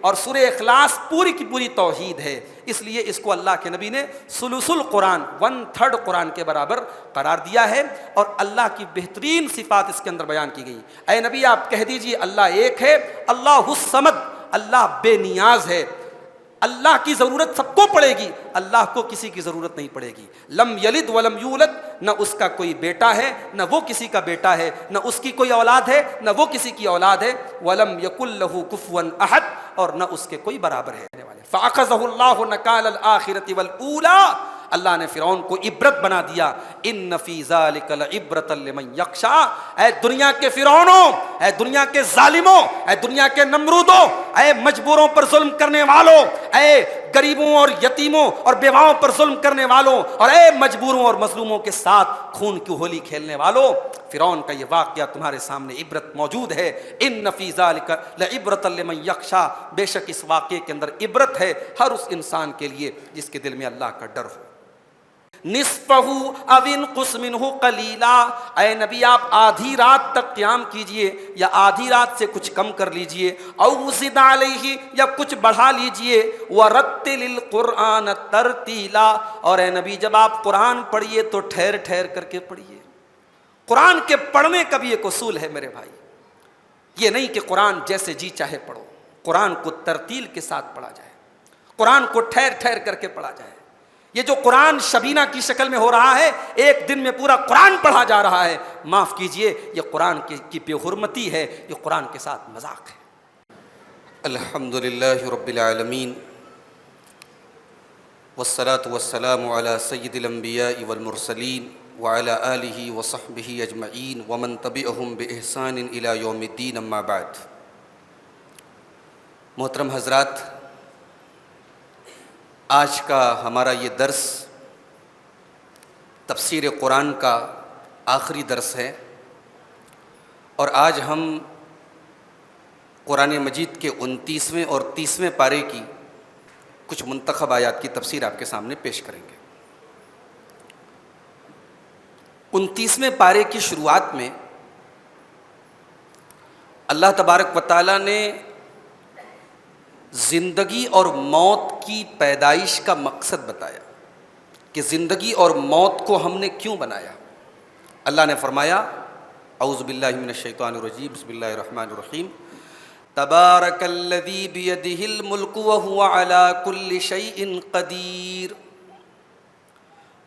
اور سورہ اخلاص پوری کی پوری توحید ہے، اس لیے اس کو اللہ کے نبی نے ثلث القرآن 1/3 قرآن کے برابر قرار دیا ہے، اور اللہ کی بہترین صفات اس کے اندر بیان کی گئی۔ اے نبی آپ کہہ دیجئے اللہ ایک ہے، اللہ الصمد، اللہ بے نیاز ہے، اللہ کی ضرورت سب کو پڑے گی، اللہ کو کسی کی ضرورت نہیں پڑے گی۔ لم یلد ولم یولد، نہ اس کا کوئی بیٹا ہے نہ وہ کسی کا بیٹا ہے، نہ اس کی کوئی اولاد ہے نہ وہ کسی کی اولاد ہے۔ ولم یکن لہ کفوا احد، اور نہ اس کے کوئی برابر ہے۔ فاخذہ اللہ نکال الآخرۃ والأولی، اللہ نے فرعون کو عبرت بنا دیا۔ ان فی ذلک لعبرۃ لمن یخشی، اے دنیا کے فرعونوں، اے دنیا کے ظالموں، اے دنیا کے نمرودوں، اے مجبوروں پر ظلم کرنے والوں، اے غریبوں اور یتیموں اور بیواؤں پر ظلم کرنے والوں، اور اے مجبوروں اور مظلوموں کے ساتھ خون کی ہولی کھیلنے والوں، فرعون کا یہ واقعہ تمہارے سامنے عبرت موجود ہے۔ ان فی ذلک لعبرۃ لمن یخشی، بے شک اس واقعے کے اندر عبرت ہے ہر اس انسان کے لیے جس کے دل میں اللہ کا ڈر ہو۔ نصفہ او انقص منہ قلیلا، اے نبی آپ آدھی رات تک قیام کیجئے یا آدھی رات سے کچھ کم کر لیجئے، او زد علیہ یا کچھ بڑھا لیجئے، ورتل القرآن ترتیلا، اور اے نبی جب آپ قرآن پڑھیے تو ٹھہر ٹھہر کر کے پڑھیے۔ قرآن کے پڑھنے کا بھی ایک اصول ہے میرے بھائی، یہ نہیں کہ قرآن جیسے جی چاہے پڑھو، قرآن کو ترتیل کے ساتھ پڑھا جائے، قرآن کو ٹھہر ٹھہر کر کے پڑھا جائے۔ یہ جو قرآن شبینہ کی شکل میں ہو رہا ہے، ایک دن میں پورا قرآن پڑھا جا رہا ہے، معاف کیجئے یہ قرآن کی بے حرمتی ہے، یہ قرآن کے ساتھ مذاق ہے۔ الحمدللہ رب العالمین، والصلاة والسلام علی سید الانبیاء والمرسلین وعلی آلہ وصحبہ اجمعین ومن تبعہم بإحسان الی یوم الدین، اما بعد۔ محترم حضرات، آج کا ہمارا یہ درس تفسیر قرآن کا آخری درس ہے، اور آج ہم قرآن مجید کے 29ویں اور 30ویں پارے کی کچھ منتخب آیات کی تفسیر آپ کے سامنے پیش کریں گے۔ 29ویں پارے کی شروعات میں اللہ تبارک و تعالیٰ نے زندگی اور موت کی پیدائش کا مقصد بتایا کہ زندگی اور موت کو ہم نے کیوں بنایا۔ اللہ نے فرمایا، اعوذ باللہ من الشیطان الرجیم، بسم اللہ الرحمن الرحیم، تبارک الذی بیدہ الملک وہو علی کل شیء قدیر،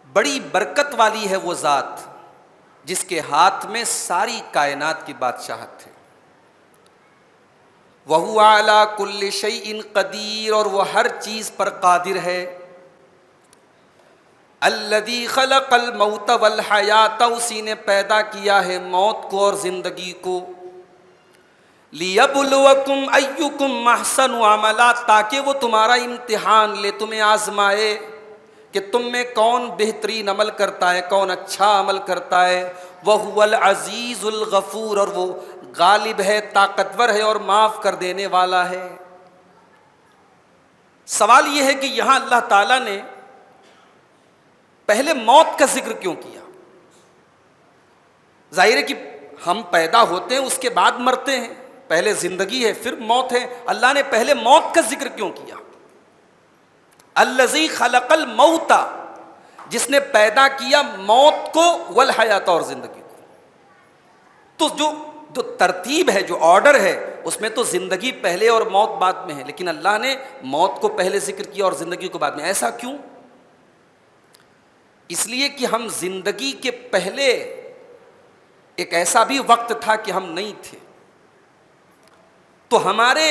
بڑی برکت والی ہے وہ ذات جس کے ہاتھ میں ساری کائنات کی بادشاہت ہے۔ وَهُوَ عَلَىٰ كُلِّ شَيْءٍ قَدِيرٌ، اور وہ ہر چیز پر قادر ہے۔ الَّذِي خَلَقَ الْمَوْتَ وَالْحَيَاةَ، اسی نے پیدا کیا ہے موت کو اور زندگی کو۔ لِيَبْلُوَكُمْ أَيُّكُمْ أَحْسَنُ عَمَلًا، تاکہ وہ تمہارا امتحان لے، تمہیں آزمائے کہ تم میں کون بہترین عمل کرتا ہے، کون اچھا عمل کرتا ہے۔ وَهُوَ الْعَزِيزُ الْغَفُورُ، اور وہ غالب ہے، طاقتور ہے اور معاف کر دینے والا ہے۔ سوال یہ ہے کہ یہاں اللہ تعالیٰ نے پہلے موت کا ذکر کیوں کیا؟ ظاہر ہے کہ ہم پیدا ہوتے ہیں اس کے بعد مرتے ہیں، پہلے زندگی ہے پھر موت ہے، اللہ نے پہلے موت کا ذکر کیوں کیا؟ الذی خلق الموت، جس نے پیدا کیا موت کو، والحیات، اور زندگی کو۔ تو جو ترتیب ہے، جو آرڈر ہے، اس میں تو زندگی پہلے اور موت بعد میں ہے، لیکن اللہ نے موت کو پہلے ذکر کیا اور زندگی کو بعد میں۔ ایسا کیوں؟ اس لیے کہ ہم زندگی کے پہلے ایک ایسا بھی وقت تھا کہ ہم نہیں تھے، تو ہمارے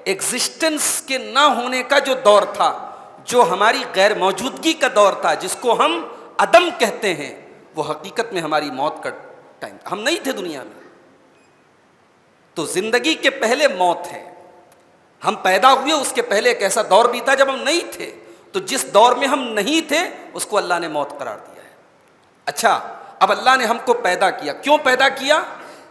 ایگزسٹنس کے نہ ہونے کا جو دور تھا، جو ہماری غیر موجودگی کا دور تھا، جس کو ہم عدم کہتے ہیں، وہ حقیقت میں ہماری موت کا ٹائم تھا۔ ہم نہیں تھے دنیا میں، تو زندگی کے پہلے موت ہے۔ ہم پیدا ہوئے اس کے پہلے ایک ایسا دور بھی تھا جب ہم نہیں تھے، تو جس دور میں ہم نہیں تھے اس کو اللہ نے موت قرار دیا ہے۔ اچھا، اب اللہ نے ہم کو پیدا کیا، کیوں پیدا کیا؟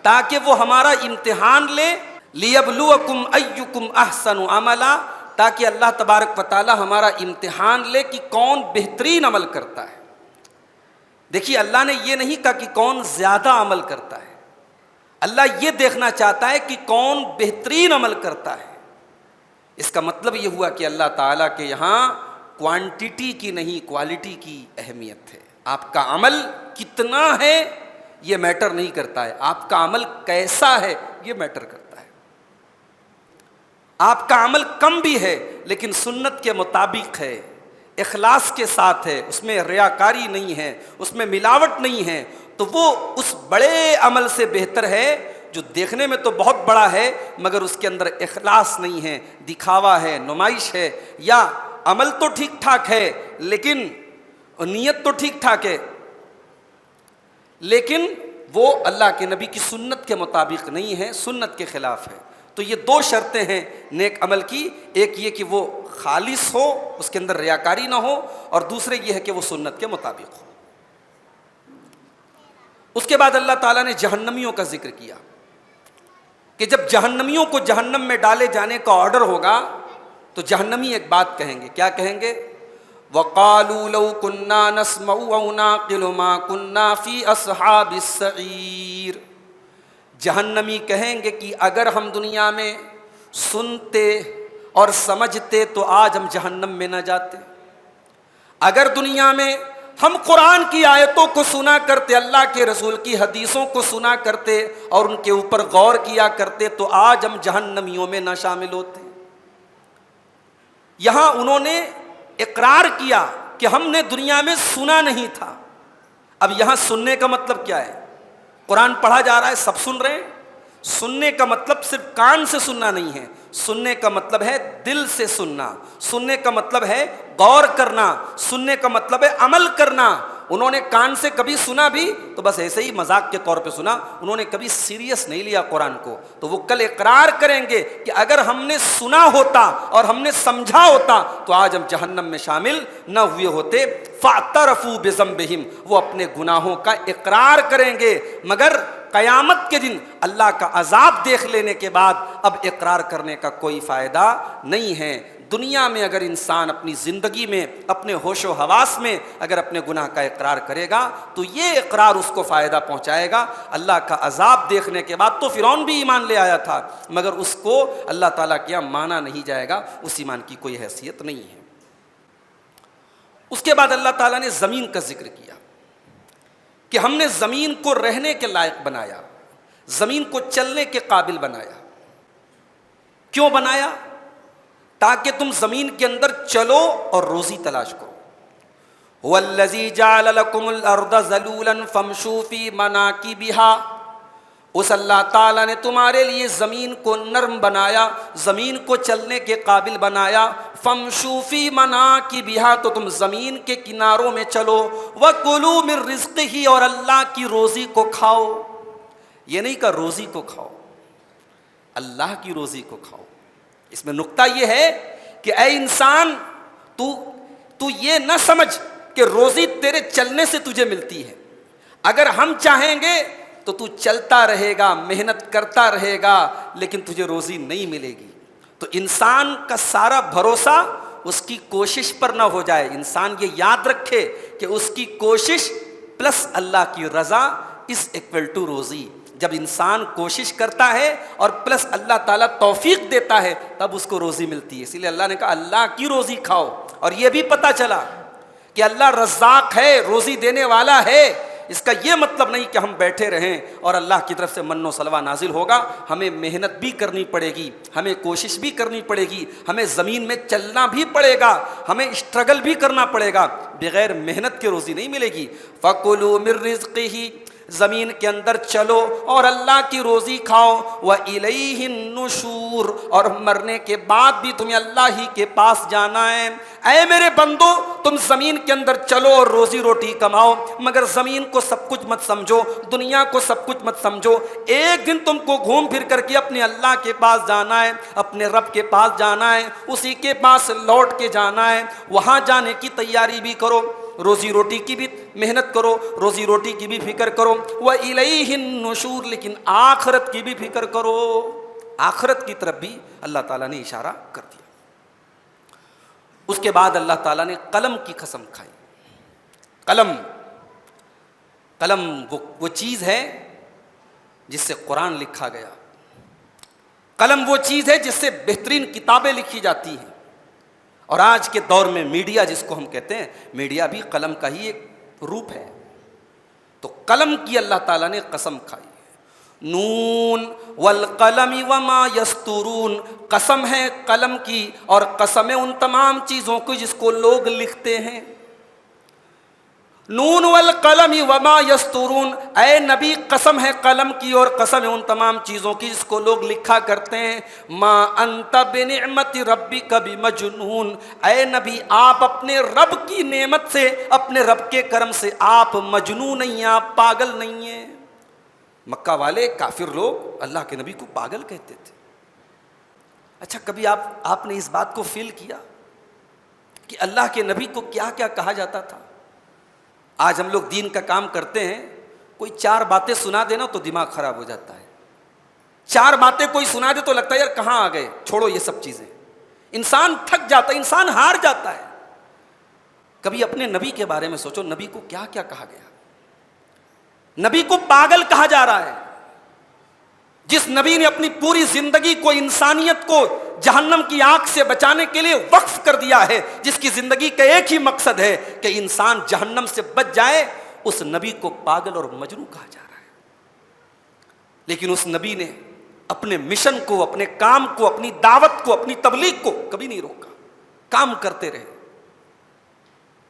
تاکہ وہ ہمارا امتحان لے، لیبلوکم ایکم احسن عملا، تاکہ اللہ تبارک و تعالی ہمارا امتحان لے کہ کون بہترین عمل کرتا ہے۔ دیکھیے، اللہ نے یہ نہیں کہا کہ کون زیادہ عمل کرتا ہے، اللہ یہ دیکھنا چاہتا ہے کہ کون بہترین عمل کرتا ہے۔ اس کا مطلب یہ ہوا کہ اللہ تعالیٰ کے یہاں کوانٹٹی کی نہیں کوالٹی کی اہمیت ہے. آپ کا عمل کتنا ہے یہ میٹر نہیں کرتا ہے، آپ کا عمل کیسا ہے یہ میٹر کرتا ہے. آپ کا عمل کم بھی ہے لیکن سنت کے مطابق ہے، اخلاص کے ساتھ ہے، اس میں ریاکاری نہیں ہے، اس میں ملاوٹ نہیں ہے، تو وہ اس بڑے عمل سے بہتر ہے جو دیکھنے میں تو بہت بڑا ہے مگر اس کے اندر اخلاص نہیں ہے، دکھاوا ہے، نمائش ہے، یا عمل تو ٹھیک ٹھاک ہے لیکن نیت تو ٹھیک ٹھاک ہے لیکن وہ اللہ کے نبی کی سنت کے مطابق نہیں ہے، سنت کے خلاف ہے. تو یہ دو شرطیں ہیں نیک عمل کی، ایک یہ کہ وہ خالص ہو، اس کے اندر ریاکاری نہ ہو، اور دوسرے یہ ہے کہ وہ سنت کے مطابق ہو. اس کے بعد اللہ تعالیٰ نے جہنمیوں کا ذکر کیا کہ جب جہنمیوں کو جہنم میں ڈالے جانے کا آرڈر ہوگا تو جہنمی ایک بات کہیں گے. کیا کہیں گے؟ وَقَالُوا لَوْ كُنَّا نَسْمَعُ أَوْ نَعْقِلُ مَا كُنَّا فِي أَصْحَابِ السَّعِيرِ. جہنمی کہیں گے کہ اگر ہم دنیا میں سنتے اور سمجھتے تو آج ہم جہنم میں نہ جاتے. اگر دنیا میں ہم قرآن کی آیتوں کو سنا کرتے، اللہ کے رسول کی حدیثوں کو سنا کرتے اور ان کے اوپر غور کیا کرتے تو آج ہم جہنمیوں میں نہ شامل ہوتے. یہاں انہوں نے اقرار کیا کہ ہم نے دنیا میں سنا نہیں تھا. اب یہاں سننے کا مطلب کیا ہے؟ قرآن پڑھا جا رہا ہے، سب سن رہے ہیں. سننے کا مطلب صرف کان سے سننا نہیں ہے، سننے کا مطلب ہے دل سے سننا، سننے کا مطلب ہے غور کرنا، سننے کا مطلب ہے عمل کرنا. انہوں نے کان سے کبھی سنا بھی تو بس ایسے ہی مذاق کے طور پہ سنا، انہوں نے کبھی سیریس نہیں لیا قرآن کو. تو وہ کل اقرار کریں گے کہ اگر ہم نے سنا ہوتا اور ہم نے سمجھا ہوتا تو آج ہم جہنم میں شامل نہ ہوئے ہوتے. فاعترفوا بذنبہم، وہ اپنے گناہوں کا اقرار کریں گے. مگر قیامت کے دن اللہ کا عذاب دیکھ لینے کے بعد اب اقرار کرنے کا کوئی فائدہ نہیں ہے. دنیا میں اگر انسان اپنی زندگی میں اپنے ہوش و حواس میں اگر اپنے گناہ کا اقرار کرے گا تو یہ اقرار اس کو فائدہ پہنچائے گا. اللہ کا عذاب دیکھنے کے بعد تو فرعون بھی ایمان لے آیا تھا مگر اس کو اللہ تعالیٰ کے یہاں مانا نہیں جائے گا، اس ایمان کی کوئی حیثیت نہیں ہے. اس کے بعد اللہ تعالیٰ نے زمین کا ذکر کیا کہ ہم نے زمین کو رہنے کے لائق بنایا، زمین کو چلنے کے قابل بنایا. کیوں بنایا؟ تاکہ تم زمین کے اندر چلو اور روزی تلاش کرو. هو الذی جعل لکم الارض ذلولا فامشوا فی مناکبها. اس اللہ تعالیٰ نے تمہارے لیے زمین کو نرم بنایا، زمین کو چلنے کے قابل بنایا. فامشوا فی مناکبها، تو تم زمین کے کناروں میں چلو. وکلوا من رزقہ، اور اللہ کی روزی کو کھاؤ. یہ نہیں کہ روزی کو کھاؤ، اللہ کی روزی کو کھاؤ. اس میں نقطہ یہ ہے کہ اے انسان تو یہ نہ سمجھ کہ روزی تیرے چلنے سے تجھے ملتی ہے. اگر ہم چاہیں گے تو تو چلتا رہے گا، محنت کرتا رہے گا لیکن تجھے روزی نہیں ملے گی. تو انسان کا سارا بھروسہ اس کی کوشش پر نہ ہو جائے. انسان یہ یاد رکھے کہ اس کی کوشش پلس اللہ کی رضا از اکول ٹو روزی. جب انسان کوشش کرتا ہے اور پلس اللہ تعالیٰ توفیق دیتا ہے تب اس کو روزی ملتی ہے. اسی لیے اللہ نے کہا اللہ کی روزی کھاؤ. اور یہ بھی پتہ چلا کہ اللہ رزاق ہے، روزی دینے والا ہے. اس کا یہ مطلب نہیں کہ ہم بیٹھے رہیں اور اللہ کی طرف سے من و سلوہ نازل ہوگا. ہمیں محنت بھی کرنی پڑے گی، ہمیں کوشش بھی کرنی پڑے گی، ہمیں زمین میں چلنا بھی پڑے گا، ہمیں اسٹرگل بھی کرنا پڑے گا. بغیر محنت کے روزی نہیں ملے گی. فَكُلُوا مِن رِزْقِهِ، زمین کے اندر چلو اور اللہ کی روزی کھاؤ. وَإِلَيْهِ النُّشُورُ، اور مرنے کے بعد بھی تمہیں اللہ ہی کے پاس جانا ہے. اے میرے بندو، تم زمین کے اندر چلو اور روزی روٹی کماؤ مگر زمین کو سب کچھ مت سمجھو، دنیا کو سب کچھ مت سمجھو. ایک دن تم کو گھوم پھر کر کے اپنے اللہ کے پاس جانا ہے، اپنے رب کے پاس جانا ہے، اسی کے پاس لوٹ کے جانا ہے. وہاں جانے کی تیاری بھی کرو، روزی روٹی کی بھی محنت کرو، روزی روٹی کی بھی فکر کرو. وَإِلَيْهِ النُّشُورُ، لیکن آخرت کی بھی فکر کرو. آخرت کی طرف بھی اللہ تعالیٰ نے اشارہ کر دیا. اس کے بعد اللہ تعالیٰ نے قلم کی قسم کھائی. قلم وہ چیز ہے جس سے قرآن لکھا گیا. قلم وہ چیز ہے جس سے بہترین کتابیں لکھی جاتی ہیں، اور آج کے دور میں میڈیا جس کو ہم کہتے ہیں، میڈیا بھی قلم کا ہی ایک روپ ہے۔ تو قلم کی اللہ تعالیٰ نے قسم کھائی ہے، نون والقلم وما یسطرون، قسم ہے قلم کی اور قسم ہے ان تمام چیزوں کی جس کو لوگ لکھتے ہیں۔ نون والقلم وما یسطرون، اے نبی قسم ہے قلم کی اور قسم ہے ان تمام چیزوں کی جس کو لوگ لکھا کرتے ہیں۔ ما انت بنعمت ربک بمجنون، اے نبی آپ اپنے رب کی نعمت سے، اپنے رب کے کرم سے آپ مجنون نہیں ہیں، آپ پاگل نہیں ہیں۔ مکہ والے کافر لوگ اللہ کے نبی کو پاگل کہتے تھے۔ اچھا کبھی آپ نے اس بات کو فیل کیا کہ اللہ کے نبی کو کیا کیا کہا جاتا تھا؟ آج ہم لوگ دین کا کام کرتے ہیں، کوئی چار باتیں سنا دینا تو دماغ خراب ہو جاتا ہے، چار باتیں کوئی سنا دے تو لگتا ہے یار کہاں آ گئے، چھوڑو یہ سب چیزیں، انسان تھک جاتا ہے، انسان ہار جاتا ہے۔ کبھی اپنے نبی کے بارے میں سوچو، نبی کو کیا کیا کہا گیا؟ نبی کو پاگل کہا جا رہا ہے، جس نبی نے اپنی پوری زندگی کو انسانیت کو جہنم کی آگ سے بچانے کے لیے وقف کر دیا ہے، جس کی زندگی کا ایک ہی مقصد ہے کہ انسان جہنم سے بچ جائے، اس نبی کو پاگل اور مجنون کہا جا رہا ہے۔ لیکن اس نبی نے اپنے مشن کو، اپنے کام کو، اپنی دعوت کو، اپنی تبلیغ کو کبھی نہیں روکا، کام کرتے رہے۔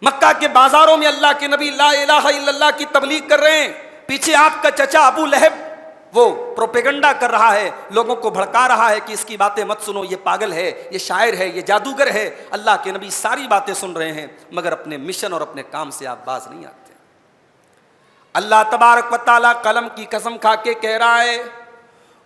مکہ کے بازاروں میں اللہ کے نبی لا الہ الا اللہ کی تبلیغ کر رہے ہیں، پیچھے آپ کا چچا ابو لہب وہ پروپیگنڈا کر رہا ہے، لوگوں کو بھڑکا رہا ہے کہ اس کی باتیں مت سنو، یہ پاگل ہے، یہ شاعر ہے، یہ جادوگر ہے۔ اللہ کے نبی ساری باتیں سن رہے ہیں، مگر اپنے مشن اور اپنے کام سے آپ باز نہیں آتے۔ اللہ تبارک و تعالیٰ قلم کی قسم کھا کے کہہ رہا ہے،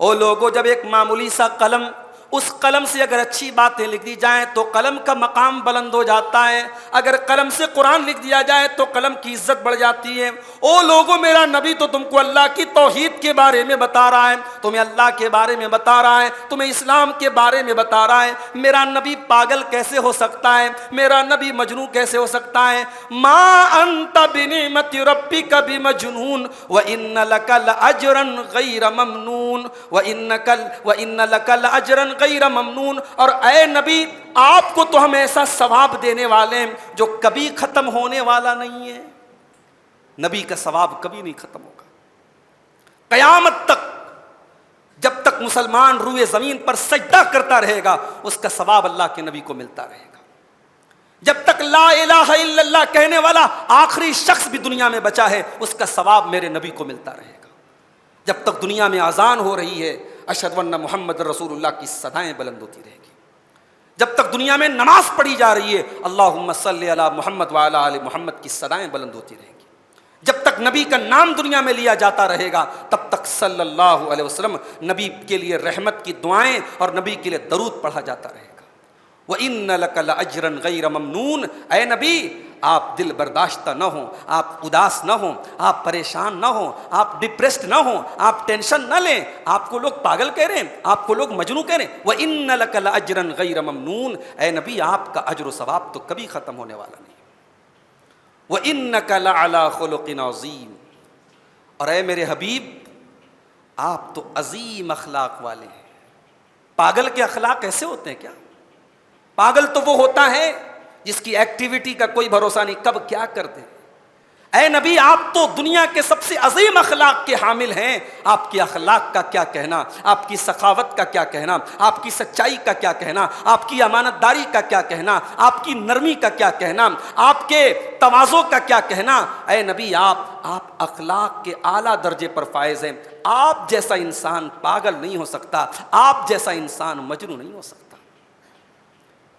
او لوگو جب ایک معمولی سا قلم، اس قلم سے اگر اچھی باتیں لکھ دی جائیں تو قلم کا مقام بلند ہو جاتا ہے، اگر قلم سے قرآن لکھ دیا جائے تو قلم کی عزت بڑھ جاتی ہے۔ او لوگوں میرا نبی تو تم کو اللہ کی توحید کے بارے میں بتا رہا ہے، تمہیں اللہ کے بارے میں بتا رہا ہے، تمہیں اسلام کے بارے میں بتا رہا ہے۔ میرا نبی پاگل کیسے ہو سکتا ہے؟ میرا نبی مجنون کیسے ہو سکتا ہے؟ ما انت بنعمت ربک بمجنون وان لک لاجرا غیر ممنون وان لک لاجرا غیر ممنون، اور اے نبی آپ کو تو ہم ایسا ثواب دینے والے ہیں جو کبھی ختم ہونے والا نہیں ہے۔ نبی کا ثواب کبھی نہیں ختم ہوگا، قیامت تک، جب تک مسلمان روئے زمین پر سجدہ کرتا رہے گا اس کا ثواب اللہ کے نبی کو ملتا رہے گا۔ جب تک لا الہ الا اللہ کہنے والا آخری شخص بھی دنیا میں بچا ہے اس کا ثواب میرے نبی کو ملتا رہے گا۔ جب تک دنیا میں اذان ہو رہی ہے اشہد ان محمد رسول اللہ کی صدائیں بلند ہوتی رہے گی، جب تک دنیا میں نماز پڑھی جا رہی ہے اللہم صلی علی محمد وعلی آل محمد کی صدائیں بلند ہوتی رہیں گی، جب تک نبی کا نام دنیا میں لیا جاتا رہے گا تب تک صلی اللہ علیہ وسلم نبی کے لیے رحمت کی دعائیں اور نبی کے لیے درود پڑھا جاتا رہے گا۔ وَإِنَّ لَكَ لَأَجْرًا غَيْرَ مَمْنُونَ، اے نبی آپ دل برداشتہ نہ ہوں، آپ اداس نہ ہوں، آپ پریشان نہ ہوں، آپ ڈپریسڈ نہ ہوں، آپ ٹینشن نہ لیں۔ آپ کو لوگ پاگل کہہ رہے ہیں، آپ کو لوگ مجنون کہہ رہے ہیں۔ وَإِنَّ لَكَ لَأَجْرًا غَيْرَ مَمْنُونَ، اے نبی آپ کا اجر و ثواب تو کبھی ختم ہونے والا نہیں۔ وَإِنَّكَ لَعَلَىٰ خُلُقٍ عَظِيمٍ، اور اے میرے حبیب آپ تو عظیم اخلاق والے ہیں۔ پاگل کے اخلاق ایسے ہوتے ہیں کیا؟ پاگل تو وہ ہوتا ہے جس کی ایکٹیویٹی کا کوئی بھروسہ نہیں، کب کیا کر دے۔ اے نبی آپ تو دنیا کے سب سے عظیم اخلاق کے حامل ہیں، آپ کے اخلاق کا کیا کہنا، آپ کی سخاوت کا کیا کہنا، آپ کی سچائی کا کیا کہنا، آپ کی امانت داری کا کیا کہنا، آپ کی نرمی کا کیا کہنا، آپ کے تواضع کا کیا کہنا۔ اے نبی آپ اخلاق کے اعلیٰ درجے پر فائز ہیں۔ آپ جیسا انسان پاگل نہیں ہو سکتا، آپ جیسا انسان مجنون نہیں ہو سکتا۔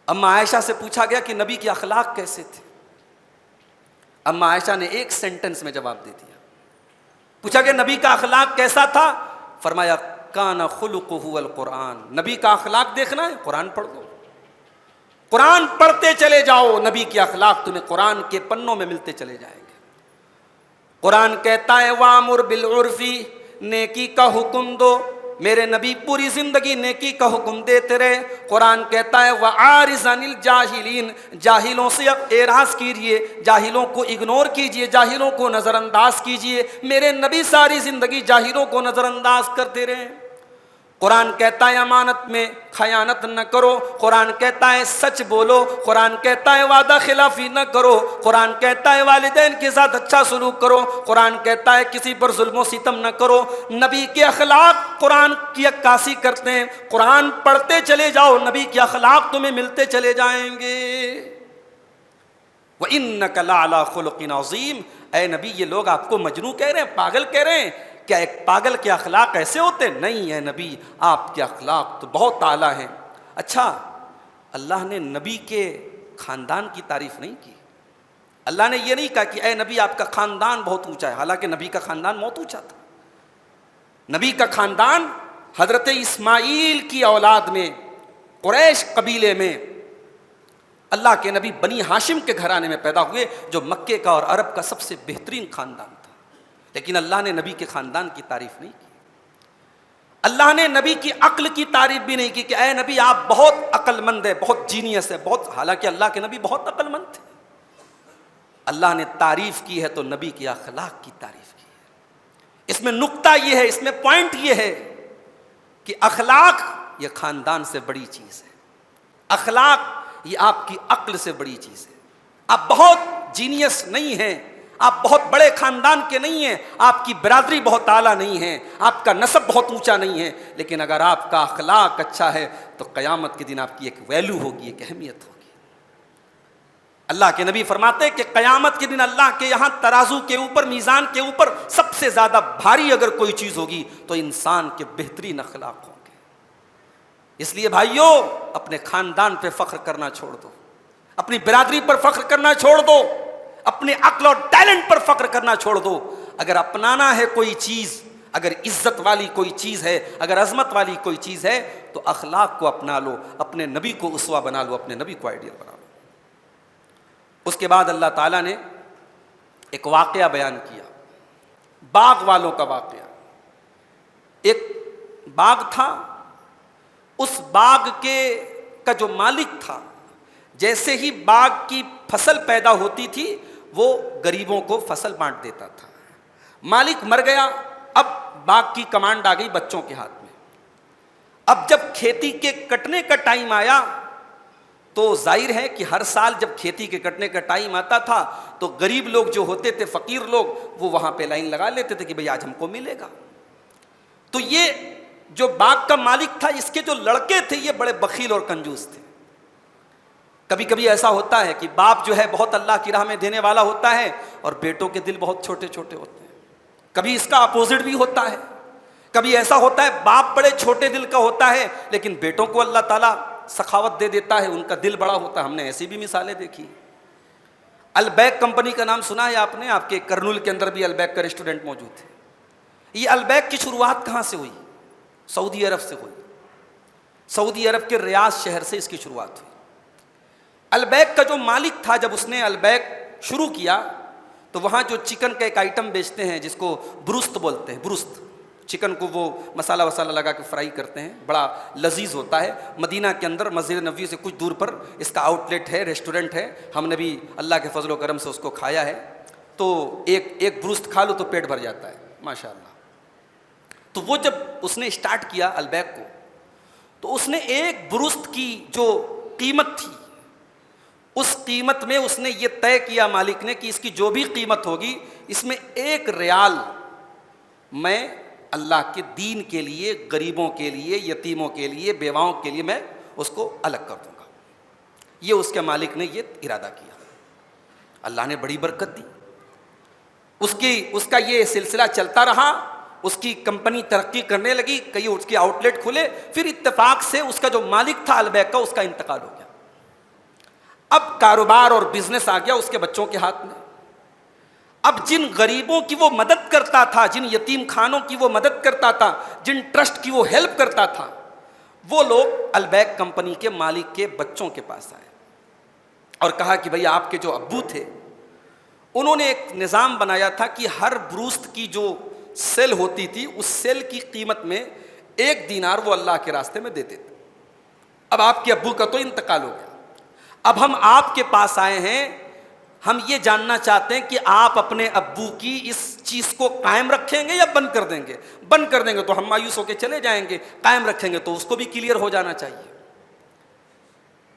اما عائشہ سے پوچھا گیا کہ نبی کے اخلاق کیسے تھے، اما عائشہ نے ایک سینٹنس میں جواب دے دیا۔ پوچھا کہ نبی کا اخلاق کیسا تھا، فرمایا کان خلقہ القرآن، نبی کا اخلاق دیکھنا ہے قرآن پڑھ دو، قرآن پڑھتے چلے جاؤ، نبی کے اخلاق تمہیں قرآن کے پنوں میں ملتے چلے جائیں گے۔ قرآن کہتا ہے وامر بالعرف، نیکی کا حکم دو، میرے نبی پوری زندگی نیکی کا حکم دیتے رہے۔ قرآن کہتا ہے وَعَارِضْ عَنِ الْجَاهِلِينَ، جاہلوں سے اعراض کیجئے، جاہلوں کو اگنور کیجئے، جاہلوں کو نظر انداز کیجئے۔ میرے نبی ساری زندگی جاہلوں کو نظر انداز کرتے رہے۔ قرآن کہتا ہے امانت میں خیانت نہ کرو، قرآن کہتا ہے سچ بولو، قرآن کہتا ہے وعدہ خلافی نہ کرو، قرآن کہتا ہے والدین کے ساتھ اچھا سلوک کرو، قرآن کہتا ہے کسی پر ظلم و ستم نہ کرو۔ نبی کے اخلاق قرآن کی عکاسی کرتے ہیں، قرآن پڑھتے چلے جاؤ، نبی کے اخلاق تمہیں ملتے چلے جائیں گے۔ وَإِنَّكَ لَعَلَىٰ خُلُقٍ عَظِيمٍ، اے نبی یہ لوگ آپ کو مجنون کہہ رہے ہیں، پاگل کہہ رہے ہیں، کیا ایک پاگل کے اخلاق ایسے ہوتے؟ نہیں ہے نبی، آپ کے اخلاق تو بہت اعلیٰ ہیں۔ اچھا، اللہ نے نبی کے خاندان کی تعریف نہیں کی، اللہ نے یہ نہیں کہا کہ اے نبی آپ کا خاندان بہت اونچا ہے، حالانکہ نبی کا خاندان بہت اونچا تھا۔ نبی کا خاندان حضرت اسماعیل کی اولاد میں، قریش قبیلے میں، اللہ کے نبی بنی ہاشم کے گھرانے میں پیدا ہوئے، جو مکے کا اور عرب کا سب سے بہترین خاندان تھا، لیکن اللہ نے نبی کے خاندان کی تعریف نہیں کی۔ اللہ نے نبی کی عقل کی تعریف بھی نہیں کی کہ اے نبی آپ بہت عقل مند ہے، بہت جینیس ہے، بہت، حالانکہ اللہ کے نبی بہت عقل مند تھے۔ اللہ نے تعریف کی ہے تو نبی کے اخلاق کی تعریف کی ہے۔ اس میں نقطہ یہ ہے، اس میں پوائنٹ یہ ہے کہ اخلاق یہ خاندان سے بڑی چیز ہے، اخلاق یہ آپ کی عقل سے بڑی چیز ہے۔ آپ بہت جینیس نہیں ہیں، آپ بہت بڑے خاندان کے نہیں ہیں، آپ کی برادری بہت اعلیٰ نہیں ہے، آپ کا نسب بہت اونچا نہیں ہے، لیکن اگر آپ کا اخلاق اچھا ہے تو قیامت کے دن آپ کی ایک ویلیو ہوگی، ایک اہمیت ہوگی۔ اللہ کے نبی فرماتے ہیں کہ قیامت کے دن اللہ کے یہاں ترازو کے اوپر، میزان کے اوپر سب سے زیادہ بھاری اگر کوئی چیز ہوگی تو انسان کے بہترین اخلاق ہوں گے۔ اس لیے بھائیوں، اپنے خاندان پہ فخر کرنا چھوڑ دو، اپنی برادری پر فخر کرنا چھوڑ دو، اپنے عقل اور ٹیلنٹ پر فخر کرنا چھوڑ دو۔ اگر اپنانا ہے کوئی چیز، اگر عزت والی کوئی چیز ہے، اگر عظمت والی کوئی چیز ہے تو اخلاق کو اپنا لو، اپنے نبی کو اسوہ بنا لو، اپنے نبی کو آئیڈیل بنا لو۔ اس کے بعد اللہ تعالیٰ نے ایک واقعہ بیان کیا، باغ والوں کا واقعہ۔ ایک باغ تھا، اس باغ کا جو مالک تھا، جیسے ہی باغ کی فصل پیدا ہوتی تھی وہ غریبوں کو فصل بانٹ دیتا تھا۔ مالک مر گیا، اب باغ کی کمانڈ آ گئی بچوں کے ہاتھ میں۔ اب جب کھیتی کے کٹنے کا ٹائم آیا تو ظاہر ہے کہ ہر سال جب کھیتی کے کٹنے کا ٹائم آتا تھا تو غریب لوگ جو ہوتے تھے، فقیر لوگ، وہ وہاں پہ لائن لگا لیتے تھے کہ بھئی آج ہم کو ملے گا۔ تو یہ جو باغ کا مالک تھا، اس کے جو لڑکے تھے یہ بڑے بخیل اور کنجوس تھے۔ کبھی کبھی ایسا ہوتا ہے کہ باپ جو ہے بہت اللہ کی راہ میں دینے والا ہوتا ہے اور بیٹوں کے دل بہت چھوٹے چھوٹے ہوتے ہیں۔ کبھی اس کا اپوزٹ بھی ہوتا ہے، کبھی ایسا ہوتا ہے باپ بڑے چھوٹے دل کا ہوتا ہے لیکن بیٹوں کو اللہ تعالیٰ سخاوت دے دیتا ہے، ان کا دل بڑا ہوتا ہے۔ ہم نے ایسی بھی مثالیں دیکھی۔ البیک کمپنی کا نام سنا ہے آپ نے؟ آپ کے کرنول کے اندر بھی البیک کا ریسٹورنٹ موجود ہے۔ یہ البیک کی شروعات کہاں سے ہوئی؟ سعودی عرب سے ہوئی۔ سعودی عرب کے ریاض شہر سے اس کی شروعات ہوئی۔ البیک کا جو مالک تھا، جب اس نے البیک شروع کیا تو وہاں جو چکن کا ایک آئٹم بیچتے ہیں جس کو بروست بولتے ہیں، بروست، چکن کو وہ مسالہ وسالہ لگا کے فرائی کرتے ہیں، بڑا لذیذ ہوتا ہے۔ مدینہ کے اندر مسجد نبوی سے کچھ دور پر اس کا آؤٹ لیٹ ہے، ریسٹورنٹ ہے۔ ہم نے بھی اللہ کے فضل و کرم سے اس کو کھایا ہے، تو ایک بروست کھا لو تو پیٹ بھر جاتا ہے ماشاء اللہ۔ تو وہ جب اس نے اسٹارٹ کیا البیک کو، تو اس نے ایک بروست کی جو قیمت تھی، اس قیمت میں اس نے یہ طے کیا مالک نے کہ اس کی جو بھی قیمت ہوگی اس میں 1 ریال میں اللہ کے دین کے لیے، غریبوں کے لیے، یتیموں کے لیے، بیواؤں کے لیے میں اس کو الگ کر دوں گا۔ یہ اس کے مالک نے یہ ارادہ کیا۔ اللہ نے بڑی برکت دی، اس کا یہ سلسلہ چلتا رہا، اس کی کمپنی ترقی کرنے لگی، کئی اس کے آؤٹ لیٹ کھلے، پھر اتفاق سے اس کا جو مالک تھا البیک کا، اس کا انتقال ہو گیا۔ اب کاروبار اور بزنس آ گیا اس کے بچوں کے ہاتھ میں۔ اب جن غریبوں کی وہ مدد کرتا تھا، جن یتیم خانوں کی وہ مدد کرتا تھا، جن ٹرسٹ کی وہ ہیلپ کرتا تھا، وہ لوگ البیک کمپنی کے مالک کے بچوں کے پاس آئے اور کہا کہ بھئی آپ کے جو ابو تھے انہوں نے ایک نظام بنایا تھا کہ ہر بروست کی جو سیل ہوتی تھی اس سیل کی قیمت میں 1 دینار وہ اللہ کے راستے میں دیتے تھے۔ اب آپ کے ابو کا تو انتقال ہو گیا، اب ہم آپ کے پاس آئے ہیں ہم یہ جاننا چاہتے ہیں کہ آپ اپنے ابو کی اس چیز کو قائم رکھیں گے یا بند کر دیں گے؟ بند کر دیں گے تو ہم مایوس ہو کے چلے جائیں گے، قائم رکھیں گے تو اس کو بھی کلیئر ہو جانا چاہیے۔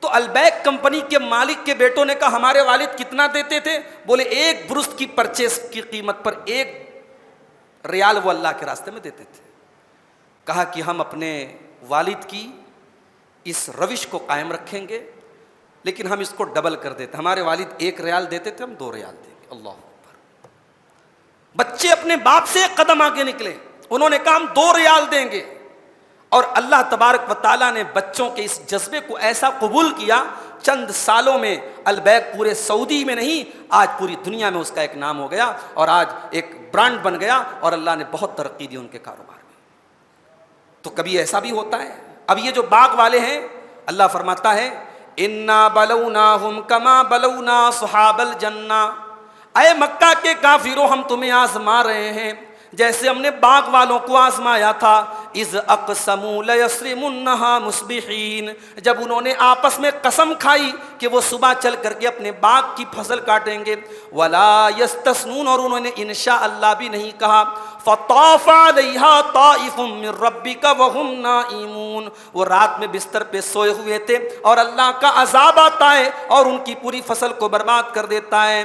تو البیک کمپنی کے مالک کے بیٹوں نے کہا ہمارے والد کتنا دیتے تھے؟ بولے ایک برست کی پرچیز کی قیمت پر 1 ریال وہ اللہ کے راستے میں دیتے تھے۔ کہا کہ ہم اپنے والد کی اس روش کو قائم رکھیں گے، لیکن ہم اس کو ڈبل کر دیتے، ہمارے والد 1 ریال دیتے تھے، ہم 2 ریال دیں گے۔ اللہ اکبر! بچے اپنے باپ سے 1 قدم آگے نکلے، انہوں نے کہا ہم 2 ریال دیں گے، اور اللہ تبارک و تعالیٰ نے بچوں کے اس جذبے کو ایسا قبول کیا، چند سالوں میں البیک پورے سعودی میں نہیں، آج پوری دنیا میں اس کا ایک نام ہو گیا، اور آج ایک برانڈ بن گیا، اور اللہ نے بہت ترقی دی ان کے کاروبار میں۔ تو کبھی ایسا بھی ہوتا ہے۔ اب یہ جو باغ والے ہیں، اللہ فرماتا ہے اِنَّا بَلَوْنَاهُمْ كَمَا بَلَوْنَا أَصْحَابَ الْجَنَّةِ، اے مکہ کے کافروں ہم تمہیں آزما رہے ہیں جیسے ہم نے باغ والوں کو آزمایا تھا۔ اِذْ أَقْسَمُوا لَيَصْرِمُنَّهَا مُصْبِحِينَ، جب انہوں نے آپس میں قسم کھائی کہ وہ صبح چل کر کے اپنے باغ کی فصل کاٹیں گے، وَلَا يَسْتَثْنُونَ، اور انہوں نے انشاءاللہ بھی نہیں کہا۔ فَطَافَ عَلَيْهَا طَائِفٌ مِّن رَّبِّكَ وَهُمْ نَائِمُونَ، وہ رات میں بستر پہ سوئے ہوئے تھے اور اللہ کا عذاب آتا ہے اور ان کی پوری فصل کو برباد کر دیتا ہے۔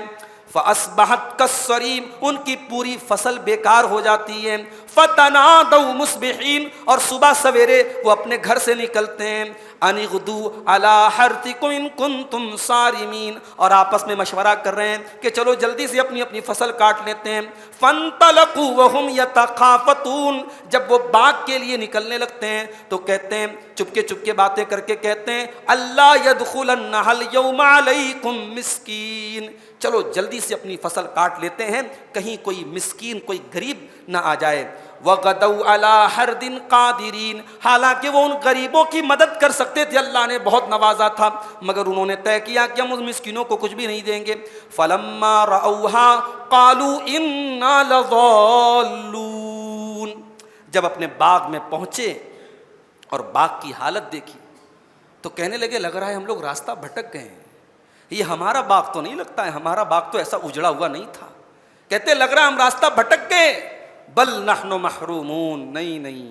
فَأَصْبَحَتْ كَالصَّرِيمِ، ان کی پوری فصل بیکار ہو جاتی ہے۔ فَتَنَادَوْا مُصْبِحِينَ، اور صبح سویرے وہ اپنے گھر سے نکلتے ہیں۔ أَنِ اغْدُوا عَلَىٰ حَرْثِكُمْ إِن كُنتُمْ صَارِمِينَ، اور آپس میں مشورہ کر رہے ہیں کہ چلو جلدی سے اپنی اپنی فصل کاٹ لیتے ہیں۔ فَانْطَلَقُوا وَهُمْ يَتَخَافَتُونَ، جب وہ باغ کے لیے نکلنے لگتے ہیں تو کہتے ہیں، چپکے چپکے باتیں کر کے کہتے ہیں، اللہ يَدْخُلَنَّهَا الْيَوْمَ عَلَيْكُمْ مِسْكِينٌ، چلو جلدی سے اپنی فصل کاٹ لیتے ہیں، کہیں کوئی مسکین کوئی غریب نہ آ جائے۔ وَغَدَوْا عَلَىٰ حَرْدٍ قَادِرِينَ، حالانکہ وہ ان غریبوں کی مدد کر سکتے تھے، اللہ نے بہت نوازا تھا، مگر انہوں نے طے کیا کہ ہم اس مسکینوں کو کچھ بھی نہیں دیں گے۔ فَلَمَّا رَأَوْهَا قَالُوا إِنَّا لَضَالُّونَ، جب اپنے باغ میں پہنچے اور باغ کی حالت دیکھی تو کہنے لگے لگ رہا ہے ہم لوگ راستہ بھٹک گئے ہیں، یہ ہمارا باغ تو نہیں لگتا ہے، ہمارا باغ تو ایسا اجڑا ہوا نہیں تھا۔ کہتے لگ رہا ہے ہم راستہ بھٹک گئے، بل نحن محرومون، نہیں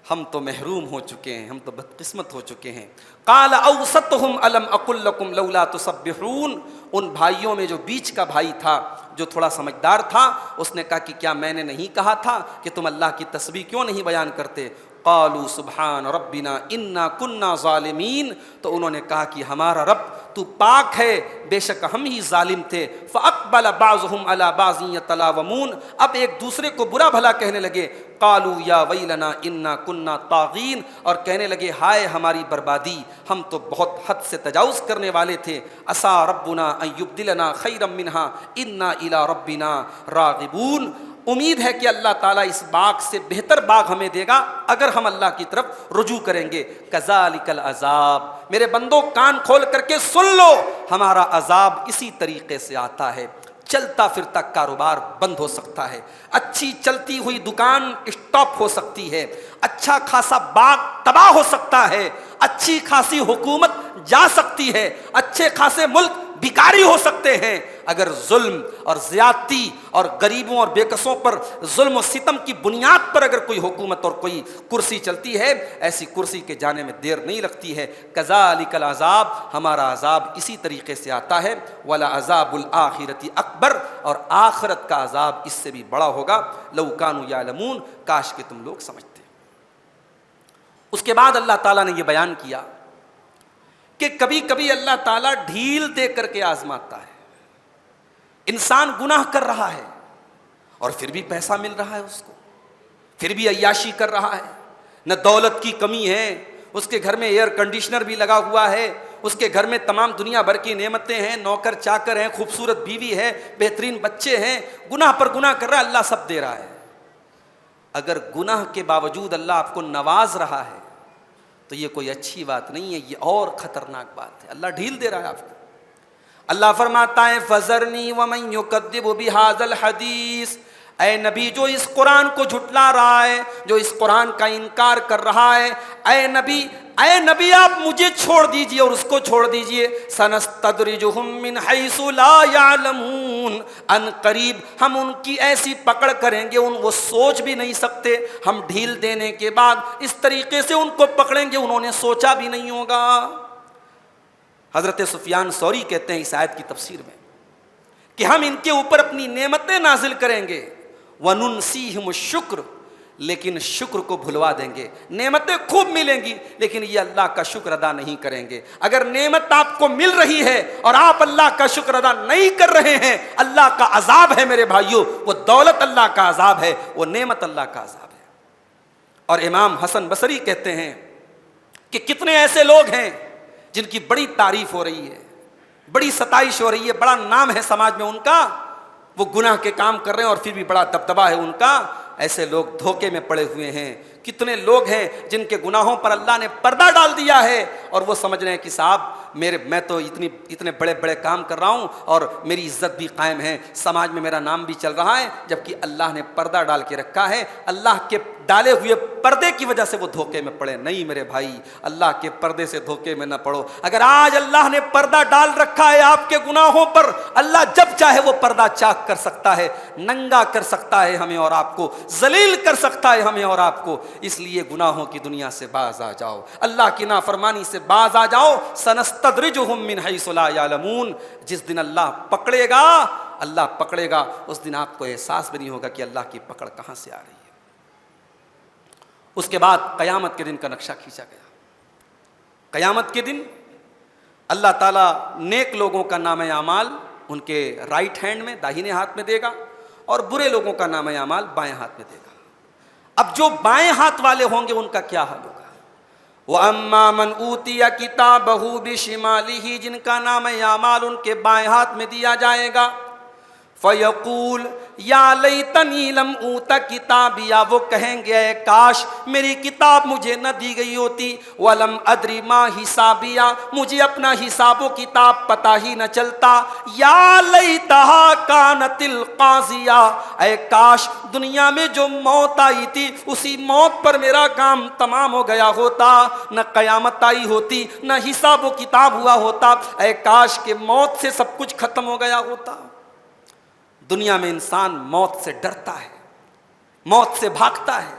ہم تو محروم ہو چکے ہیں، ہم تو بدقسمت ہو چکے ہیں۔ قال اوسطهم الم اقل لكم لولا تسبحون، ان بھائیوں میں جو بیچ کا بھائی تھا جو تھوڑا سمجھدار تھا، اس نے کہا کہ کیا میں نے نہیں کہا تھا کہ تم اللہ کی تسبیح کیوں نہیں بیان کرتے؟ قالوا سبحان ربنا انا كنا ظالمین، تو انہوں نے کہا کہ ہمارا رب تو پاک ہے، بے شک ہم ہی ظالم تھے۔ فاقبل بعضهم على بعض يتلاومون، اب ایک دوسرے کو برا بھلا کہنے لگے۔ قالوا یا ویلنا انا كنا طاغین، اور کہنے لگے ہائے ہماری بربادی، ہم تو بہت حد سے تجاوز کرنے والے تھے۔ عسى ربنا ان يبدلنا خيرا منها انا الى ربنا راغبون، امید ہے کہ اللہ تعالیٰ اس باغ سے بہتر باغ ہمیں دے گا اگر ہم اللہ کی طرف رجوع کریں گے۔ کذالک العذاب، میرے بندوں کان کھول کر کے سن لو، ہمارا عذاب اسی طریقے سے آتا ہے۔ چلتا پھرتا کاروبار بند ہو سکتا ہے، اچھی چلتی ہوئی دکان اسٹاپ ہو سکتی ہے، اچھا خاصا باغ تباہ ہو سکتا ہے، اچھی خاصی حکومت جا سکتی ہے، اچھے خاصے ملک بیکاری ہو سکتے ہیں، اگر ظلم اور زیادتی اور غریبوں اور بے کسوں پر ظلم و ستم کی بنیاد پر اگر کوئی حکومت اور کوئی کرسی چلتی ہے، ایسی کرسی کے جانے میں دیر نہیں لگتی ہے۔ کذالک العذاب، ہمارا عذاب اسی طریقے سے آتا ہے۔ وَلَعَذَابُ الْآخِرَةِ اکبر، اور آخرت کا عذاب اس سے بھی بڑا ہوگا۔ لَوْ كَانُوا يَعْلَمُونَ، کاش کہ تم لوگ سمجھتے۔ اس کے بعد اللہ تعالیٰ نے یہ بیان کیا کہ کبھی کبھی اللہ تعالیٰ ڈھیل دے کر کے آزماتا ہے۔ انسان گناہ کر رہا ہے اور پھر بھی پیسہ مل رہا ہے اس کو، پھر بھی عیاشی کر رہا ہے، نہ دولت کی کمی ہے، اس کے گھر میں ایئر کنڈیشنر بھی لگا ہوا ہے، اس کے گھر میں تمام دنیا بھر کی نعمتیں ہیں، نوکر چاکر ہیں، خوبصورت بیوی ہے، بہترین بچے ہیں، گناہ پر گناہ کر رہا ہے، اللہ سب دے رہا ہے۔ اگر گناہ کے باوجود اللہ آپ کو نواز رہا ہے تو یہ کوئی اچھی بات نہیں ہے، یہ اور خطرناک بات ہے، اللہ ڈھیل دے رہا ہے آپ کو۔ اللہ فرماتا ہے فَذَرْنِي وَمَن يُكَذِّبُ بِهَذَا الْحَدِيثِ، اے نبی جو اس قرآن کو جھٹلا رہا ہے، جو اس قرآن کا انکار کر رہا ہے، اے نبی آپ مجھے چھوڑ دیجئے اور اس کو چھوڑ دیجئے. سنستدرجہم من حیث لا یعلمون، ان قریب ہم ان کی ایسی پکڑ کریں گے وہ سوچ بھی نہیں سکتے. ہم ڈھیل دینے کے بعد اس طریقے سے ان کو پکڑیں گے انہوں نے سوچا بھی نہیں ہوگا. حضرت سفیان ثوری کہتے ہیں اس آیت کی تفسیر میں کہ ہم ان کے اوپر اپنی نعمتیں نازل کریں گے، وَنُنْسِيهِمُ الشُّكْرَ، لیکن شکر کو بھلوا دیں گے. نعمتیں خوب ملیں گی لیکن یہ اللہ کا شکر ادا نہیں کریں گے. اگر نعمت آپ کو مل رہی ہے اور آپ اللہ کا شکر ادا نہیں کر رہے ہیں، اللہ کا عذاب ہے میرے بھائیوں. وہ دولت اللہ کا عذاب ہے، وہ نعمت اللہ کا عذاب ہے. اور امام حسن بصری کہتے ہیں کہ کتنے ایسے لوگ ہیں جن کی بڑی تعریف ہو رہی ہے، بڑی ستائش ہو رہی ہے، بڑا نام ہے سماج میں ان کا، وہ گناہ کے کام کر رہے ہیں اور پھر بھی بڑا دبدبا ہے ان کا. ایسے لوگ دھوکے میں پڑے ہوئے ہیں. کتنے لوگ ہیں جن کے گناہوں پر اللہ نے پردہ ڈال دیا ہے اور وہ سمجھ رہے ہیں کہ صاحب میں تو اتنے بڑے بڑے کام کر رہا ہوں اور میری عزت بھی قائم ہے، سماج میں میرا نام بھی چل رہا ہے، جبکہ اللہ نے پردہ ڈال کے رکھا ہے. اللہ کے ڈالے ہوئے پردے کی وجہ سے وہ دھوکے میں پڑے. نہیں میرے بھائی، اللہ کے پردے سے دھوکے میں نہ پڑو. اگر آج اللہ نے پردہ ڈال رکھا ہے آپ کے گناہوں پر، اللہ جب چاہے وہ پردہ چاک کر سکتا ہے، ننگا کر سکتا ہے ہمیں اور آپ کو، ذلیل کر سکتا ہے ہمیں اور آپ کو. اس لیے گناہوں کی دنیا سے باز آ جاؤ، اللہ کی نافرمانی سے باز آ جاؤ. سنستدرجہم من حیث لا یعلمون. جس دن اللہ پکڑے گا اس دن آپ کو احساس بھی نہیں ہوگا کہ اللہ کی پکڑ کہاں سے آ رہی ہے. اس کے بعد قیامت کے دن کا نقشہ کھینچا گیا. قیامت کے دن اللہ تعالیٰ نیک لوگوں کا نام اعمال ان کے رائٹ ہینڈ میں، داہنے ہاتھ میں دے گا، اور برے لوگوں کا نام اعمال بائیں ہاتھ میں دے گا. اب جو بائیں ہاتھ والے ہوں گے ان کا کیا حال ہوگا؟ وَأَمَّا مَنْ أُوتِيَ كِتَابَهُ بِشِمَالِهِ، جن کا نام اعمال ان کے بائیں ہاتھ میں دیا جائے گا. فَيَقُولُ يَا لَيْتَنِي لَمْ أُوتَ كِتَابِيَا، وہ کہیں گے اے کاش میری کتاب مجھے نہ دی گئی ہوتی. وَلَمْ أَدْرِ مَا حِسَابِيَا، مجھے اپنا حساب و کتاب پتہ ہی نہ چلتا. یا لَيْتَهَا كَانَتِ الْقَاضِيَةَ، اے کاش دنیا میں جو موت آئی تھی اسی موت پر میرا کام تمام ہو گیا ہوتا، نہ قیامت آئی ہوتی نہ حساب و کتاب ہوا ہوتا. اے کاش کہ موت سے سب کچھ ختم ہو گیا ہوتا. دنیا میں انسان موت سے ڈرتا ہے، موت سے بھاگتا ہے،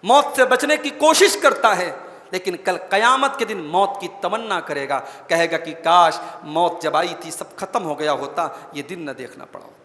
موت سے بچنے کی کوشش کرتا ہے، لیکن کل قیامت کے دن موت کی تمنا کرے گا، کہے گا کہ کاش موت جب آئی تھی سب ختم ہو گیا ہوتا، یہ دن نہ دیکھنا پڑا ہوتا.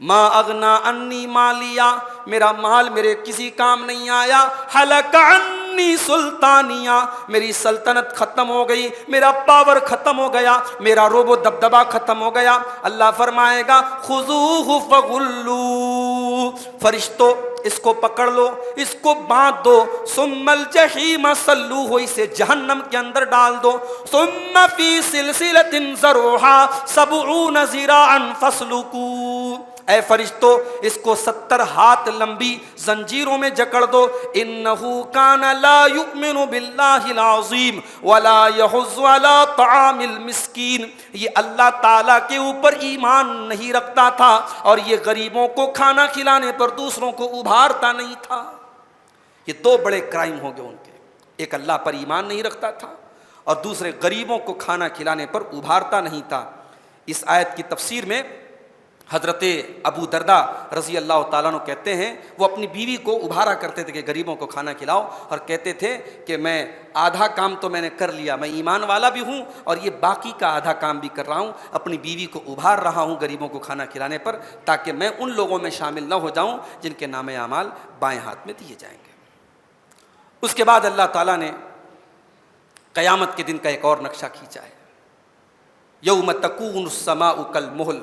ما اغنا انی مالیا، میرا مال میرے کسی کام نہیں آیا. ہلک عنی سلطانیہ، میری سلطنت ختم ہو گئی، میرا پاور ختم ہو گیا، میرا روب و دبدبا ختم ہو گیا. اللہ فرمائے گا خذوہ فغلوہ، فرشتوں اس کو پکڑ لو، اس کو باندھ دو. ثم الجحیم صلوہ، اسے جہنم کے اندر ڈال دو. ثم فی سلسلۃ ذرعہا 70 ذراعا فاسلکوہ، اے فرشتو اس کو 70 ہاتھ لمبی زنجیروں میں جکڑ دو. انہ کان لا یؤمن باللہ العظیم ولا یحض علی طعام المسکین، یہ اللہ تعالیٰ کے اوپر ایمان نہیں رکھتا تھا اور یہ غریبوں کو کھانا کھلانے پر دوسروں کو ابھارتا نہیں تھا. یہ دو بڑے کرائم ہو گئے ان کے، ایک اللہ پر ایمان نہیں رکھتا تھا اور دوسرے غریبوں کو کھانا کھلانے پر ابھارتا نہیں تھا. اس آیت کی تفسیر میں حضرت ابو درداء رضی اللہ تعالیٰ عنہ کہتے ہیں وہ اپنی بیوی کو ابھارا کرتے تھے کہ غریبوں کو کھانا کھلاؤ، اور کہتے تھے کہ میں آدھا کام تو میں نے کر لیا، میں ایمان والا بھی ہوں اور یہ باقی کا آدھا کام بھی کر رہا ہوں، اپنی بیوی کو ابھار رہا ہوں غریبوں کو کھانا کھلانے پر، تاکہ میں ان لوگوں میں شامل نہ ہو جاؤں جن کے نام اعمال بائیں ہاتھ میں دیے جائیں گے. اس کے بعد اللہ تعالیٰ نے قیامت کے دن کا ایک اور نقشہ کھینچا ہے. یوم تکون السماء کالمہل،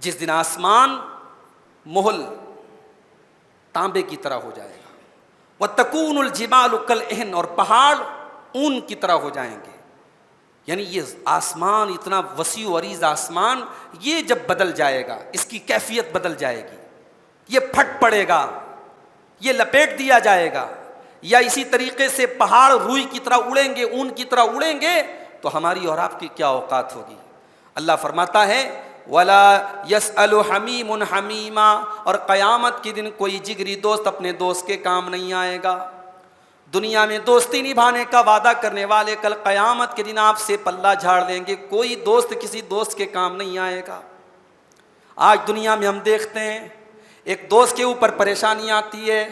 جس دن آسمان مہل تانبے کی طرح ہو جائے گا. وتکون الجبال کالعہن، اور پہاڑ اون کی طرح ہو جائیں گے. یعنی یہ آسمان اتنا وسیع و عریض آسمان، یہ جب بدل جائے گا اس کی کیفیت بدل جائے گی، یہ پھٹ پڑے گا، یہ لپیٹ دیا جائے گا. یا اسی طریقے سے پہاڑ روئی کی طرح اڑیں گے، اون کی طرح اڑیں گے، تو ہماری اور آپ کی کیا اوقات ہوگی. اللہ فرماتا ہے ولا یسأل حمیم حمیما، اور قیامت کے دن کوئی جگری دوست اپنے دوست کے کام نہیں آئے گا۔ دنیا میں دوستی نبھانے کا وعدہ کرنے والے کل قیامت کے دن آپ سے پلہ جھاڑ دیں گے، کوئی دوست کسی دوست کے کام نہیں آئے گا۔ آج دنیا میں ہم دیکھتے ہیں ایک دوست کے اوپر پریشانی آتی ہے،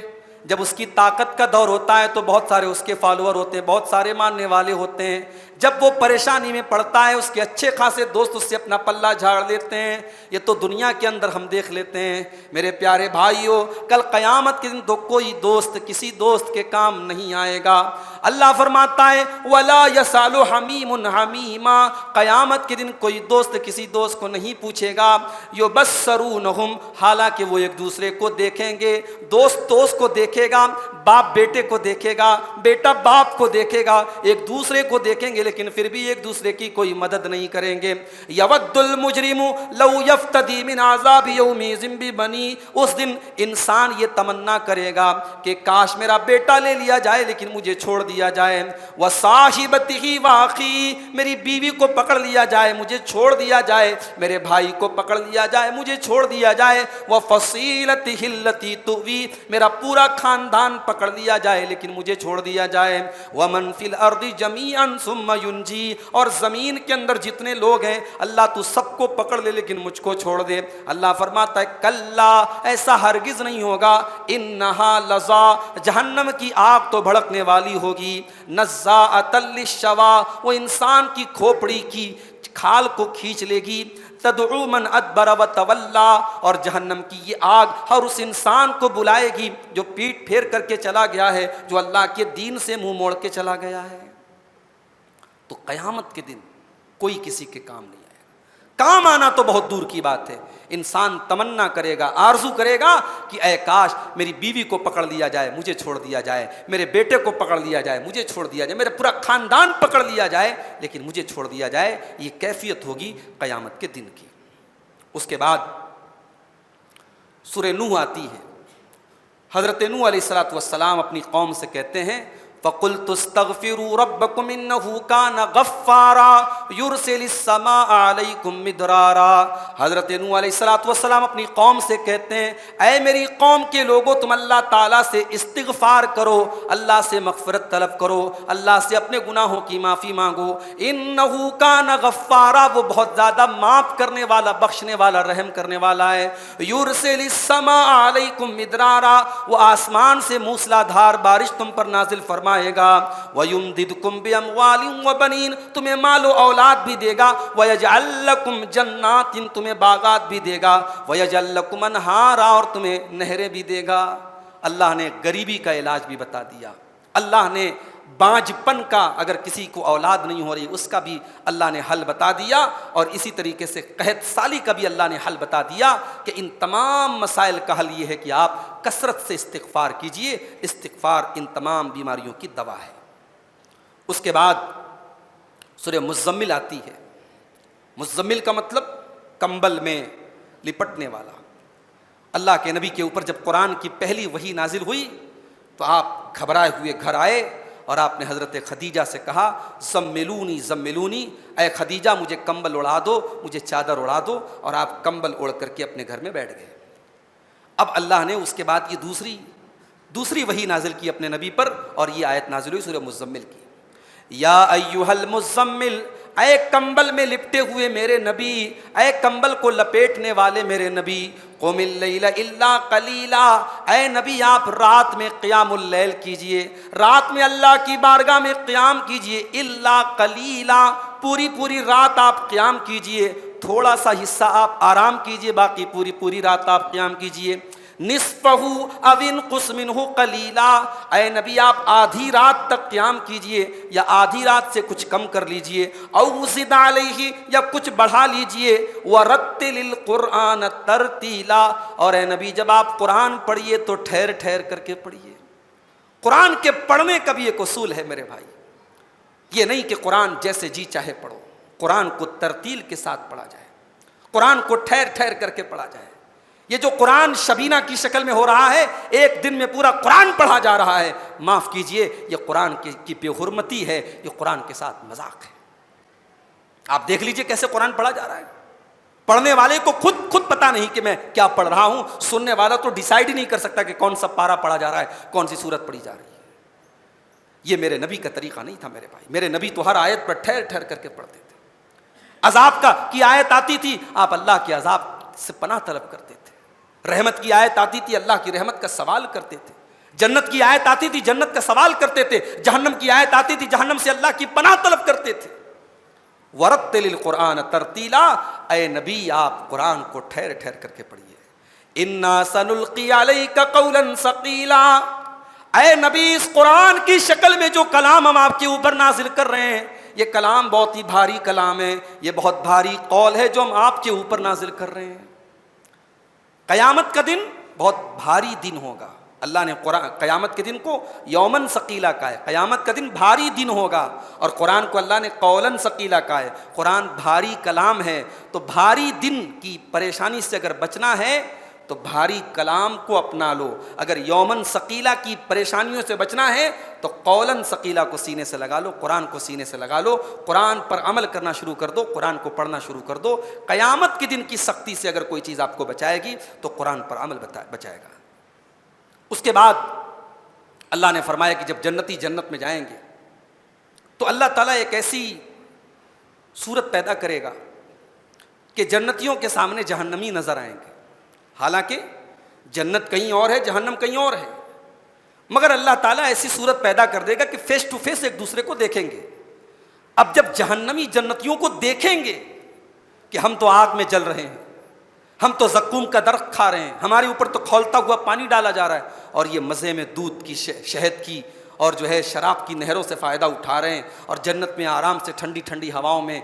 جب اس کی طاقت کا دور ہوتا ہے تو بہت سارے اس کے فالوور ہوتے ہیں، بہت سارے ماننے والے ہوتے ہیں، جب وہ پریشانی میں پڑتا ہے اس کے اچھے خاصے دوست اس سے اپنا پلہ جھاڑ دیتے ہیں۔ یہ تو دنیا کے اندر ہم دیکھ لیتے ہیں۔ میرے پیارے بھائیوں، کل قیامت کے دن تو کوئی دوست کسی دوست کے کام نہیں آئے گا۔ اللہ فرماتا ہے ولا یسأل حمیم حمیما، قیامت کے دن کوئی دوست کسی دوست کو نہیں پوچھے گا۔ یبصرونہم، حالانکہ وہ ایک دوسرے کو دیکھیں گے، دوست دوست کو دیکھے گا، باپ بیٹے کو دیکھے گا، بیٹا باپ کو دیکھے گا، ایک دوسرے کو دیکھیں گے لیکن پھر بھی ایک دوسرے کی کوئی مدد نہیں کریں گے۔ یود المجرم لو یفتدی من عذاب یومئذ ببنی، اس دن انسان یہ تمنا کرے گا کہ کاش میرا بیٹا لے لیا جائے لیکن مجھے چھوڑ دیا جائے، وصاحبتہ واخی، میری بیوی کو پکڑ لیا جائے مجھے چھوڑ دیا جائے، میرے بھائی کو پکڑ لیا جائے مجھے چھوڑ دیا جائے، وفصیلتہ التی تؤوی، میرا پورا خاندان پکڑ لیا جائے لیکن مجھے چھوڑ دیا جائے، ومن فی الارض جمیعا ثم ینجی، اور زمین کے اندر جتنے لوگ ہیں اللہ تو سب کو پکڑ لے لیکن مجھ کو چھوڑ دے۔ اللہ فرماتا ہے کلا، ایسا ہرگز نہیں ہوگا، انہا لظا، جہنم کی آگ تو بھڑکنے والی ہوگی، نزاعۃ للشوا، وہ انسان کی کھوپڑی کی کھال کو کھینچ لے گی، تدعو من ادبر وتولا، اور جہنم کی یہ آگ ہر اس انسان کو بلائے گی جو پیٹ پھیر کر کے چلا گیا ہے، جو اللہ کے دین سے منہ موڑ کے چلا گیا ہے۔ تو قیامت کے دن کوئی کسی کے کام نہیں آئے گا۔ کام آنا تو بہت دور کی بات ہے، انسان تمنا کرے گا، آرزو کرے گا کہ اے کاش میری بیوی کو پکڑ لیا جائے مجھے چھوڑ دیا جائے، میرے بیٹے کو پکڑ لیا جائے مجھے چھوڑ دیا جائے، میرا پورا خاندان پکڑ لیا جائے لیکن مجھے چھوڑ دیا جائے۔ یہ کیفیت ہوگی قیامت کے دن کی۔ اس کے بعد سورہ نوح آتی ہے۔ حضرت نوح علیہ السلام اپنی قوم سے کہتے ہیں فَقُلْتُ اسْتَغْفِرُوا رَبَّكُمْ إِنَّهُ كَانَ غَفَّارًا يُرْسِلِ السَّمَاءَ عَلَيْكُمْ مِدْرَارًا۔ حضرت نوح علیہ السلام اپنی قوم سے کہتے ہیں اے میری قوم کے لوگوں، تم اللہ تعالیٰ سے استغفار کرو، اللہ سے مغفرت طلب کرو، اللہ سے اپنے گناہوں کی معافی مانگو۔ إِنَّهُ كَانَ غَفَّارًا، وہ بہت زیادہ معاف کرنے والا، بخشنے والا، رحم کرنے والا ہے۔ يُرْسِلِ السَّمَاءَ عَلَيْكُمْ مِدْرَارًا، وہ آسمان سے موسلا دھار بارش تم پر نازل فرمائے گا۔ وَيُمْدِدْكُمْ بِأَمْوَالٍ وَبَنِينَ، تمہیں مال و اولاد بھی دے گا۔ وَيَجْعَلْ لَكُمْ جَنَّاتٍ، تمہیں باغات بھی دے گا۔ وَيَجْعَلْ لَكُمْ أَنْهَارًا، اور تمہیں نہریں بھی دے گا۔ اللہ نے غریبی کا علاج بھی بتا دیا، اللہ نے بانجھ پن کا، اگر کسی کو اولاد نہیں ہو رہی اس کا بھی اللہ نے حل بتا دیا، اور اسی طریقے سے قحط سالی کا بھی اللہ نے حل بتا دیا کہ ان تمام مسائل کا حل یہ ہے کہ آپ کثرت سے استغفار کیجئے، استغفار ان تمام بیماریوں کی دوا ہے۔ اس کے بعد سورہ مزمل آتی ہے۔ مزمل کا مطلب کمبل میں لپٹنے والا۔ اللہ کے نبی کے اوپر جب قرآن کی پہلی وحی نازل ہوئی تو آپ گھبرائے ہوئے گھر آئے اور آپ نے حضرت خدیجہ سے کہا زملونی زملونی، اے خدیجہ مجھے کمبل اڑا دو، مجھے چادر اڑا دو، اور آپ کمبل اوڑھ کر کے اپنے گھر میں بیٹھ گئے۔ اب اللہ نے اس کے بعد یہ دوسری وحی نازل کی اپنے نبی پر، اور یہ آیت نازل ہوئی سورہ مزمل کی۔ یا ایھا المزمل، اے کمبل میں لپٹے ہوئے میرے نبی، اے کمبل کو لپیٹنے والے میرے نبی، قم اللیل الا قلیلا، اے نبی آپ رات میں قیام اللیل کیجئے، رات میں اللہ کی بارگاہ میں قیام کیجئے، الا قلیلا، پوری رات آپ قیام کیجئے، تھوڑا سا حصہ آپ آرام کیجئے، باقی پوری رات آپ قیام کیجئے۔ نصفہ او انقص منہ قلیلا، اے نبی آپ آدھی رات تک قیام کیجئے یا آدھی رات سے کچھ کم کر لیجئے، او زد علیہ یا کچھ بڑھا لیجئے، ورتل القرآن ترتیلا، اور اے نبی جب آپ قرآن پڑھیے تو ٹھہر کر کے پڑھیے۔ قرآن کے پڑھنے کا بھی ایک اصول ہے میرے بھائی، یہ نہیں کہ قرآن جیسے جی چاہے پڑھو، قرآن کو ترتیل کے ساتھ پڑھا جائے، قرآن کو ٹھہر کر کے پڑھا جائے۔ یہ جو قرآن شبینہ کی شکل میں ہو رہا ہے، ایک دن میں پورا قرآن پڑھا جا رہا ہے، معاف کیجئے یہ قرآن کی بے حرمتی ہے، یہ قرآن کے ساتھ مذاق ہے۔ آپ دیکھ لیجئے کیسے قرآن پڑھا جا رہا ہے، پڑھنے والے کو خود پتہ نہیں کہ میں کیا پڑھ رہا ہوں، سننے والا تو ڈیسائیڈ ہی نہیں کر سکتا کہ کون سا پارا پڑھا جا رہا ہے، کون سی سورت پڑھی جا رہی ہے۔ یہ میرے نبی کا طریقہ نہیں تھا میرے بھائی، میرے نبی تو ہر آیت پر ٹھہر ٹھہر کر کے پڑھتے تھے۔ عذاب کی آیت آتی تھی، آپ اللہ کے عذاب سے پناہ طلب کرتے تھے، رحمت کی آیت آتی تھی، اللہ کی رحمت کا سوال کرتے تھے، جنت کی آیت آتی تھی، جنت کا سوال کرتے تھے، جہنم کی آیت آتی تھی، جہنم سے اللہ کی پناہ طلب کرتے تھے۔ ورتل القرآن ترتیلا، اے نبی آپ قرآن کو ٹھہر ٹھہر کر کے پڑھیے۔ انا سنلقی علیک قولا ثقیلا، اے نبی اس قرآن کی شکل میں جو کلام ہم آپ کے اوپر نازل کر رہے ہیں، یہ کلام بہت ہی بھاری کلام ہے، یہ بہت بھاری قول ہے جو ہم آپ کے اوپر نازل کر رہے ہیں۔ قیامت کا دن بہت بھاری دن ہوگا، اللہ نے قیامت کے دن کو یومن ثقیلا کہا ہے، قیامت کا دن بھاری دن ہوگا، اور قرآن کو اللہ نے قولن ثقیلا کہا ہے، قرآن بھاری کلام ہے۔ تو بھاری دن کی پریشانی سے اگر بچنا ہے تو بھاری کلام کو اپنا لو، اگر یومن ثقیلا کی پریشانیوں سے بچنا ہے تو قولن ثقیلا کو سینے سے لگا لو، قرآن کو سینے سے لگا لو، قرآن پر عمل کرنا شروع کر دو، قرآن کو پڑھنا شروع کر دو۔ قیامت کے دن کی سختی سے اگر کوئی چیز آپ کو بچائے گی تو قرآن پر عمل بچائے گا۔ اس کے بعد اللہ نے فرمایا کہ جب جنتی جنت میں جائیں گے تو اللہ تعالیٰ ایک ایسی صورت پیدا کرے گا کہ جنتیوں کے سامنے جہنمی نظر آئیں گے، حالانکہ جنت کہیں اور ہے، جہنم کہیں اور ہے، مگر اللہ تعالیٰ ایسی صورت پیدا کر دے گا کہ فیس ٹو فیس ایک دوسرے کو دیکھیں گے۔ اب جب جہنمی جنتیوں کو دیکھیں گے کہ ہم تو آگ میں جل رہے ہیں، ہم تو زقوم کا درخت کھا رہے ہیں، ہمارے اوپر تو کھولتا ہوا پانی ڈالا جا رہا ہے، اور یہ مزے میں دودھ کی، شہد کی اور جو ہے شراب کی نہروں سے فائدہ اٹھا رہے ہیں، اور جنت میں آرام سے ٹھنڈی ٹھنڈی ہواؤں میں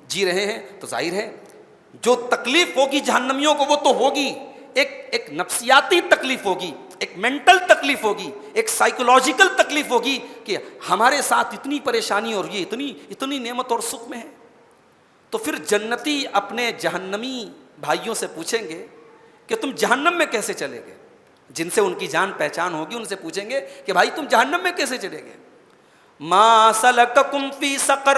جی رہے ہیں، تو ظاہر ہے جو تکلیف ہوگی جہنمیوں کو وہ تو ہوگی، ایک نفسیاتی تکلیف ہوگی، ایک مینٹل تکلیف ہوگی، ایک سائیکولوجیکل تکلیف ہوگی کہ ہمارے ساتھ اتنی پریشانی اور یہ اتنی نعمت اور سکھ میں ہے۔ تو پھر جنتی اپنے جہنمی بھائیوں سے پوچھیں گے کہ تم جہنم میں کیسے چلے گئے، جن سے ان کی جان پہچان ہوگی ان سے پوچھیں گے کہ بھائی تم جہنم میں کیسے چلے گئے، ما سلککم فی سقر،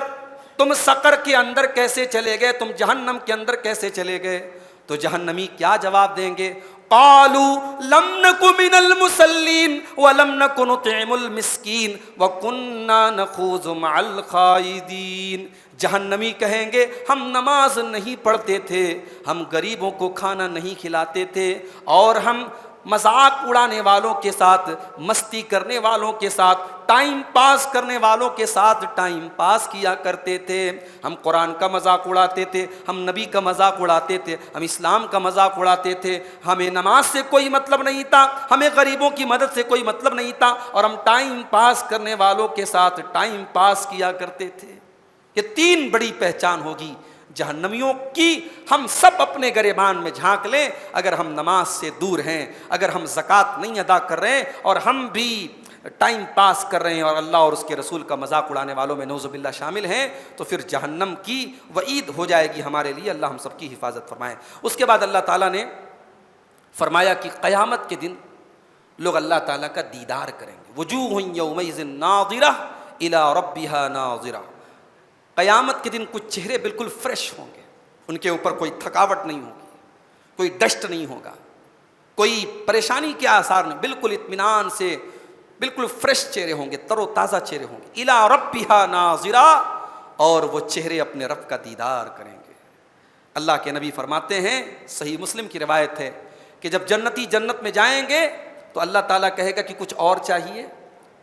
تم سقر کے اندر کیسے چلے گئے، تم جہنم کے اندر کیسے چلے گئے؟ تو جہنمی کیا جواب دیں گے؟ قالوا لم نک من المصلین ولم نک نطعم المسکین وکنا نخوض مع الخائضین۔ جہنمی کہیں گے ہم نماز نہیں پڑھتے تھے، ہم غریبوں کو کھانا نہیں کھلاتے تھے، اور ہم مذاق اڑانے والوں کے ساتھ، مستی کرنے والوں کے ساتھ، ٹائم پاس کرنے والوں کے ساتھ ٹائم پاس کیا کرتے تھے، ہم قرآن کا مذاق اڑاتے تھے، ہم نبی کا مذاق اڑاتے تھے، ہم اسلام کا مذاق اڑاتے تھے، ہمیں نماز سے کوئی مطلب نہیں تھا، ہمیں غریبوں کی مدد سے کوئی مطلب نہیں تھا، اور ہم ٹائم پاس کرنے والوں کے ساتھ ٹائم پاس کیا کرتے تھے۔ یہ تین بڑی پہچان ہوگی جہنمیوں کی۔ ہم سب اپنے گریبان میں جھانک لیں، اگر ہم نماز سے دور ہیں، اگر ہم زکوٰۃ نہیں ادا کر رہے ہیں، اور ہم بھی ٹائم پاس کر رہے ہیں اور اللہ اور اس کے رسول کا مذاق اڑانے والوں میں نعوذ باللہ شامل ہیں، تو پھر جہنم کی وعید ہو جائے گی ہمارے لیے۔ اللہ ہم سب کی حفاظت فرمائے۔ اس کے بعد اللہ تعالیٰ نے فرمایا کہ قیامت کے دن لوگ اللہ تعالیٰ کا دیدار کریں گے۔ وجوہ یومئذ ناظرہ الی ربہا ناظرہ۔ قیامت کے دن کچھ چہرے بالکل فریش ہوں گے، ان کے اوپر کوئی تھکاوٹ نہیں ہوگی، کوئی ڈسٹ نہیں ہوگا، کوئی پریشانی کے آثار نہیں، بالکل اطمینان سے بالکل فریش چہرے ہوں گے، تر و تازہ چہرے ہوں گے۔ الی ربہا ناظرہ، اور وہ چہرے اپنے رب کا دیدار کریں گے۔ اللہ کے نبی فرماتے ہیں، صحیح مسلم کی روایت ہے، کہ جب جنتی جنت میں جائیں گے تو اللہ تعالیٰ کہے گا کہ کچھ اور چاہیے،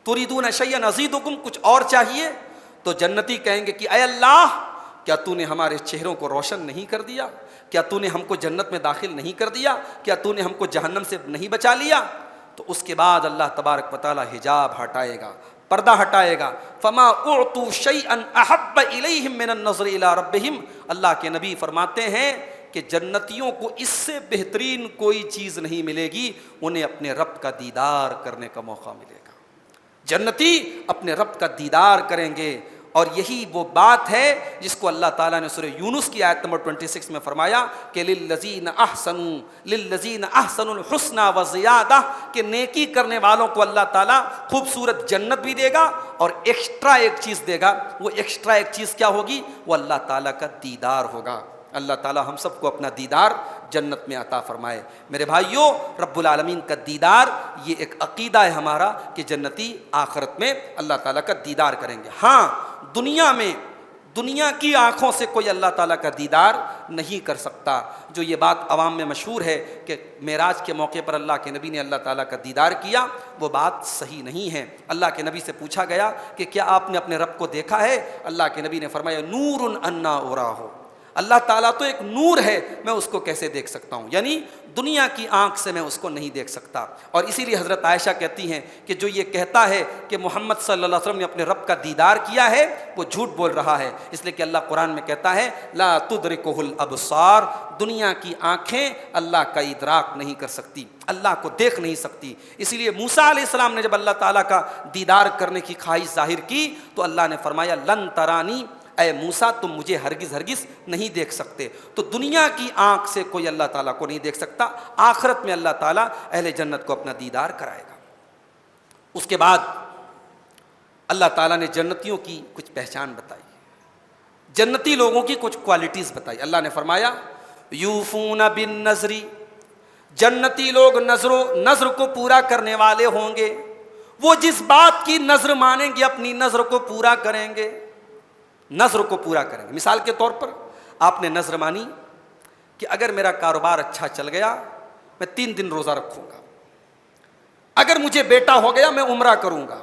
تریدون شیئا ازیدکم، کچھ اور چاہیے؟ تو جنتی کہیں گے کہ اے اللہ، کیا تو نے ہمارے چہروں کو روشن نہیں کر دیا؟ کیا تو نے ہم کو جنت میں داخل نہیں کر دیا؟ کیا تو نے ہم کو جہنم سے نہیں بچا لیا؟ تو اس کے بعد اللہ تبارک و تعالی حجاب ہٹائے گا، پردہ ہٹائے گا۔ فما اعطوا شیئا احب الیہم من النظر الی ربہم۔ اللہ کے نبی فرماتے ہیں کہ جنتیوں کو اس سے بہترین کوئی چیز نہیں ملے گی، انہیں اپنے رب کا دیدار کرنے کا موقع ملے گا۔ جنتی اپنے رب کا دیدار کریں گے، اور یہی وہ بات ہے جس کو اللہ تعالیٰ نے سورہ یونس کی آیت نمبر 26 میں فرمایا کہ للذین احسنوا الحسنى وزیادہ، کہ نیکی کرنے والوں کو اللہ تعالیٰ خوبصورت جنت بھی دے گا اور ایکسٹرا ایک چیز دے گا۔ وہ ایکسٹرا ایک چیز کیا ہوگی؟ وہ اللہ تعالیٰ کا دیدار ہوگا۔ اللہ تعالی ہم سب کو اپنا دیدار جنت میں عطا فرمائے۔ میرے بھائیوں، رب العالمین کا دیدار یہ ایک عقیدہ ہے ہمارا کہ جنتی آخرت میں اللہ تعالیٰ کا دیدار کریں گے۔ ہاں، دنیا میں دنیا کی آنکھوں سے کوئی اللہ تعالیٰ کا دیدار نہیں کر سکتا۔ جو یہ بات عوام میں مشہور ہے کہ معراج کے موقع پر اللہ کے نبی نے اللہ تعالیٰ کا دیدار کیا، وہ بات صحیح نہیں ہے۔ اللہ کے نبی سے پوچھا گیا کہ کیا آپ نے اپنے رب کو دیکھا ہے؟ اللہ کے نبی نے فرمایا نور انا اراہ، اللہ تعالیٰ تو ایک نور ہے، میں اس کو کیسے دیکھ سکتا ہوں؟ یعنی دنیا کی آنکھ سے میں اس کو نہیں دیکھ سکتا۔ اور اسی لیے حضرت عائشہ کہتی ہیں کہ جو یہ کہتا ہے کہ محمد صلی اللہ علیہ وسلم نے اپنے رب کا دیدار کیا ہے، وہ جھوٹ بول رہا ہے، اس لیے کہ اللہ قرآن میں کہتا ہے لا تدرکہ الابصار، دنیا کی آنکھیں اللہ کا ادراک نہیں کر سکتی، اللہ کو دیکھ نہیں سکتی۔ اسی لیے موسیٰ علیہ السلام نے جب اللہ تعالیٰ کا دیدار کرنے کی خواہش ظاہر کی تو اللہ نے فرمایا لن ترانی، اے موسیٰ تم مجھے ہرگز ہرگز نہیں دیکھ سکتے۔ تو دنیا کی آنکھ سے کوئی اللہ تعالیٰ کو نہیں دیکھ سکتا، آخرت میں اللہ تعالیٰ اہل جنت کو اپنا دیدار کرائے گا۔ اس کے بعد اللہ تعالیٰ نے جنتیوں کی کچھ پہچان بتائی، جنتی لوگوں کی کچھ کوالٹیز بتائی۔ اللہ نے فرمایا یوفون بالنذر، جنتی لوگ نذر کو پورا کرنے والے ہوں گے، وہ جس بات کی نذر مانیں گے اپنی نذر کو پورا کریں گے، نذر کو پورا کریں گے۔ مثال کے طور پر آپ نے نذر مانی کہ اگر میرا کاروبار اچھا چل گیا میں 3 دن روزہ رکھوں گا، اگر مجھے بیٹا ہو گیا میں عمرہ کروں گا،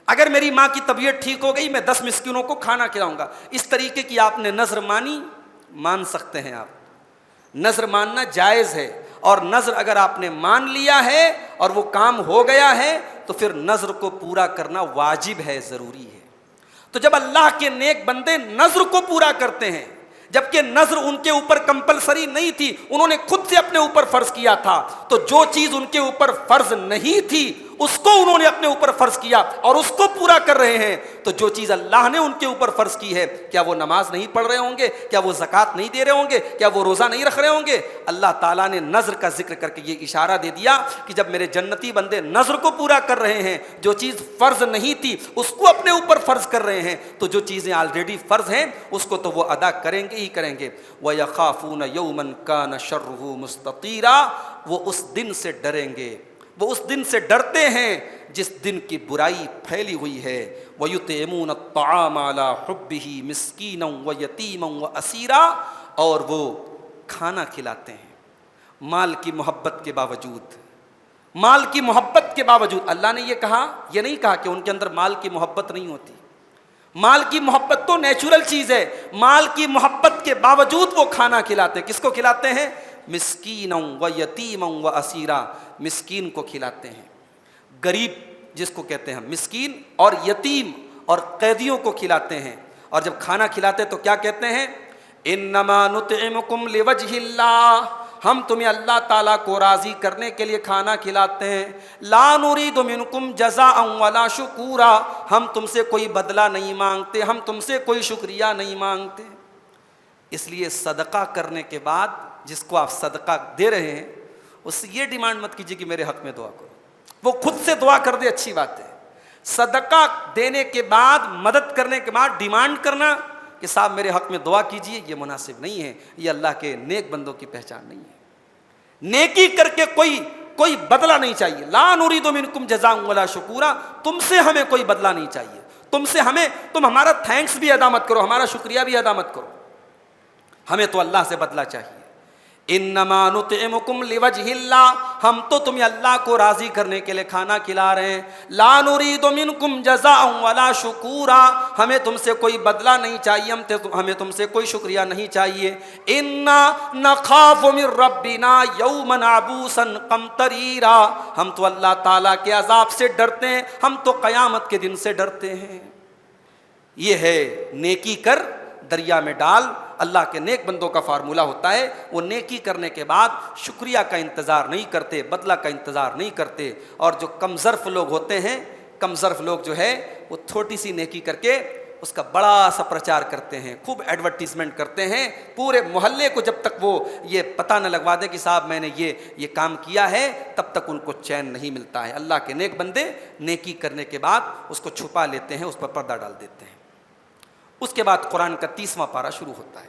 اگر میری ماں کی طبیعت ٹھیک ہو گئی میں 10 مسکینوں کو کھانا کھلاؤں گا۔ اس طریقے کی آپ نے نذر مانی، مان سکتے ہیں آپ، نذر ماننا جائز ہے۔ اور نذر اگر آپ نے مان لیا ہے اور وہ کام ہو گیا ہے تو پھر نذر کو پورا کرنا واجب ہے، ضروری ہے۔ تو جب اللہ کے نیک بندے نذر کو پورا کرتے ہیں، جبکہ نذر ان کے اوپر کمپلسری نہیں تھی، انہوں نے خود سے اپنے اوپر فرض کیا تھا، تو جو چیز ان کے اوپر فرض نہیں تھی اس کو انہوں نے اپنے اوپر فرض کیا اور اس کو پورا کر رہے ہیں، تو جو چیز اللہ نے ان کے اوپر فرض کی ہے، کیا وہ نماز نہیں پڑھ رہے ہوں گے؟ کیا وہ زکوٰۃ نہیں دے رہے ہوں گے؟ کیا وہ روزہ نہیں رکھ رہے ہوں گے؟ اللہ تعالیٰ نے نذر کا ذکر کر کے یہ اشارہ دے دیا کہ جب میرے جنتی بندے نذر کو پورا کر رہے ہیں، جو چیز فرض نہیں تھی اس کو اپنے اوپر فرض کر رہے ہیں، تو جو چیزیں آلریڈی فرض ہیں اس کو تو وہ ادا کریں گے ہی کریں گے۔ وَيَخَافُونَ يَوْمًا كَانَ شَرُّهُ مُسْتَطِيرًا، وہ اس دن سے ڈریں گے، وہ اس دن سے ڈرتے ہیں جس دن کی برائی پھیلی ہوئی ہے۔ وَيُطْعِمُونَ الطَّعَامَ عَلَىٰ حُبِّهِ مِسْكِينًا وَيَتِيمًا وَأَسِيرًا، اور وہ کھانا کھلاتے ہیں مال کی محبت کے باوجود، مال کی محبت کے باوجود۔ اللہ نے یہ کہا، یہ نہیں کہا کہ ان کے اندر مال کی محبت نہیں ہوتی، مال کی محبت تو نیچرل چیز ہے، مال کی محبت کے باوجود وہ کھانا کھلاتے ہیں۔ کس کو کھلاتے ہیں؟ مسکینا و یتیما و اسیرا، مسکین کو کھلاتے ہیں، غریب جس کو کہتے ہیں مسکین، اور یتیم اور قیدیوں کو کھلاتے ہیں۔ اور جب کھانا کھلاتے تو کیا کہتے ہیں؟ انما نطعمکم لوجہ اللہ، ہم تمہیں اللہ تعالیٰ کو راضی کرنے کے لیے کھانا کھلاتے ہیں۔ لا نرید منکم جزاء ولا شکورا، ہم تم سے کوئی بدلہ نہیں مانگتے، ہم تم سے کوئی شکریہ نہیں مانگتے۔ اس لیے صدقہ کرنے کے بعد جس کو آپ صدقہ دے رہے ہیں اس سے یہ ڈیمانڈ مت کیجیے کہ میرے حق میں دعا کرو، وہ خود سے دعا کر دے، اچھی بات ہے۔ صدقہ دینے کے بعد، مدد کرنے کے بعد ڈیمانڈ کرنا کہ صاحب میرے حق میں دعا کیجیے، یہ مناسب نہیں ہے، یہ اللہ کے نیک بندوں کی پہچان نہیں ہے۔ نیکی کر کے کوئی بدلہ نہیں چاہیے۔ لا نرید منکم جزاء ولا شکورا، تم سے ہمیں کوئی بدلہ نہیں چاہیے، تم ہمارا تھینکس بھی ادا مت کرو، ہمارا شکریہ بھی ادا مت کرو، ہمیں تو اللہ سے بدلہ چاہیے۔ انما نطعمکم لوجہ اللہ، ہم تو تمہیں اللہ کو راضی کرنے کے لیے کھانا کھلا رہے ہیں۔ لا نرید منکم جزاء ولا شکورا، ہمیں تم سے کوئی بدلہ نہیں چاہیے، ہمیں تم سے کوئی شکریہ نہیں چاہیے۔ انا نخاف من ربنا یوما عبوسا قمطریرا، ہم تو اللہ تعالیٰ کے عذاب سے ڈرتے ہیں، ہم تو قیامت کے دن سے ڈرتے ہیں۔ یہ ہے نیکی کر دریا میں ڈال، اللہ کے نیک بندوں کا فارمولہ ہوتا ہے۔ وہ نیکی کرنے کے بعد شکریہ کا انتظار نہیں کرتے، بدلہ کا انتظار نہیں کرتے۔ اور جو کم ظرف لوگ ہوتے ہیں، کم ظرف لوگ جو ہے وہ چھوٹی سی نیکی کر کے اس کا بڑا سا پرچار کرتے ہیں، خوب ایڈورٹیزمنٹ کرتے ہیں، پورے محلے کو جب تک وہ یہ پتہ نہ لگوا دے کہ صاحب میں نے یہ کام کیا ہے، تب تک ان کو چین نہیں ملتا ہے۔ اللہ کے نیک بندے نیکی کرنے کے بعد اس کو چھپا لیتے ہیں، اس پر پردہ ڈال دیتے ہیں۔ اس کے بعد قرآن کا 30واں پارہ شروع ہوتا ہے۔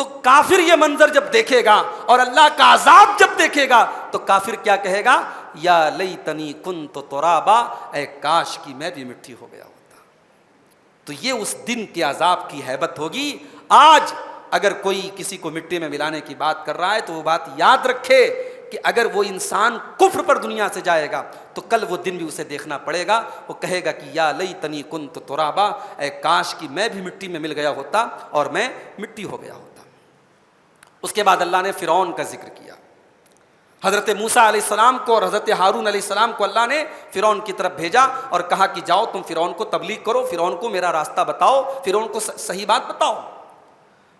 تو کافر یہ منظر جب دیکھے گا اور اللہ کا عذاب جب دیکھے گا تو کافر کیا کہے گا؟ یا لیتنی کنت ترابا، اے کاش کی میں بھی مٹی ہو گیا ہوتا۔ تو یہ اس دن کے عذاب کی ہیبت ہوگی۔ آج اگر کوئی کسی کو مٹی میں ملانے کی بات کر رہا ہے تو وہ بات یاد رکھے کہ اگر وہ انسان کفر پر دنیا سے جائے گا تو کل وہ دن بھی اسے دیکھنا پڑے گا۔ وہ کہے گا کہ یا لیتنی کنت ترابا، اے کاش کی میں بھی مٹی میں مل گیا ہوتا اور میں مٹی ہو گیا ہوتا۔ اس کے بعد اللہ نے فرعون کا ذکر کیا۔ حضرت موسیٰ علیہ السلام کو اور حضرت ہارون علیہ السلام کو اللہ نے فرعون کی طرف بھیجا اور کہا کہ جاؤ تم فرعون کو تبلیغ کرو، فرعون کو میرا راستہ بتاؤ، فرعون کو صحیح بات بتاؤ۔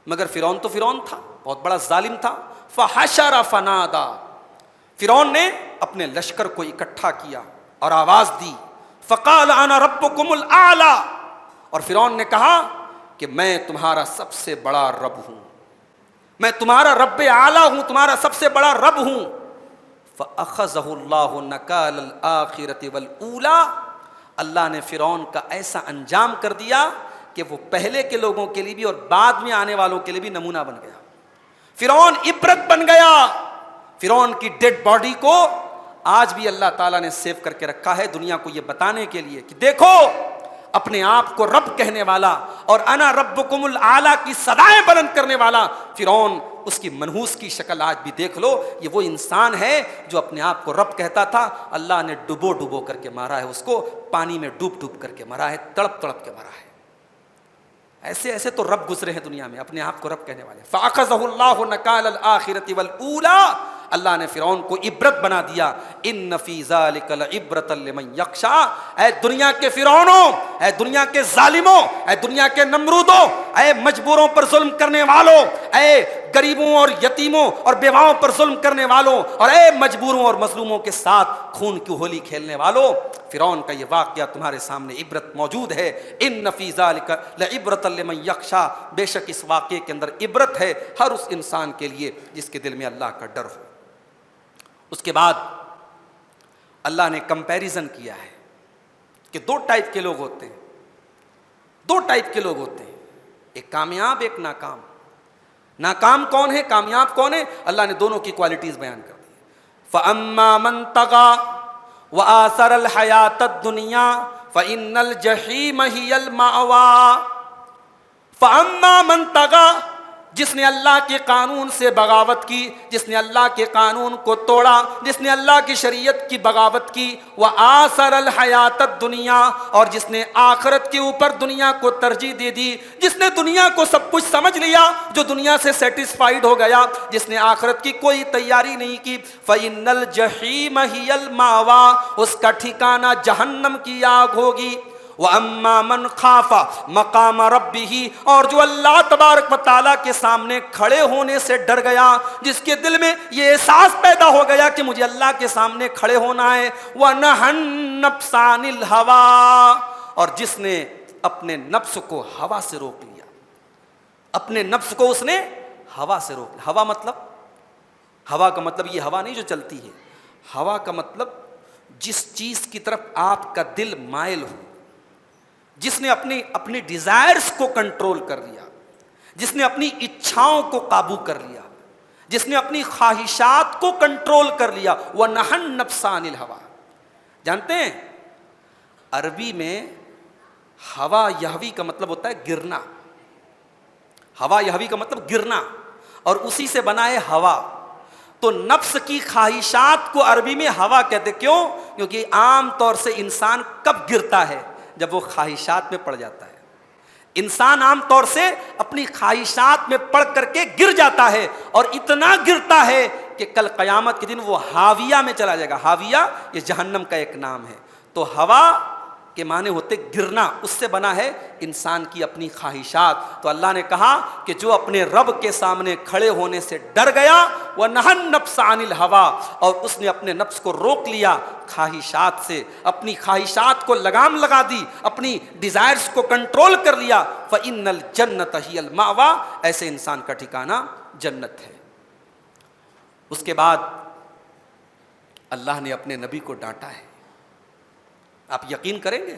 مگر فرعون تو فرعون تھا، بہت بڑا ظالم تھا۔ فحشر فنادا، فرعون نے اپنے لشکر کو اکٹھا کیا اور آواز دی، فقال انا ربکم الاعلی، اور فرعون نے کہا کہ میں تمہارا سب سے بڑا رب ہوں، میں تمہارا رب اعلیٰ ہوں، تمہارا سب سے بڑا رب ہوں۔ فَأَخَذَهُ اللَّهُ نَكَالَ الْآخِرَةِ وَالْأُولَىٰ، اللہ نے فرعون کا ایسا انجام کر دیا کہ وہ پہلے کے لوگوں کے لیے بھی اور بعد میں آنے والوں کے لیے بھی نمونہ بن گیا۔ فرعون عبرت بن گیا۔ فرعون کی ڈیڈ باڈی کو آج بھی اللہ تعالیٰ نے سیو کر کے رکھا ہے دنیا کو یہ بتانے کے لیے کہ دیکھو اپنے آپ کو رب کہنے والا اور انا ربکم الاعلیٰ کی صدائیں بلند کرنے والا فرعون، اس کی منحوس کی شکل آج بھی دیکھ لو۔ یہ وہ انسان ہے جو اپنے آپ کو رب کہتا تھا، اللہ نے ڈبو ڈبو کر کے مارا ہے، اس کو پانی میں ڈوب ڈوب کر کے مارا ہے، تڑپ تڑپ کے مارا ہے۔ ایسے ایسے تو رب گزرے ہیں دنیا میں اپنے آپ کو رب کہنے والے۔ فَأَخَذَهُ اللَّهُ نَكَالَ الْآخِرَةِ وَالْأُولَىٰ، اللہ نے فرعون کو عبرت بنا دیا۔ ان فی ذلک لعبرۃ لمن یخشی، اے دنیا کے فرعونوں، اے دنیا کے ظالموں، اے دنیا کے نمرودوں، اے مجبوروں پر ظلم کرنے والوں، اے غریبوں اور یتیموں اور بیواؤں پر ظلم کرنے والوں، اور اے مجبوروں اور مظلوموں کے ساتھ خون کی ہولی کھیلنے والوں، فرعون کا یہ واقعہ تمہارے سامنے عبرت موجود ہے۔ ان فی ذلک لعبرۃ لمن یخشی، بے شک اس واقعے کے اندر عبرت ہے ہر اس انسان کے لیے جس کے دل میں اللہ کا ڈر ہو۔ اس کے بعد اللہ نے کمپیریزن کیا ہے کہ دو ٹائپ کے لوگ ہوتے ہیں، دو ٹائپ کے لوگ ہوتے ہیں، ایک کامیاب ایک ناکام۔ ناکام کون ہے، کامیاب کون ہے؟ اللہ نے دونوں کی کوالٹیز بیان کر دی۔ فَأَمَّا مَن طَغَىٰ وَآثَرَ الْحَيَاةَ الدُّنْيَا فَإِنَّ الْجَحِيمَ هِيَ الْمَأْوَىٰ۔ فَأَمَّا مَن طَغَىٰ، جس نے اللہ کے قانون سے بغاوت کی، جس نے اللہ کے قانون کو توڑا، جس نے اللہ کی شریعت کی بغاوت کی، وآثر الحیات الدنیا، اور جس نے آخرت کے اوپر دنیا کو ترجیح دے دی، جس نے دنیا کو سب کچھ سمجھ لیا، جو دنیا سے سیٹسفائیڈ ہو گیا، جس نے آخرت کی کوئی تیاری نہیں کی، فإن الجحیم ہی المأویٰ، اس کا ٹھکانہ جہنم کی آگ ہوگی۔ وَأَمَّا مَنْ خَافَ مَقَامَ رَبِّهِ، اور جو اللہ تبارک و تعالیٰ کے سامنے کھڑے ہونے سے ڈر گیا، جس کے دل میں یہ احساس پیدا ہو گیا کہ مجھے اللہ کے سامنے کھڑے ہونا ہے، وَنَهَى النَّفْسَ عَنِ الْهَوَىٰ، اور جس نے اپنے نفس کو ہوا سے روک لیا، اپنے نفس کو اس نے ہوا سے روک لیا۔ ہوا مطلب، ہوا کا مطلب یہ ہوا نہیں جو چلتی ہے، ہوا کا مطلب جس چیز کی طرف آپ کا دل مائل ہو، جس نے اپنی ڈیزائرز کو کنٹرول کر لیا، جس نے اپنی اچھاؤں کو قابو کر لیا، جس نے اپنی خواہشات کو کنٹرول کر لیا۔ وَنَهَى النَّفْسَ عَنِ الْهَوَىٰ، جانتے ہیں عربی میں ہوا یہوی کا مطلب ہوتا ہے گرنا، ہوا یہوی کا مطلب گرنا، اور اسی سے بنا ہے ہوا۔ تو نفس کی خواہشات کو عربی میں ہوا کہتے، کیوں؟ کیونکہ عام طور سے انسان کب گرتا ہے؟ جب وہ خواہشات میں پڑ جاتا ہے۔ انسان عام طور سے اپنی خواہشات میں پڑ کر کے گر جاتا ہے، اور اتنا گرتا ہے کہ کل قیامت کے دن وہ ہاویہ میں چلا جائے گا۔ ہاویہ یہ جہنم کا ایک نام ہے۔ تو ہوا کے معنی ہوتے گرنا، اس سے بنا ہے انسان کی اپنی خواہشات۔ تو اللہ نے کہا کہ جو اپنے رب کے سامنے کھڑے ہونے سے ڈر گیا، وَنَهَى النَّفْسَ عَنِ الْهَوَىٰ، اور اس نے اپنے نفس کو روک لیا خواہشات سے، اپنی خواہشات کو لگام لگا دی، اپنی ڈیزائرز کو کنٹرول کر لیا، فَإِنَّ الْجَنَّةَ هِيَ الْمَأْوَىٰ، ایسے انسان کا ٹھکانہ جنت ہے۔ اس کے بعد اللہ نے اپنے نبی کو ڈانٹا ہے۔ آپ یقین کریں گے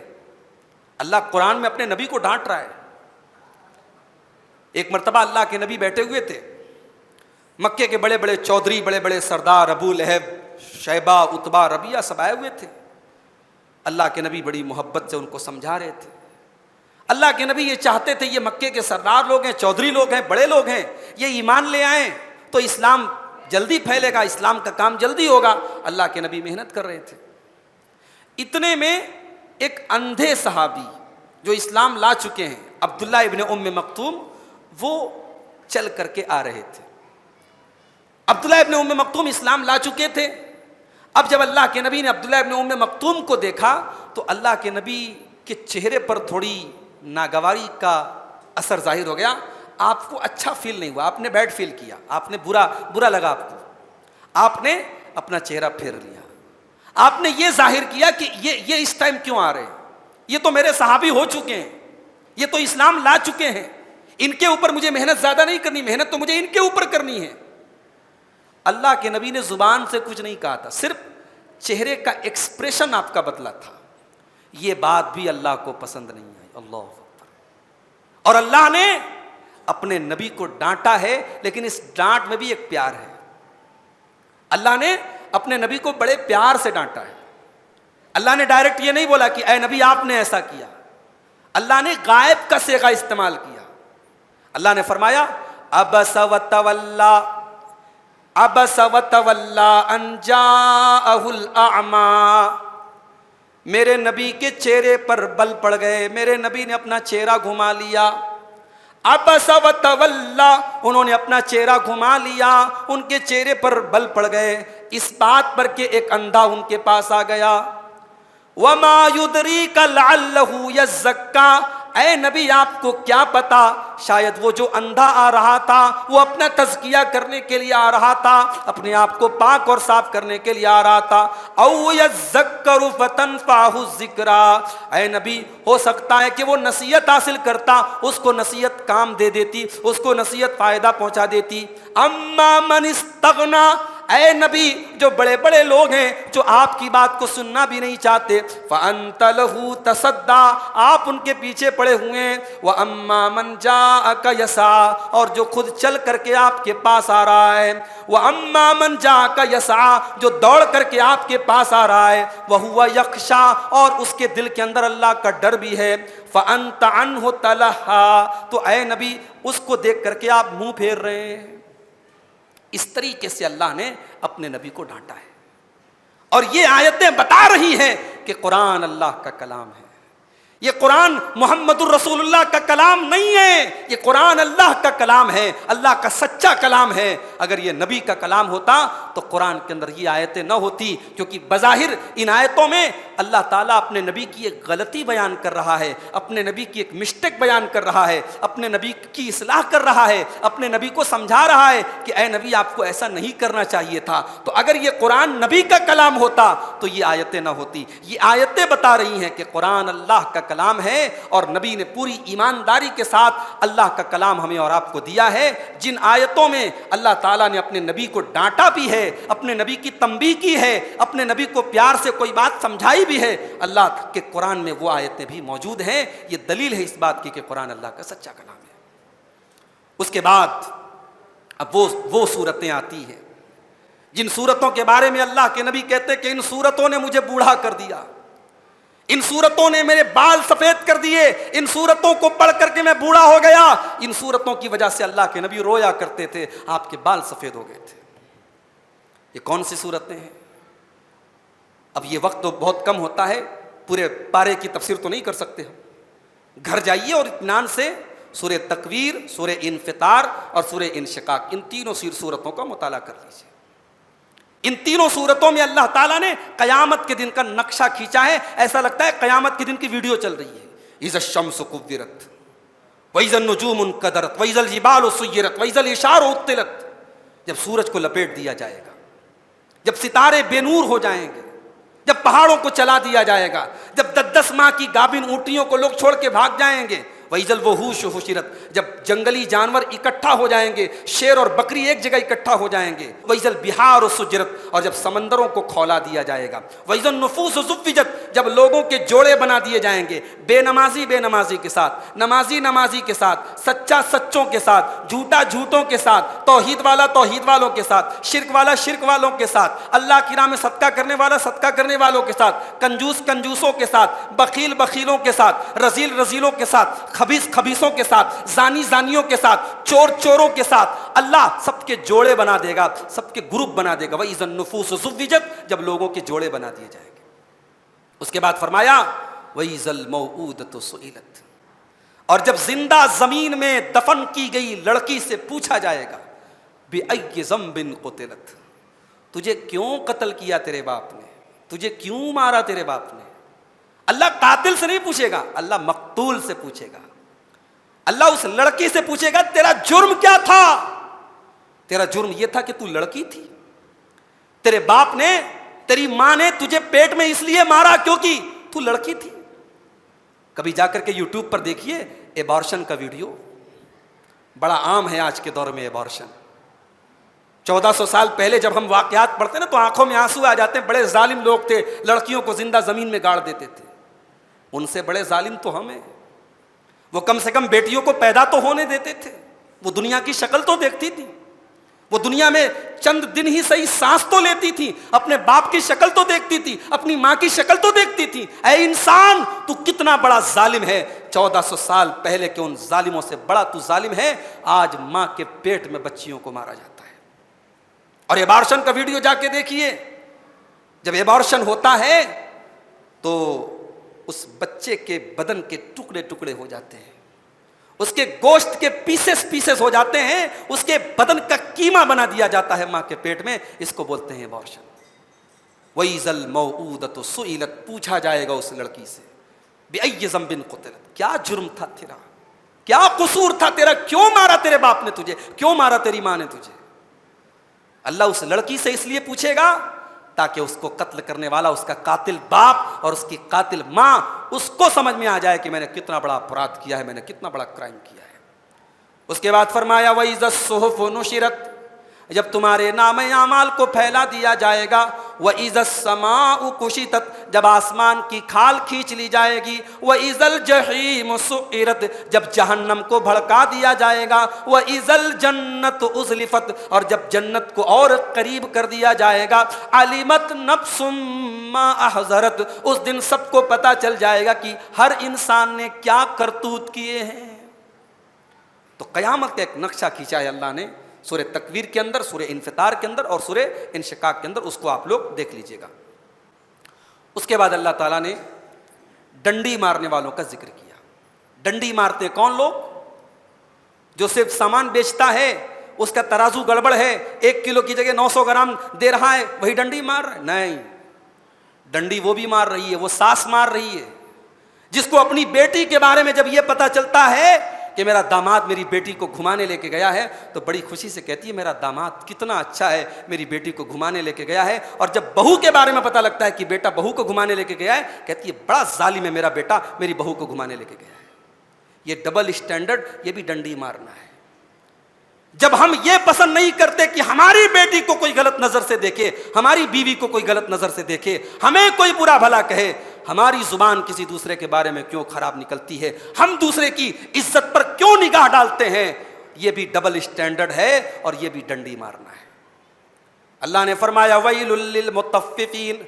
اللہ قرآن میں اپنے نبی کو ڈانٹ رہا ہے۔ ایک مرتبہ اللہ کے نبی بیٹھے ہوئے تھے، مکے کے بڑے بڑے چودھری، بڑے بڑے سردار، ابو لہب، شیبہ، عتبہ، ربیعہ سب آئے ہوئے تھے۔ اللہ کے نبی بڑی محبت سے ان کو سمجھا رہے تھے۔ اللہ کے نبی یہ چاہتے تھے یہ مکے کے سردار لوگ ہیں، چودھری لوگ ہیں، بڑے لوگ ہیں، یہ ایمان لے آئیں تو اسلام جلدی پھیلے گا، اسلام کا کام جلدی ہوگا۔ اللہ کے نبی محنت کر رہے تھے۔ اتنے میں ایک اندھے صحابی جو اسلام لا چکے ہیں، عبداللہ ابن ام مکتوم، وہ چل کر کے آ رہے تھے۔ عبداللہ ابن ام مکتوم اسلام لا چکے تھے۔ اب جب اللہ کے نبی نے عبداللہ ابن ام مکتوم کو دیکھا تو اللہ کے نبی کے چہرے پر تھوڑی ناگواری کا اثر ظاہر ہو گیا۔ آپ کو اچھا فیل نہیں ہوا، آپ نے بیڈ فیل کیا، آپ نے برا لگا آپ کو۔ آپ نے اپنا چہرہ پھیر لیا، آپ نے یہ ظاہر کیا کہ یہ اس ٹائم کیوں آ رہے ہیں، یہ تو میرے صحابی ہو چکے ہیں، یہ تو اسلام لا چکے ہیں، ان کے اوپر مجھے محنت زیادہ نہیں کرنی، محنت تو مجھے ان کے اوپر کرنی ہے۔ اللہ کے نبی نے زبان سے کچھ نہیں کہا تھا، صرف چہرے کا ایکسپریشن آپ کا بدلا تھا۔ یہ بات بھی اللہ کو پسند نہیں آئی۔ اللہ اکبر۔ اور اللہ نے اپنے نبی کو ڈانٹا ہے، لیکن اس ڈانٹ میں بھی ایک پیار ہے۔ اللہ نے اپنے نبی کو بڑے پیار سے ڈانٹا ہے۔ اللہ نے ڈائریکٹ یہ نہیں بولا کہ اے نبی آپ نے ایسا کیا، اللہ نے غائب کا صیغہ استعمال کیا۔ اللہ نے فرمایا عبس وتولی، عبس وتولی ان جاءہ الاعمی۔ میرے نبی کے چہرے پر بل پڑ گئے، میرے نبی نے اپنا چہرہ گھما لیا۔ عبس وتولی، انہوں نے اپنا چہرہ گھما لیا، ان کے چہرے پر بل پڑ گئے اس بات پر کہ ایک اندھا ان کے پاس آ گیا۔ وما یدریک لعلہ یزکا، اے نبی آپ کو کیا پتا، شاید وہ جو اندھا آ رہا تھا وہ اپنا تزکیہ کرنے کے لیے آ رہا تھا، اپنے آپ کو پاک اور صاف کرنے کے لیے آ رہا تھا۔ او یذکر فتنفعہ الذکریٰ، اے نبی ہو سکتا ہے کہ وہ نصیحت حاصل کرتا، اس کو نصیحت کام دے دیتی، اس کو نصیحت فائدہ پہنچا دیتی۔ اما من استغنی، اے نبی جو بڑے بڑے لوگ ہیں جو آپ کی بات کو سننا بھی نہیں چاہتے، فأنت لہ تصدی، آپ ان کے پیچھے پڑے ہوئے ہیں۔ وَأَمَّا مَنْ جَاءَكَ يَسْعَىٰ، اور جو خود چل کر کے آپ کے پاس آ رہا ہے۔ وَأَمَّا مَنْ جَاءَكَ يَسْعَىٰ، جو دوڑ کر کے آپ کے پاس آ رہا ہے۔ وَهُوَ يَخْشَىٰ، اور اس کے دل کے اندر اللہ کا ڈر بھی ہے۔ فَأَنْتَ عَنْهُ تَلَهَّىٰ، تو اے نبی اس کو دیکھ کر کے آپ منہ پھیر رہے ہیں۔ اس طریقے سے اللہ نے اپنے نبی کو ڈانٹا ہے، اور یہ آیتیں بتا رہی ہیں کہ قرآن اللہ کا کلام ہے۔ یہ قرآن محمد الرسول اللہ کا کلام نہیں ہے، یہ قرآن اللہ کا کلام ہے، اللہ کا سچا کلام ہے۔ اگر یہ نبی کا کلام ہوتا تو قرآن کے اندر یہ آیتیں نہ ہوتی، کیونکہ بظاہر ان آیتوں میں اللہ تعالیٰ اپنے نبی کی ایک غلطی بیان کر رہا ہے، اپنے نبی کی ایک مسٹیک بیان کر رہا ہے، اپنے نبی کی اصلاح کر رہا ہے، اپنے نبی کو سمجھا رہا ہے کہ اے نبی آپ کو ایسا نہیں کرنا چاہیے تھا۔ تو اگر یہ قرآن نبی کا کلام ہوتا تو یہ آیتیں نہ ہوتی۔ یہ آیتیں بتا رہی ہیں کہ قرآن اللہ کا کلام ہے، اور نبی نے پوری ایمانداری کے ساتھ اللہ کا کلام ہمیں اور آپ کو دیا ہے۔ جن آیتوں میں اللہ تعالیٰ نے اپنے نبی کو ڈانٹا بھی ہے، اپنے نبی کی تنبیہ کی ہے، اپنے نبی کو پیار سے کوئی بات سمجھائی بھی ہے، اللہ کے قرآن میں وہ آیتیں بھی موجود ہیں۔ یہ دلیل ہے اس بات کی کہ قرآن اللہ کا سچا کلام ہے۔ اس کے بعد اب وہ صورتیں آتی ہیں جن صورتوں کے بارے میں اللہ کے نبی کہتے کہ ان صورتوں نے مجھے بوڑھا کر دیا، ان صورتوں نے میرے بال سفید کر دیے، ان صورتوں کو پڑھ کر کے میں بوڑھا ہو گیا۔ ان صورتوں کی وجہ سے اللہ کے نبی رویا کرتے تھے، آپ کے بال سفید ہو گئے تھے۔ یہ کون سی صورتیں ہیں؟ اب یہ وقت تو بہت کم ہوتا ہے، پورے پارے کی تفسیر تو نہیں کر سکتے ہم۔ گھر جائیے اور اطمینان سے سورہ تکویر، سورہ انفطار اور سورہ انشقاق، ان تینوں صورتوں کا مطالعہ کر لیجیے۔ ان تینوں صورتوں میں اللہ تعالیٰ نے قیامت کے دن کا نقشہ کھینچا ہے، ایسا لگتا ہے قیامت کے دن کی ویڈیو چل رہی ہے۔ اذا الشمس کورت واذا النجوم انکدرت واذا الجبال سیرت واذا العشار عطلت، جب سورج کو لپیٹ دیا جائے گا، جب ستارے بے نور ہو جائیں گے، جب پہاڑوں کو چلا دیا جائے گا، جب 10 ماہ کی گابن اونٹیوں کو لوگ چھوڑ کے بھاگ جائیں گے، وَإِذَا الْوُحُوشُ حُشِرَتْ، جب جنگلی جانور اکٹھا ہو جائیں گے، شیر اور بکری ایک جگہ اکٹھا ہو جائیں گے، وَإِذَا الْبِحَارُ سُجِّرَتْ، اور جب سمندروں کو کھولا دیا جائے گا، وَإِذَا النُّفُوسُ زُوِّجَتْ، جب لوگوں کے جوڑے بنا دیے جائیں گے، بے نمازی کے ساتھ، نمازی کے ساتھ، سچا سچوں کے ساتھ، جھوٹا جھوٹوں کے ساتھ، توحید والا توحید والوں کے ساتھ، شرک والا شرک والوں کے ساتھ، اللہ کی راہ میں صدقہ کرنے والا صدقہ کرنے والوں کے ساتھ، کنجوس کنجوسوں کے ساتھ، بخیل بخیلوں کے ساتھ، رذیل رذیلوں کے ساتھ، خبیث خبیثوں کے ساتھ، زانی زانیوں کے ساتھ، چور چوروں کے ساتھ، اللہ سب کے جوڑے بنا دے گا، سب کے گروپ بنا دے گا۔ وَإِذَا النُّفُوسُ زُوِّجَتْ، جب لوگوں کے جوڑے بنا دیے جائیں گے۔ اس کے بعد فرمایا وَإِذَا الْمَوْءُودَةُ سُئِلَتْ، اور جب زندہ زمین میں دفن کی گئی لڑکی سے پوچھا جائے گا بِأَيِّ ذَنبٍ قُتِلَتْ، تجھے کیوں قتل کیا تیرے باپ نے، تجھے کیوں مارا تیرے باپ نے۔ اللہ قاتل سے نہیں پوچھے گا، اللہ مقتول سے پوچھے گا۔ اللہ اس لڑکی سے پوچھے گا تیرا جرم کیا تھا؟ تیرا جرم یہ تھا کہ تو لڑکی تھی، تیرے باپ نے تیری ماں نے تجھے پیٹ میں اس لیے مارا کیونکہ تو لڑکی تھی۔ کبھی جا کر کے یوٹیوب پر دیکھیے ایبارشن کا ویڈیو، بڑا عام ہے آج کے دور میں ایبارشن۔ 1400 سال پہلے جب ہم واقعات پڑھتے نا تو آنکھوں میں آنسو آ جاتے ہیں، بڑے ظالم لوگ تھے، لڑکیوں کو زندہ زمین میں گاڑ دیتے تھے۔ ان سے بڑے ظالم تو ہم ہیں، وہ کم سے کم بیٹیوں کو پیدا تو ہونے دیتے تھے، وہ دنیا کی شکل تو دیکھتی تھی، وہ دنیا میں چند دن ہی صحیح سانس تو لیتی تھی، اپنے باپ کی شکل تو دیکھتی تھی، اپنی ماں کی شکل تو دیکھتی تھی۔ اے انسان تو کتنا بڑا ظالم ہے، 1400 سال پہلے کے ان ظالموں سے بڑا تو ظالم ہے۔ آج ماں کے پیٹ میں بچیوں کو مارا جاتا ہے۔ اور ایبارشن کا ویڈیو جا کے دیکھیے، جب ایبارشن ہوتا ہے تو اس بچے کے بدن کے ٹکڑے ٹکڑے ہو جاتے ہیں، اس کے گوشت کے پیسز ہو جاتے ہیں، اس کے بدن کا قیمہ بنا دیا جاتا ہے ماں کے پیٹ میں۔ اس کو بولتے ہیں ایبارشن۔ وَإِذَا الْمَوْءُودَةُ سُئِلَتْ، پوچھا جائے گا اس لڑکی سے بِأَيِّ ذَنبٍ قُتِلَتْ، کیا جرم تھا تیرا، کیا قصور تھا تیرا، کیوں مارا تیرے باپ نے تجھے، کیوں مارا تیری ماں نے تجھے۔ اللہ اس لڑکی سے اس لیے پوچھے گا تاکہ اس کو قتل کرنے والا، اس کا قاتل باپ اور اس کی قاتل ماں، اس کو سمجھ میں آ جائے کہ میں نے کتنا بڑا اپرادھ کیا ہے، میں نے کتنا بڑا کرائم کیا ہے۔ اس کے بعد فرمایا وَإِذَا الصُّحُفُ نُشِرَتْ، جب تمہارے نام اعمال کو پھیلا دیا جائے گا۔ وَإِذَا السَّمَاءُ كُشِطَتْ، جب آسمان کی کھال کھینچ لی جائے گی۔ وَإِذَا الْجَحِيمُ سُعِّرَتْ، جب جہنم کو بھڑکا دیا جائے گا۔ وَإِذَا الْجَنَّةُ أُزْلِفَتْ، اور جب جنت کو اور قریب کر دیا جائے گا۔ عَلِمَتْ نَفْسٌ مَّا أَحْضَرَتْ، اس دن سب کو پتہ چل جائے گا کہ ہر انسان نے کیا کرتوت کیے ہیں۔ تو قیامت کا ایک نقشہ کھینچا ہے اللہ نے سورہ تکویر کے اندر، سورہ انفطار کے اندر اور سورہ انشقاق کے اندر، اس کو آپ لوگ دیکھ لیجئے گا۔ اس کے بعد اللہ تعالیٰ نے ڈنڈی مارنے والوں کا ذکر کیا۔ ڈنڈی مارتے کون لوگ؟ جو صرف سامان بیچتا ہے، اس کا ترازو گڑبڑ ہے، 1 کلو کی جگہ 900 گرام دے رہا ہے، وہی ڈنڈی مار رہا ہے؟ نہیں، ڈنڈی وہ بھی مار رہی ہے، وہ ساس مار رہی ہے، جس کو اپنی بیٹی کے بارے میں جب یہ پتا چلتا ہے کہ میرا داماد میری بیٹی کو گھمانے لے کے گیا ہے، تو بڑی خوشی سے کہتی ہے میرا داماد کتنا اچھا ہے، میری بیٹی کو گھمانے لے کے گیا ہے۔ اور جب بہو کے بارے میں پتہ لگتا ہے کہ بیٹا بہو کو گھمانے لے کے گیا ہے، کہتی ہے بڑا ظالم ہے میرا بیٹا، میری بہو کو گھمانے لے کے گیا ہے۔ یہ ڈبل اسٹینڈرڈ، یہ بھی ڈنڈی مارنا ہے۔ جب ہم یہ پسند نہیں کرتے کہ ہماری بیٹی کو کوئی غلط نظر سے دیکھے، ہماری بیوی کو کوئی غلط نظر سے دیکھے، ہمیں کوئی برا بھلا کہے، ہماری زبان کسی دوسرے کے بارے میں کیوں خراب نکلتی ہے، ہم دوسرے کی عزت پر کیوں نگاہ ڈالتے ہیں، یہ بھی ڈبل اسٹینڈرڈ ہے اور یہ بھی ڈنڈی مارنا ہے۔ اللہ نے فرمایا وَيْلٌ لِّلْمُطَفِّفِينَ،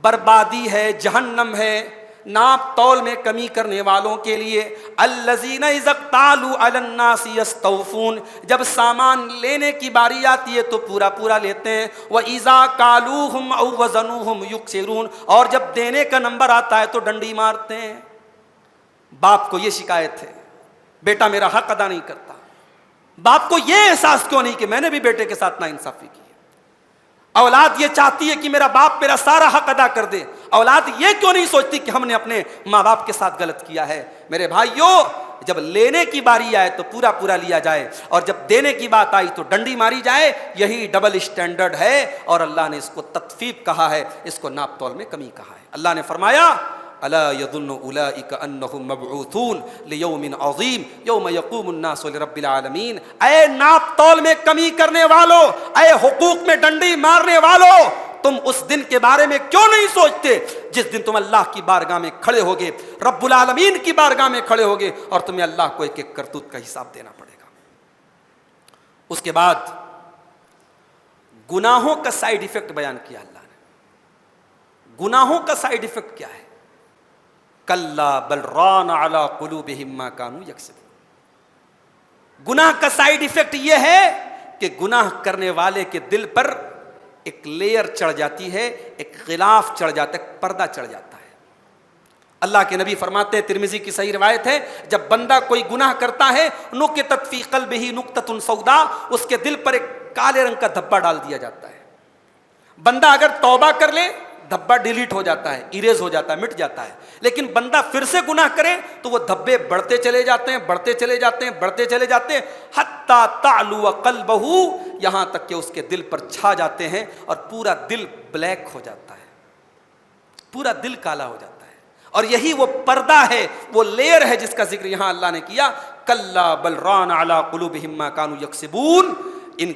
بربادی ہے، جہنم ہے ناپ تول میں کمی کرنے والوں کے لیے۔ الذین اذا اکتالوا علی الناس یستوفون، جب سامان لینے کی باری آتی ہے تو پورا پورا لیتے ہیں۔ واذا کالوہم او وزنوہم یکسرون، اور جب دینے کا نمبر آتا ہے تو ڈنڈی مارتے ہیں۔ باپ کو یہ شکایت ہے بیٹا میرا حق ادا نہیں کرتا، باپ کو یہ احساس کیوں نہیں کہ میں نے بھی بیٹے کے ساتھ ناانصافی کی ہے۔ اولاد یہ چاہتی ہے کہ میرا باپ میرا سارا حق ادا کر دے، اولاد یہ کیوں نہیں سوچتی کہ ہم نے اپنے ماں باپ کے ساتھ غلط کیا ہے۔ میرے بھائیوں، جب لینے کی باری آئے تو پورا پورا لیا جائے، اور جب دینے کی بات آئی تو ڈنڈی ماری جائے، یہی ڈبل اسٹینڈرڈ ہے، اور اللہ نے اس کو تطفیف کہا ہے، اس کو ناپ تول میں کمی کہا ہے۔ اللہ نے فرمایا الا یظن اولئک انہم مبعوثون لیوم عظیم یوم یقوم الناس لرب العالمین۔ اے ناپ تول میں کمی کرنے والو، اے حقوق میں ڈنڈی مارنے والو، تم اس دن کے بارے میں کیوں نہیں سوچتے جس دن تم اللہ کی بارگاہ میں کھڑے ہوگے، رب العالمین کی بارگاہ میں کھڑے ہوگے، اور تمہیں اللہ کو ایک ایک کرتوت کا حساب دینا پڑے گا۔ اس کے بعد گناہوں کا سائیڈ ایفیکٹ بیان کیا اللہ نے۔ گناہوں کا سائیڈ ایفیکٹ کیا ہے؟ کلا بل ران علی قلوبہم ما کانوا یکسبون۔ گناہ کا سائیڈ ایفیکٹ یہ ہے کہ گناہ کرنے والے کے دل پر ایک لیئر چڑھ جاتی ہے، ایک غلاف چڑھ جاتا ہے، پردہ چڑھ جاتا ہے۔ اللہ کے نبی فرماتے ہیں، ترمذی کی صحیح روایت ہے، جب بندہ کوئی گناہ کرتا ہے نکتت فی قلبہ نکتۃ سوداء، اس کے دل پر ایک کالے رنگ کا دھبا ڈال دیا جاتا ہے۔ بندہ اگر توبہ کر لے دھبا ڈیلیٹ ہو جاتا ہے، ایریز ہو جاتا ہے، مٹ جاتا ہے، لیکن بندہ پھر سے گناہ کرے تو وہ دھبے بڑھتے چلے جاتے ہیں، بڑھتے چلے جاتے ہیں، بڑھتے چلے جاتے ہیں، حتی تعلو قلبہ، یہاں تک کہ اس کے دل پر چھا جاتے ہیں اور پورا دل بلیک ہو جاتا ہے، پورا دل کالا ہو جاتا ہے۔ اور یہی وہ پردہ ہے، وہ لیئر ہے جس کا ذکر یہاں اللہ نے کیا، کلا بل ران علی قلوبہم ما کانوا یکسبون، ان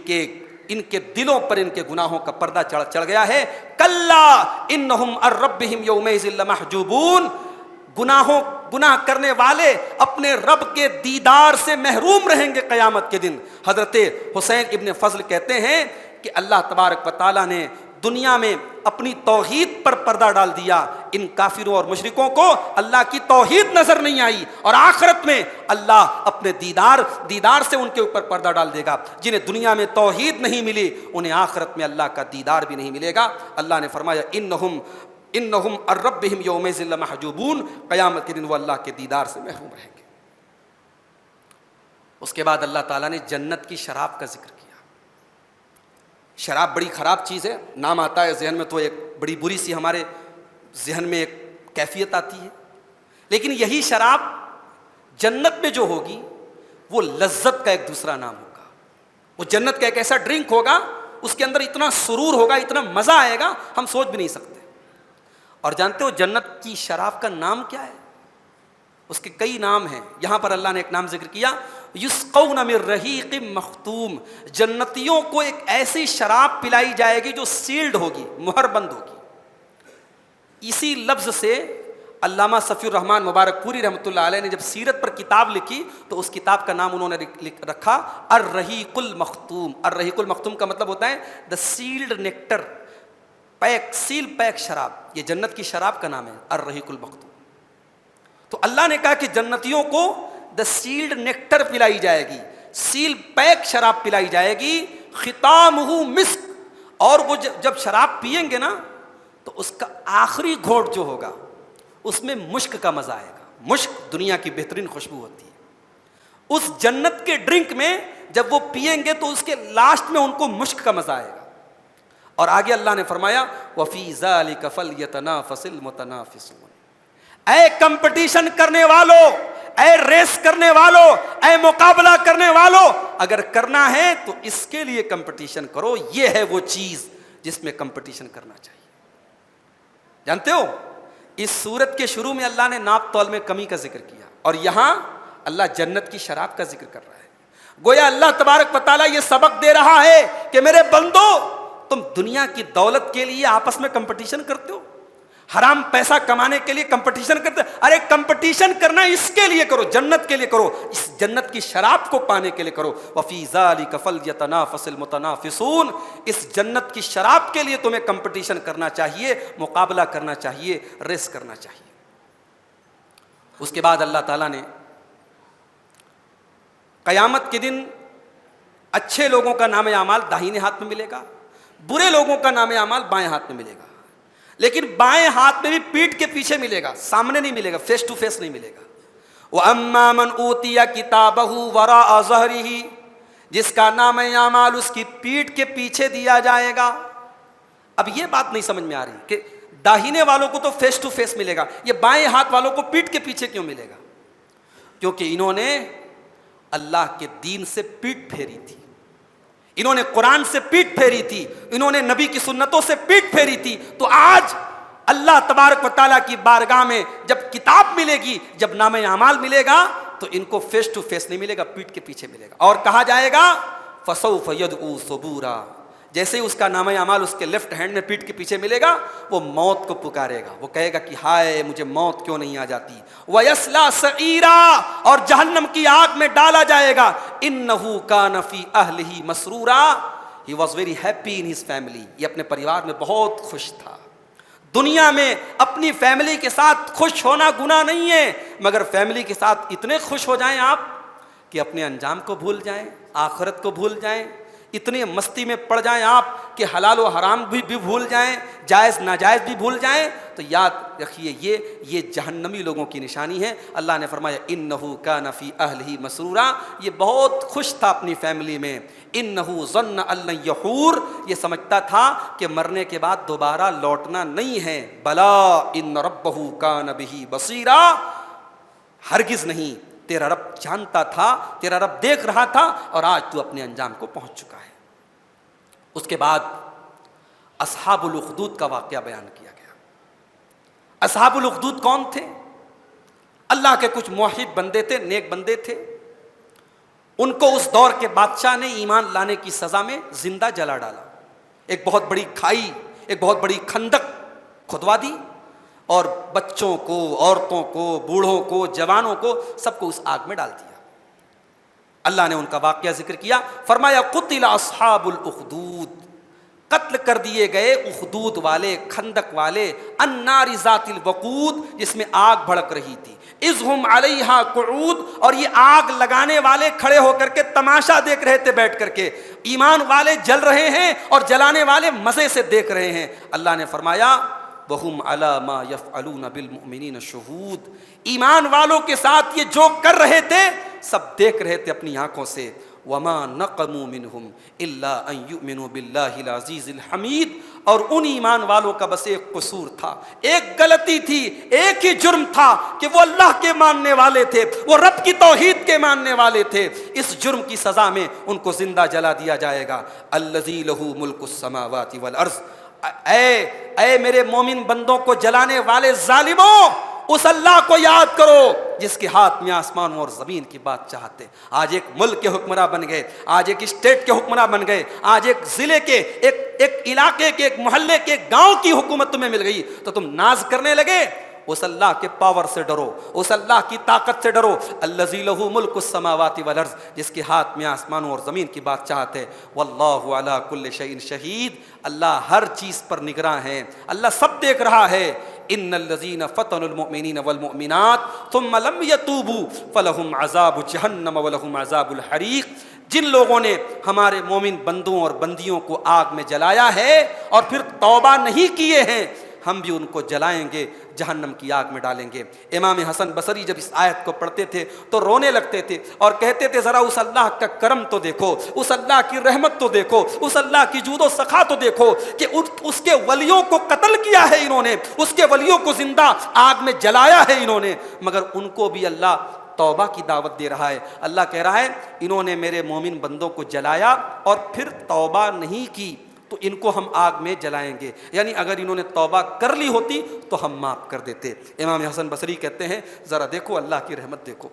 کے دلوں پر ان کے گناہوں کا پردہ چڑھ گیا ہے۔ کلا انہم عن ربہم یومئذ لمحجوبون، گناہ کرنے والے اپنے رب کے دیدار سے محروم رہیں گے قیامت کے دن۔ حضرت حسین ابن فضل کہتے ہیں کہ اللہ تبارک و تعالیٰ نے دنیا میں اپنی توحید پر پردہ ڈال دیا، ان کافروں اور مشرکوں کو اللہ کی توحید نظر نہیں آئی، اور آخرت میں اللہ اپنے دیدار سے ان کے اوپر پردہ ڈال دے گا۔ جنہیں دنیا میں توحید نہیں ملی انہیں آخرت میں اللہ کا دیدار بھی نہیں ملے گا۔ اللہ نے فرمایا انہم عن ربہم یومئذ لمحجوبون، قیامت کے دن وہ اللہ کے دیدار سے محروم رہیں گے۔ اس کے بعد اللہ تعالیٰ نے جنت کی شراب کا ذکر کیا۔ شراب بڑی خراب چیز ہے، نام آتا ہے ذہن میں تو ایک بڑی بری سی ہمارے ذہن میں ایک کیفیت آتی ہے، لیکن یہی شراب جنت میں جو ہوگی وہ لذت کا ایک دوسرا نام ہوگا۔ وہ جنت کا ایک ایسا ڈرنک ہوگا، اس کے اندر اتنا سرور ہوگا، اتنا مزہ آئے گا، ہم سوچ بھی نہیں سکتے۔ اور جانتے ہو جنت کی شراب کا نام کیا ہے؟ اس کے کئی نام ہیں، یہاں پر اللہ نے ایک نام ذکر کیا، یسقون من رحیق مختوم، جنتیوں کو ایک ایسی شراب پلائی جائے گی جو سیلڈ ہوگی، مہر بند ہوگی۔ اسی لفظ سے علامہ صفی الرحمن مبارک پوری رحمۃ اللہ علیہ نے جب سیرت پر کتاب لکھی تو اس کتاب کا نام انہوں نے رکھا الرحیق المختوم۔ الرحیق المختوم کا مطلب ہوتا ہے دا سیلڈ نیکٹر، سیل پیک شراب، یہ جنت کی شراب کا نام ہے الرحیق المختوم۔ تو اللہ نے کہا کہ جنتیوں کو دا سیلڈ نیکٹر پلائی جائے گی، سیل پیک شراب پلائی جائے گی، ختامہ مسک، اور وہ جب شراب پیئیں گے نا تو اس کا آخری گھونٹ جو ہوگا اس میں مشک کا مزہ آئے گا۔ مشک دنیا کی بہترین خوشبو ہوتی ہے، اس جنت کے ڈرنک میں جب وہ پیئیں گے تو اس کے لاسٹ میں ان کو مشک کا مزہ آئے گا۔ اور آگے اللہ نے فرمایا وَفِي ذَلِكَ فَلْيَتَنَافَسِ الْمُتَنَافِسُونَ، اے کمپٹیشن کرنے والو، اے ریس کرنے والو، اے مقابلہ کرنے والو، اگر کرنا ہے تو اس کے لیے کمپٹیشن کرو، یہ ہے وہ چیز جس میں کمپٹیشن کرنا چاہیے۔ جانتے ہو اس سورت کے شروع میں اللہ نے ناپ تول میں کمی کا ذکر کیا، اور یہاں اللہ جنت کی شراب کا ذکر کر رہا ہے۔ گویا اللہ تبارک و تعالیٰ یہ سبق دے رہا ہے کہ میرے بندو، تم دنیا کی دولت کے لیے آپس میں کمپٹیشن کرتے ہو، حرام پیسہ کمانے کے لیے کمپٹیشن کرتے ہو، ارے کمپٹیشن کرنا اس کے لیے کرو، جنت کے لیے کرو، اس جنت کی شراب کو پانے کے لیے کرو۔ وَفِي ذَلِكَ فَلْيَتَنَافَسِ الْمُتَنَافِسُونَ، اس جنت کی شراب کے لیے تمہیں کمپٹیشن کرنا چاہیے، مقابلہ کرنا چاہیے، ریس کرنا چاہیے۔ اس کے بعد اللہ تعالیٰ نے قیامت کے دن اچھے لوگوں کا نام اعمال داہنے ہاتھ میں ملے گا، برے لوگوں کا نام اعمال بائیں ہاتھ میں ملے گا، لیکن بائیں ہاتھ میں بھی پیٹھ کے پیچھے ملے گا، سامنے نہیں ملے گا، فیس ٹو فیس نہیں ملے گا۔ وَأَمَّا مَنْ أُوتِيَ كِتَابَهُ وَرَاءَ ظَهْرِهِ، جس کا نام اعمال اس کی پیٹھ کے پیچھے دیا جائے گا۔ اب یہ بات نہیں سمجھ میں آ رہی کہ داہنے والوں کو تو فیس ٹو فیس ملے گا، یہ بائیں ہاتھ والوں کو پیٹھ کے پیچھے کیوں ملے گا؟ کیونکہ انہوں نے اللہ کے دین سے پیٹھ پھیری تھی، انہوں نے قرآن سے پیٹھ پھیری تھی، انہوں نے نبی کی سنتوں سے پیٹھ پھیری تھی، تو آج اللہ تبارک و تعالیٰ کی بارگاہ میں جب کتاب ملے گی، جب نامہ اعمال ملے گا، تو ان کو فیس ٹو فیس نہیں ملے گا، پیٹھ کے پیچھے ملے گا، اور کہا جائے گا فَسَوْفَ يَدْعُو ثُبُورًا، جیسے ہی اس کا نامہ اعمال اس کے لیفٹ ہینڈ میں پیٹھ کے پیچھے ملے گا، وہ موت کو پکارے گا، وہ کہے گا کہ ہائے مجھے موت کیوں نہیں آ جاتی۔ وَيَصْلَىٰ سَعِيرًا، اور جہنم کی آگ میں ڈالا جائے گا۔ إِنَّهُ كَانَ فِي أَهْلِهِ مَسْرُورًا، he was very happy in his family، یہ اپنے پریوار میں بہت خوش تھا۔ دنیا میں اپنی فیملی کے ساتھ خوش ہونا گناہ نہیں ہے، مگر فیملی کے ساتھ اتنے خوش ہو جائیں آپ کہ اپنے انجام کو بھول جائیں، آخرت کو بھول جائیں، اتنے مستی میں پڑ جائیں آپ کہ حلال و حرام بھی بھول جائیں، جائز ناجائز بھی بھول جائیں، تو یاد رکھیے یہ جہنمی لوگوں کی نشانی ہے۔ اللہ نے فرمایا انہو کان فی اہلہ مسرورا، یہ بہت خوش تھا اپنی فیملی میں۔ انہو ظن ان لن یحور، یہ سمجھتا تھا کہ مرنے کے بعد دوبارہ لوٹنا نہیں ہے۔ بلا ان ربہ کان بہ بصیرا، ہرگز نہیں، تیرا رب جانتا تھا، تیرا رب دیکھ رہا تھا، اور آج تو اپنے انجام کو پہنچ چکا ہے۔ اس کے بعد اصحاب الاخدود کا واقعہ بیان کیا گیا۔ اصحاب الاخدود کون تھے؟ اللہ کے کچھ موحد بندے تھے، نیک بندے تھے۔ ان کو اس دور کے بادشاہ نے ایمان لانے کی سزا میں زندہ جلا ڈالا، ایک بہت بڑی کھائی، ایک بہت بڑی خندق کھدوا دی، اور بچوں کو، عورتوں کو، بوڑھوں کو، جوانوں کو، سب کو اس آگ میں ڈال دیا۔ اللہ نے ان کا واقعہ ذکر کیا، فرمایا قتل اصحاب الاخدود، قتل کر دیے گئے اخدود والے، خندق والے، النار ذات الوقود، جس میں آگ بھڑک رہی تھی، اذ ہم علیہا قعود، اور یہ آگ لگانے والے کھڑے ہو کر کے تماشا دیکھ رہے تھے بیٹھ کر کے، ایمان والے جل رہے ہیں اور جلانے والے مزے سے دیکھ رہے ہیں۔ اللہ نے فرمایا وَهُمْ عَلَىٰ مَا يَفْعَلُونَ بِالْمُؤْمِنِينَ شُهُودٌ، ایمان والوں کے ساتھ یہ جو کر رہے تھے سب دیکھ رہے تھے اپنی آنکھوں سے۔ وَمَا نَقَمُوا مِنْهُمْ إِلَّا أَن يُؤْمِنُوا بِاللَّهِ الْعَزِيزِ الْحَمِيدِ، اور ان ایمان والوں کا بس ایک قصور تھا، ایک غلطی تھی، ایک ہی جرم تھا کہ وہ اللہ کے ماننے والے تھے، وہ رب کی توحید کے ماننے والے تھے۔ اس جرم کی سزا میں ان کو زندہ جلا دیا جائے گا۔ الَّذِي لَهُ مُلْكُ السَّمَاوَاتِ وَالْأَرْضِ، اے میرے مومن بندوں کو جلانے والے ظالموں، اس اللہ کو یاد کرو جس کے ہاتھ میں آسمانوں اور زمین کی بات چاہتے۔ آج ایک ملک کے حکمراں بن گئے، آج ایک اسٹیٹ کے حکمراں بن گئے، آج ایک ضلع کے، ایک علاقے کے، ایک محلے کے، ایک گاؤں کی حکومت تمہیں مل گئی تو تم ناز کرنے لگے۔ اس اللہ کے پاور سے ڈرو، اس اللہ کی طاقت سے ڈرو۔ الذی لہ ملک السماوات والارض، جس کے ہاتھ میں آسمانوں اور زمین کی بادشاہت ہے۔ واللہ علی کل شیء شہید، اللہ ہر چیز پر نگراں ہے، اللہ سب دیکھ رہا ہے۔ ان الذین فتنوا المؤمنین والمؤمنات ثم لم یتوبوا فلہم عذاب جہنم ولہم عذاب الحریق، جن لوگوں نے ہمارے مومن بندوں اور بندیوں کو آگ میں جلایا ہے اور پھر توبہ نہیں کیے ہیں، ہم بھی ان کو جلائیں گے، جہنم کی آگ میں ڈالیں گے۔ امام حسن بصری جب اس آیت کو پڑھتے تھے تو رونے لگتے تھے اور کہتے تھے ذرا اس اللہ کا کرم تو دیکھو، اس اللہ کی رحمت تو دیکھو، اس اللہ کی جود و سخا تو دیکھو کہ اس کے ولیوں کو قتل کیا ہے انہوں نے، اس کے ولیوں کو زندہ آگ میں جلایا ہے انہوں نے، مگر ان کو بھی اللہ توبہ کی دعوت دے رہا ہے۔ اللہ کہہ رہا ہے انہوں نے میرے مومن بندوں کو جلایا اور پھر توبہ نہیں کی تو ان کو ہم آگ میں جلائیں گے، یعنی اگر انہوں نے توبہ کر لی ہوتی تو ہم معاف کر دیتے۔ امام حسن بصری کہتے ہیں ذرا دیکھو اللہ کی رحمت دیکھو،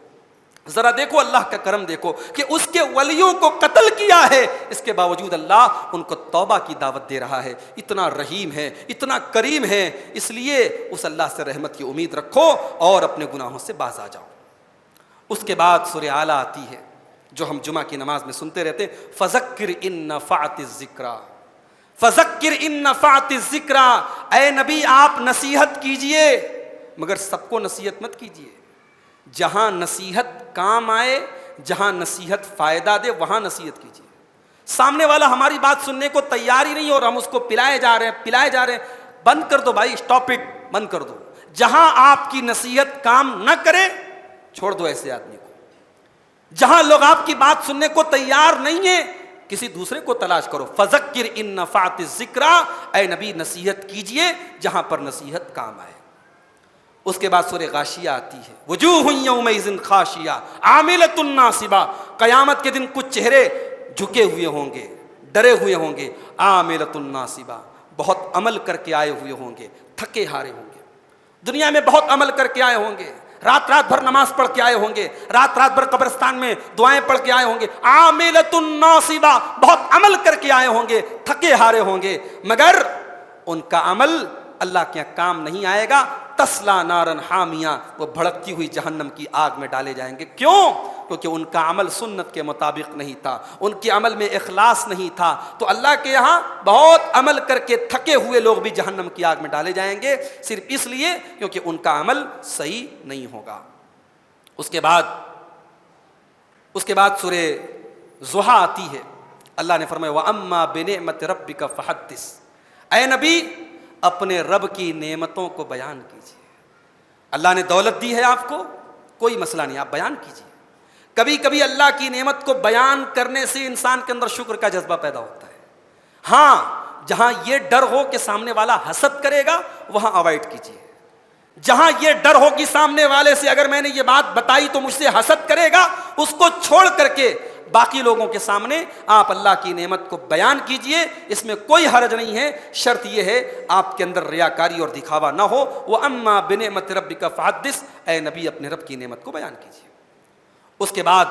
ذرا دیکھو اللہ کا کرم دیکھو کہ اس کے ولیوں کو قتل کیا ہے، اس کے باوجود اللہ ان کو توبہ کی دعوت دے رہا ہے۔ اتنا رحیم ہے، اتنا کریم ہے، اس لیے اس اللہ سے رحمت کی امید رکھو اور اپنے گناہوں سے باز آ جاؤ۔ اس کے بعد سورہ اعلیٰ آتی ہے جو ہم جمعہ کی نماز میں سنتے رہتے، فذکر ان نفعت الذکریٰ، فذکر ان نفعت الذکریٰ، اے نبی آپ نصیحت کیجئے مگر سب کو نصیحت مت کیجئے، جہاں نصیحت کام آئے، جہاں نصیحت فائدہ دے وہاں نصیحت کیجئے۔ سامنے والا ہماری بات سننے کو تیار ہی نہیں اور ہم اس کو پلائے جا رہے ہیں، بند کر دو بھائی، اسٹاپ اٹ، بند کر دو۔ جہاں آپ کی نصیحت کام نہ کرے چھوڑ دو ایسے آدمی کو۔ جہاں لوگ آپ کی بات سننے کو تیار نہیں ہیں کسی دوسرے کو تلاش کرو۔ فذکر ان نفعت الذکریٰ، اے نبی نصیحت کیجئے جہاں پر نصیحت کام آئے۔ اس کے بعد سورہ غاشیہ آتی ہے، وجوہ یومئذ خاشعہ عاملۃ ناصبہ، قیامت کے دن کچھ چہرے جھکے ہوئے ہوں گے، ڈرے ہوئے ہوں گے، عاملۃ ناصبہ، بہت عمل کر کے آئے ہوئے ہوں گے، تھکے ہارے ہوں گے، دنیا میں بہت عمل کر کے آئے ہوں گے، رات رات بھر نماز پڑھ کے آئے ہوں گے، رات رات بھر قبرستان میں دعائیں پڑھ کے آئے ہوں گے، عاملۃ ناصبہ، بہت عمل کر کے آئے ہوں گے، تھکے ہارے ہوں گے، مگر ان کا عمل اللہ کے یہاں کام نہیں آئے گا۔ تسلا نارن حامیہ، وہ بھڑکتی ہوئی جہنم کی آگ میں ڈالے جائیں گے۔ کیوں؟ کیونکہ ان کا عمل سنت کے مطابق نہیں تھا، ان کے عمل میں اخلاص نہیں تھا۔ تو اللہ کے یہاں بہت عمل کر کے تھکے ہوئے لوگ بھی جہنم کی آگ میں ڈالے جائیں گے، صرف اس لیے کیونکہ ان کا عمل صحیح نہیں ہوگا۔ اس کے بعد سورہ ضحیٰ آتی ہے، اللہ نے فرمایا وَأَمَّا بِنِعْمَةِ رَبِّكَ فَحَدِّثْ، اے نبی اپنے رب کی نعمتوں کو بیان کیجیے۔ اللہ نے دولت دی ہے آپ کو، کوئی مسئلہ نہیں، آپ بیان کیجیے۔ کبھی کبھی اللہ کی نعمت کو بیان کرنے سے انسان کے اندر شکر کا جذبہ پیدا ہوتا ہے۔ ہاں، جہاں یہ ڈر ہو کہ سامنے والا حسد کرے گا وہاں اوائڈ کیجیے۔ جہاں یہ ڈر ہو کہ سامنے والے سے اگر میں نے یہ بات بتائی تو مجھ سے حسد کرے گا، اس کو چھوڑ کر کے باقی لوگوں کے سامنے آپ اللہ کی نعمت کو بیان کیجئے، اس میں کوئی حرج نہیں ہے، شرط یہ ہے آپ کے اندر ریاکاری اور دکھاوا نہ ہو۔ وَأَمَّا بِنِعْمَةِ رَبِّكَ فَحَدِّثْ، اے نبی اپنے رب کی نعمت کو بیان کیجئے۔ اس کے بعد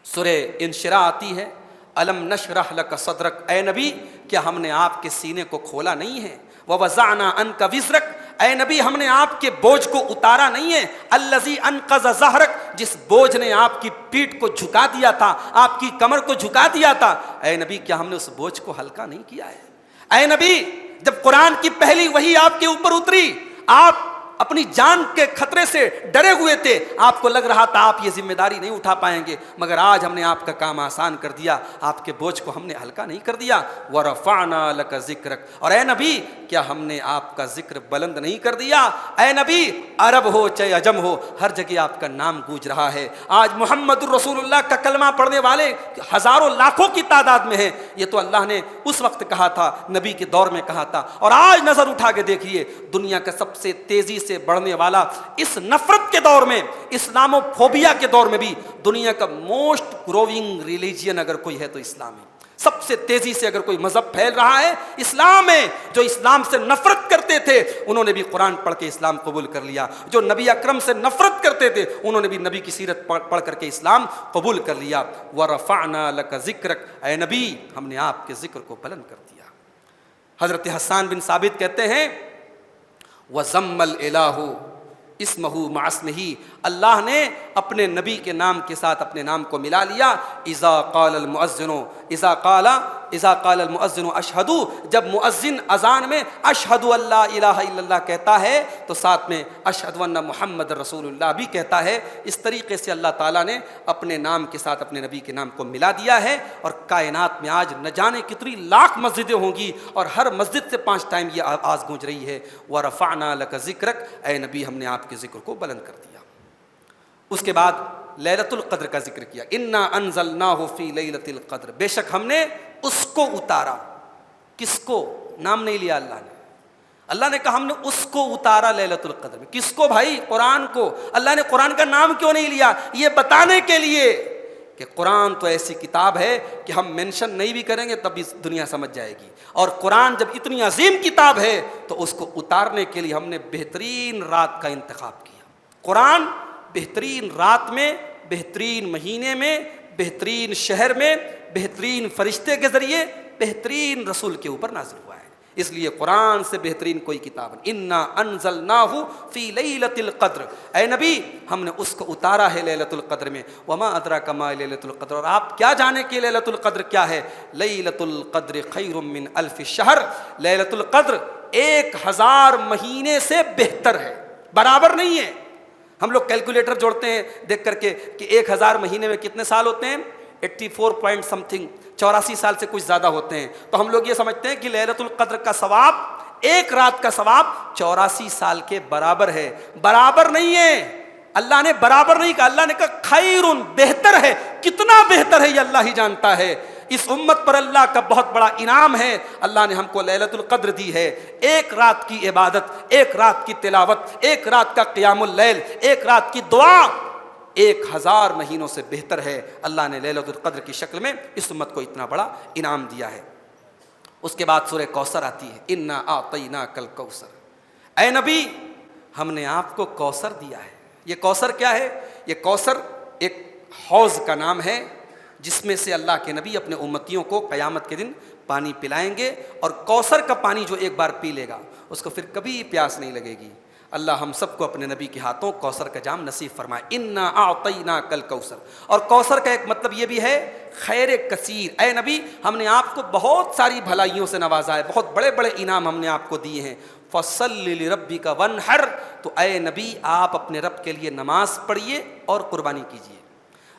سورہ انشراح آتی ہے، أَلَمْ نَشْرَحْ لَكَ صَدْرَكَ، اے نبی کیا ہم نے آپ کے سینے کو کھولا نہیں ہے؟ وَوَضَعْنَا عَنْكَ وِزْرَكَ، اے نبی ہم نے آپ کے بوجھ کو اتارا نہیں ہے؟ الذی انقض ظہرک، جس بوجھ نے آپ کی پیٹھ کو جھکا دیا تھا، آپ کی کمر کو جھکا دیا تھا، اے نبی کیا ہم نے اس بوجھ کو ہلکا نہیں کیا ہے؟ اے نبی جب قرآن کی پہلی وحی آپ کے اوپر اتری، آپ اپنی جان کے خطرے سے ڈرے ہوئے تھے، آپ کو لگ رہا تھا آپ یہ ذمہ داری نہیں اٹھا پائیں گے، مگر آج ہم نے آپ کا کام آسان کر دیا، آپ کے بوجھ کو ہم نے ہلکا نہیں کر دیا۔ وَرَفَعْنَا لَكَ ذِكْرَكَ، اور اے نبی کیا ہم نے آپ کا ذکر بلند نہیں کر دیا؟ اے نبی عرب ہو چاہے عجم ہو، ہر جگہ آپ کا نام گونج رہا ہے۔ آج محمد الرسول اللہ کا کلمہ پڑھنے والے ہزاروں لاکھوں کی تعداد میں ہیں۔ یہ تو اللہ نے اس وقت کہا تھا، نبی کے دور میں کہا تھا، اور آج نظر اٹھا کے دیکھیے دنیا کا سب سے تیزی سے بڑھنے والا اس نفرت کے دور میں، اسلامو فوبیا کے دور میں بھی دنیا کا موسٹ گروونگ ریلیجین اگر کوئی ہے تو اسلام ہے۔ سب سے تیزی سے اگر کوئی مذہب پھیل رہا ہے اسلام ہے۔ جو اسلام سے نفرت کرتے تھے انہوں نے بھی قرآن پڑھ کے اسلام قبول کر لیا، جو نبی اکرم سے نفرت کرتے تھے انہوں نے بھی نبی کی سیرت پڑھ کر کے اسلام قبول کر لیا۔ وَرَفَعْنَا لَكَ ذِكْرَكَ، اے نبی ہم نے آپ کے ذکر کو بلند کر دیا۔ حضرت حسان بن ثابت کہتے ہیں وَزَمَّ الْإِلَٰهُ اسمہ مع اسمہ، اللہ نے اپنے نبی کے نام کے ساتھ اپنے نام کو ملا لیا۔ اذا قال المؤذن اشہدو، جب مؤذن اذان میں اشہد ان لا الہ الا اللہ کہتا ہے تو ساتھ میں اشہد ان محمد رسول اللہ بھی کہتا ہے۔ اس طریقے سے اللہ تعالیٰ نے اپنے نام کے ساتھ اپنے نبی کے نام کو ملا دیا ہے، اور کائنات میں آج نہ جانے کتنی لاکھ مسجدیں ہوں گی اور ہر مسجد سے 5 ٹائم یہ آواز گونج رہی ہے وَرَفَعْنَا لَكَ ذِكْرَكَ، اے نبی ہم نے آپ کے ذکر کو بلند کر دیا۔ اس کے بعد لیلۃ القدر کا ذکر کیا، انا انزلناہ فی لیلۃ القدر، بے شک ہم نے اس کو اتارا۔ کس کو؟ نام نہیں لیا اللہ نے، اللہ نے کہا ہم نے اس کو اتارا لیلۃ القدر میں۔ کس کو بھائی؟ قرآن کو۔ اللہ نے قرآن کا نام کیوں نہیں لیا؟ یہ بتانے کے لیے کہ قرآن تو ایسی کتاب ہے کہ ہم مینشن نہیں بھی کریں گے تب بھی دنیا سمجھ جائے گی، اور قرآن جب اتنی عظیم کتاب ہے تو اس کو اتارنے کے لیے ہم نے بہترین رات کا انتخاب کیا۔ قرآن بہترین رات میں، بہترین مہینے میں، بہترین شہر میں، بہترین فرشتے کے ذریعے، بہترین رسول کے اوپر نازل ہوا ہے، اس لیے قرآن سے بہترین کوئی کتاب نہیں۔ انا انزلناہ فی لیلۃ القدر، اے نبی ہم نے اس کو اتارا ہے لیلۃ القدر میں۔ وما ادراک ما لیلۃ القدر، اور آپ کیا جانے کہ لیلۃ القدر کیا ہے؟ لیلۃ القدر خیر من الف شہر، لیلۃ القدر 1000 مہینے سے بہتر ہے، برابر نہیں ہے۔ ہم لوگ کیلکولیٹر جوڑتے ہیں دیکھ کر کے کہ 1000 مہینے میں کتنے سال ہوتے ہیں، 84 پوائنٹ سم تھنگ، 84 سال سے کچھ زیادہ ہوتے ہیں، تو ہم لوگ یہ سمجھتے ہیں کہ لیلۃ القدر کا ثواب، ایک رات کا ثواب 84 سال کے برابر ہے۔ برابر نہیں ہے، اللہ نے برابر نہیں کہا، اللہ نے کہا خیرun، بہتر ہے۔ کتنا بہتر ہے یہ اللہ ہی جانتا ہے۔ اس امت پر اللہ کا بہت بڑا انعام ہے، اللہ نے ہم کو لیلۃ القدر دی ہے۔ ایک رات کی عبادت، ایک رات کی تلاوت، ایک رات کا قیام اللیل، ایک رات کی دعا 1000 مہینوں سے بہتر ہے۔ اللہ نے لیلۃ القدر کی شکل میں اس امت کو اتنا بڑا انعام دیا ہے۔ اس کے بعد سورہ کوثر آتی ہے، انا اعطیناک الکوثر، اے نبی ہم نے آپ کو کوثر دیا ہے۔ یہ کوثر کیا ہے؟ یہ کوثر ایک حوض کا نام ہے جس میں سے اللہ کے نبی اپنے امتیوں کو قیامت کے دن پانی پلائیں گے، اور کوثر کا پانی جو ایک بار پی لے گا اس کو پھر کبھی پیاس نہیں لگے گی۔ اللہ ہم سب کو اپنے نبی کے ہاتھوں کوثر کا جام نصیب فرمائے۔ انا اعطیناک الکوثر، اور کوثر کا ایک مطلب یہ بھی ہے خیر کثیر، اے نبی ہم نے آپ کو بہت ساری بھلائیوں سے نوازا ہے، بہت بڑے بڑے انعام ہم نے آپ کو دیے ہیں۔ فصلی لربک وانحر، تو اے نبی آپ اپنے رب کے لیے نماز پڑھیے اور قربانی کیجیے۔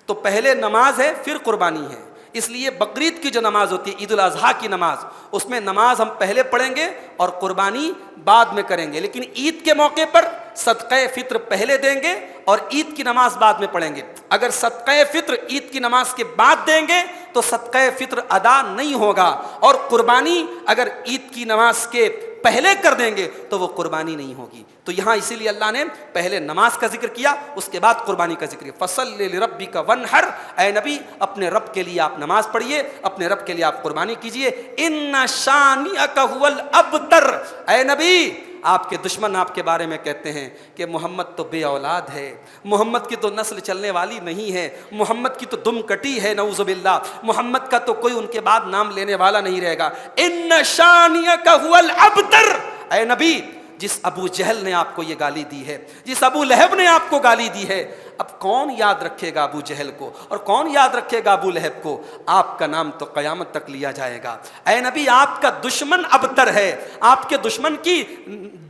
تو پہلے نماز ہے پھر قربانی ہے، اس لیے بقرعید کی جو نماز ہوتی ہے، عید الاضحیٰ کی نماز، اس میں نماز ہم پہلے پڑھیں گے اور قربانی بعد میں کریں گے، لیکن عید کے موقع پر صدقہ فطر پہلے دیں گے اور عید کی نماز بعد میں پڑھیں گے۔ اگر صدقہ فطر عید کی نماز کے بعد دیں گے تو صدقہ فطر ادا نہیں ہوگا، اور قربانی اگر عید کی نماز کے پہلے کر دیں گے تو وہ قربانی نہیں ہوگی۔ تو یہاں اسی لیے اللہ نے پہلے نماز کا ذکر کیا، اس کے بعد قربانی کا ذکر کیا۔ فصلی لربک وانحر، اے نبی اپنے رب کے لیے آپ نماز پڑھیے، اپنے رب کے لیے آپ قربانی کیجیے۔ ان شانئک ھو الابتر، اے نبی آپ کے دشمن آپ کے بارے میں کہتے ہیں کہ محمد تو بے اولاد ہے، محمد کی تو نسل چلنے والی نہیں ہے، محمد کی تو دم کٹی ہے، نعوذ باللہ، محمد کا تو کوئی ان کے بعد نام لینے والا نہیں رہے گا۔ ان شانئک ھو الابتر، اے نبی جس ابو جہل نے آپ کو یہ گالی دی ہے، جس ابو لہب نے آپ کو گالی دی ہے، اب کون یاد رکھے گا ابو جہل کو اور کون یاد رکھے گا ابو لہب کو؟ آپ کا نام تو قیامت تک لیا جائے گا۔ اے نبی آپ کا دشمن ابتر ہے، آپ کے دشمن کی